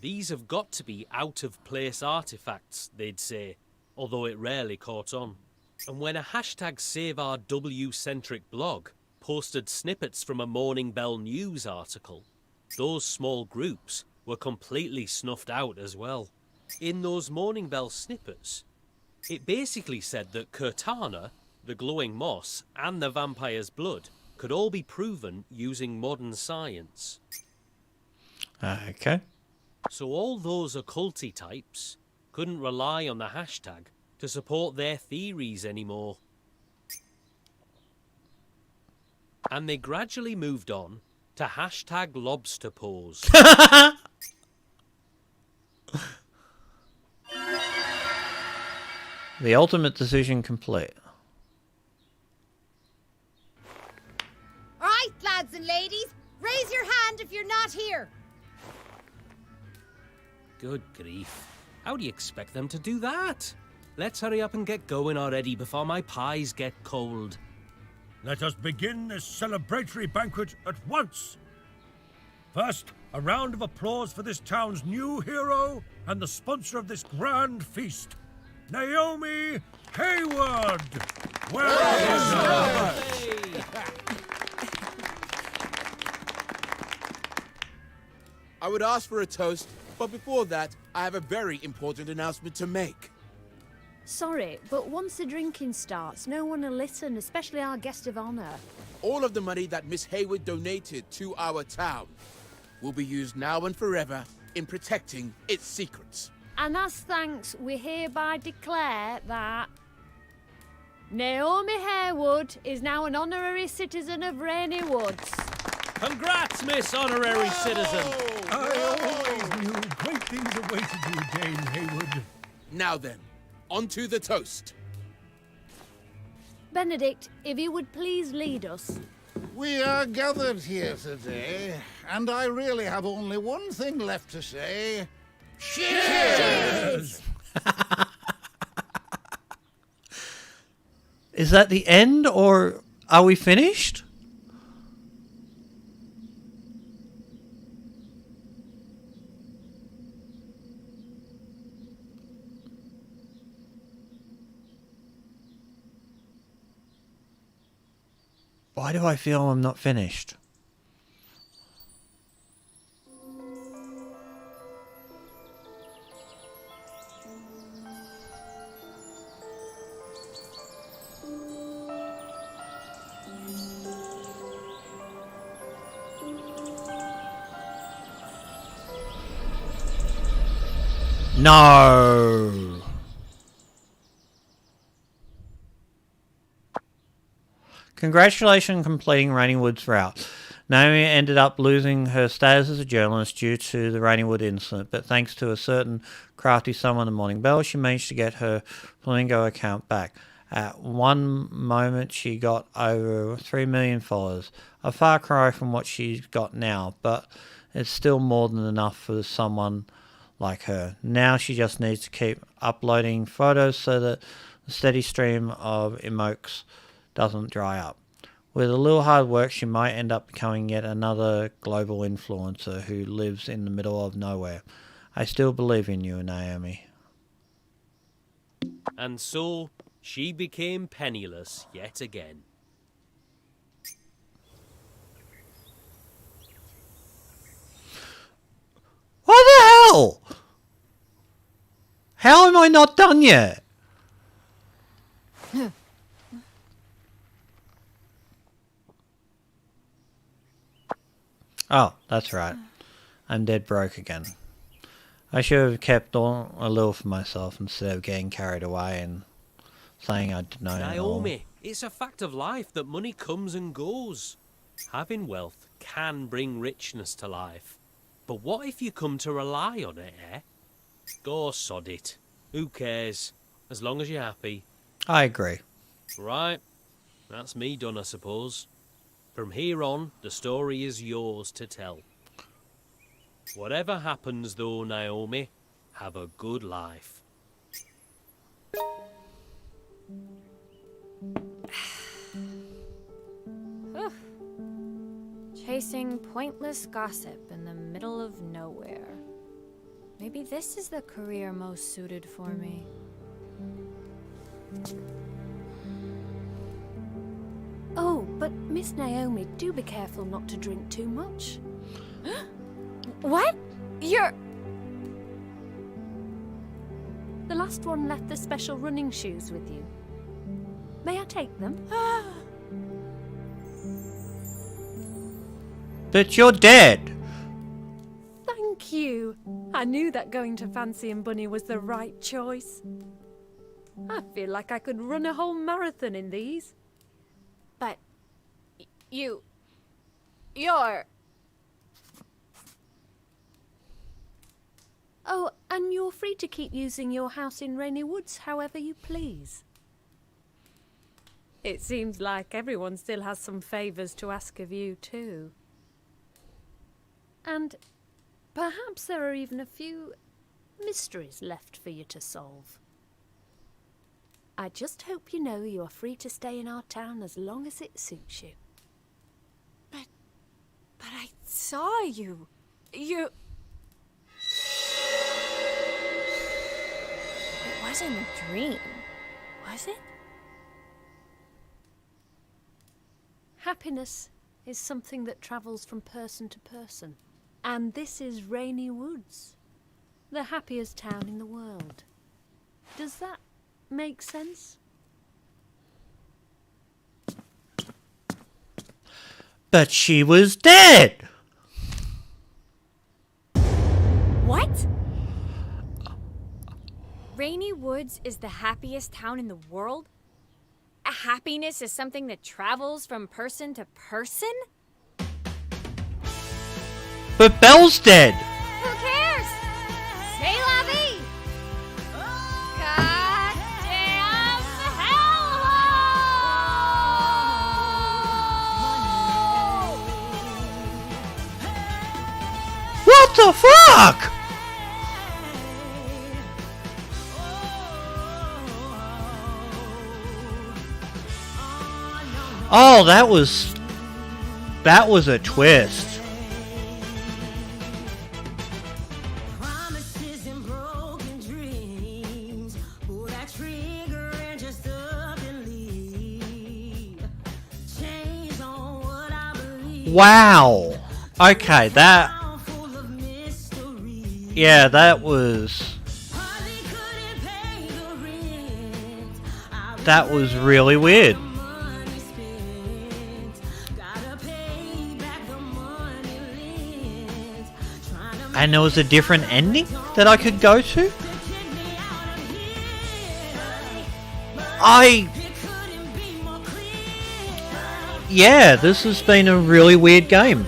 These have got to be out-of-place artifacts, they'd say, although it rarely caught on. And when a #SaveRW-centric blog posted snippets from a Morning Bell News article, those small groups were completely snuffed out as well. In those Morning Bell snippets, it basically said that Cortana, the glowing moss, and the vampire's blood could all be proven using modern science. Okay. So all those occulty types couldn't rely on the hashtag to support their theories anymore. And they gradually moved on to #LobsterPose. The ultimate decision complete. All right, lads and ladies, raise your hand if you're not here. Good grief. How do you expect them to do that? Let's hurry up and get going already before my pies get cold. Let us begin this celebratory banquet at once. First, a round of applause for this town's new hero and the sponsor of this grand feast, Naomi Hayward. Well done. I would ask for a toast, but before that, I have a very important announcement to make. Sorry, but once the drinking starts, no one will listen, especially our guest of honor. All of the money that Miss Hayward donated to our town will be used now and forever in protecting its secrets. And as thanks, we hereby declare that Naomi Hayward is now an honorary citizen of Rainy Woods. Congrats, Miss Honorary Citizen! I always knew great things awaited you, Dame Hayward. Now then, on to the toast. Benedict, if you would please lead us. We are gathered here today, and I really have only one thing left to say. Cheers! Is that the end, or are we finished? Why do I feel I'm not finished? No! Congratulations on completing Raineywood's route. Naomi ended up losing her status as a journalist due to the Raineywood incident, but thanks to a certain crafty someone in the Morning Bell, she managed to get her Flamingo account back. At one moment, she got over 3 million followers, a far cry from what she's got now, but it's still more than enough for someone like her. Now she just needs to keep uploading photos so that the steady stream of emotes doesn't dry up. With a little hard work, she might end up becoming yet another global influencer who lives in the middle of nowhere. I still believe in you, Naomi. And so, she became penniless yet again. What the hell? How am I not done yet? Oh, that's right. I'm dead broke again. I should have kept all a little for myself instead of getting carried away and saying I didn't know it all. Naomi, it's a fact of life that money comes and goes. Having wealth can bring richness to life. But what if you come to rely on it, eh? Go sod it. Who cares? As long as you're happy. I agree. Right. That's me done, I suppose. From here on, the story is yours to tell. Whatever happens though, Naomi, have a good life. Chasing pointless gossip in the middle of nowhere. Maybe this is the career most suited for me. Oh, but Miss Naomi, do be careful not to drink too much. What? You're... The last one left the special running shoes with you. May I take them? But you're dead. Thank you. I knew that going to Fancy and Bunny was the right choice. I feel like I could run a whole marathon in these. But... you're... Oh, and you're free to keep using your house in Rainy Woods however you please. It seems like everyone still has some favours to ask of you too. And perhaps there are even a few mysteries left for you to solve. I just hope you know you are free to stay in our town as long as it suits you. But I saw you. You... It wasn't a dream, was it? Happiness is something that travels from person to person. And this is Rainy Woods, the happiest town in the world. Does that make sense? But she was dead! What? Rainy Woods is the happiest town in the world? Happiness is something that travels from person to person? But Belle's dead! Who cares? C'est la vie! Goddamn hellhole! What the fuck? Oh, that was a twist. Wow. Okay, that... yeah, that was... that was really weird. And there was a different ending that I could go to? Yeah, this has been a really weird game.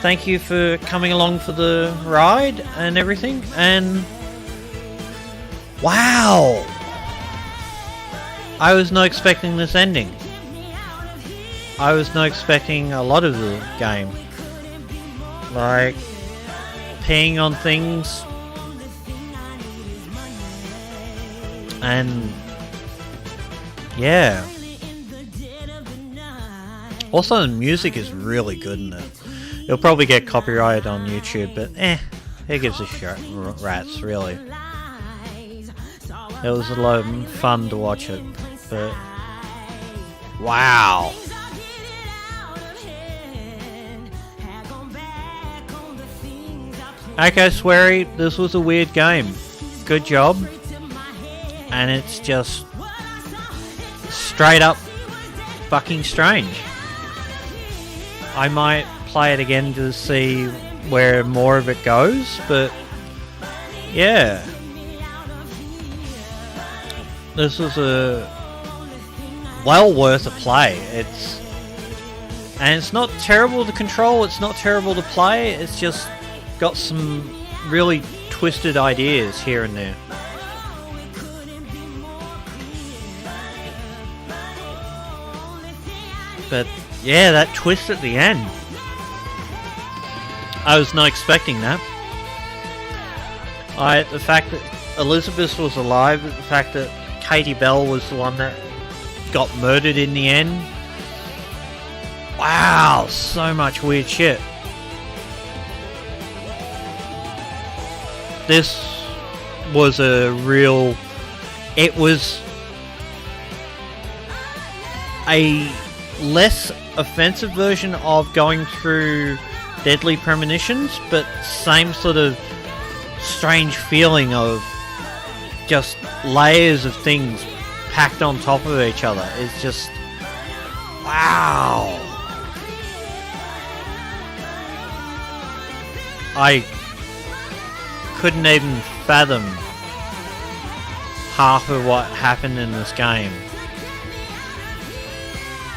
Thank you for coming along for the ride and everything, and... wow! I was not expecting this ending. I was not expecting a lot of the game. Like... peeing on things, and yeah. Also, the music is really good in it. It'll probably get copyrighted on YouTube, but who gives a shit, rats, really. It was a lot of fun to watch it, but wow. Okay, Sweary, this was a weird game. Good job. And it's just straight up fucking strange. I might play it again to see where more of it goes, but yeah. This was a well worth a play. And it's not terrible to control, it's not terrible to play, it's just got some really twisted ideas here and there. But yeah, that twist at the end, I was not expecting that. The fact that Elizabeth was alive, the fact that Katie Bell was the one that got murdered in the end. Wow, so much weird shit. This was a real... It was a less offensive version of going through Deadly Premonitions, but same sort of strange feeling of just layers of things packed on top of each other. It's just... wow. I couldn't even fathom half of what happened in this game.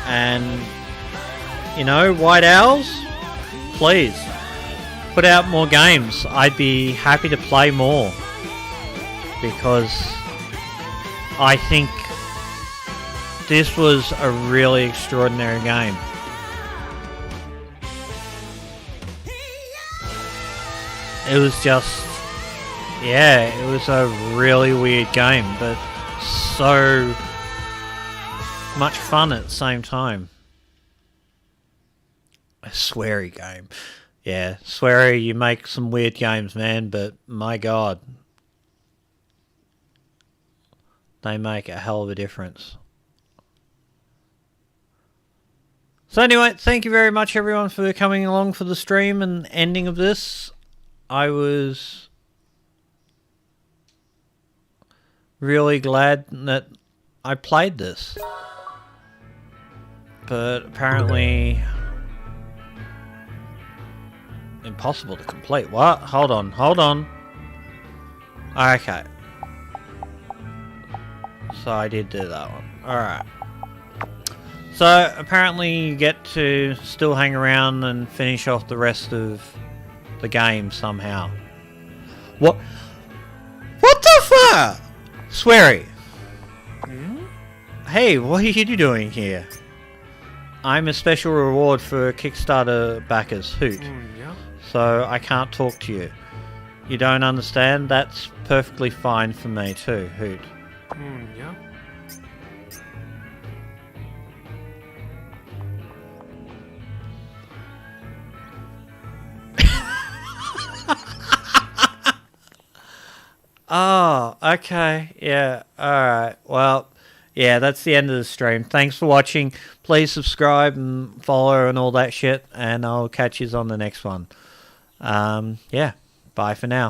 And, you know, White Owls, please, put out more games. I'd be happy to play more. Because I think this was a really extraordinary game. It was just... yeah, it was a really weird game, but so much fun at the same time. A sweary game. Yeah, sweary, you make some weird games, man, but my god. They make a hell of a difference. So anyway, thank you very much everyone for coming along for the stream and ending of this. I was really glad that I played this. But apparently impossible to complete. What? Hold on, hold on. Okay. So I did do that one. Alright. So apparently you get to still hang around and finish off the rest of the game somehow. What? What the fuck? Sweary. Hey, what are you doing here? I'm a special reward for Kickstarter backers, Hoot. Yeah. So I can't talk to you. You don't understand? That's perfectly fine for me too, Hoot. Yeah. Oh, okay. Yeah. Alright. Well, yeah, that's the end of the stream. Thanks for watching. Please subscribe and follow and all that shit. And I'll catch you on the next one. Yeah. Bye for now.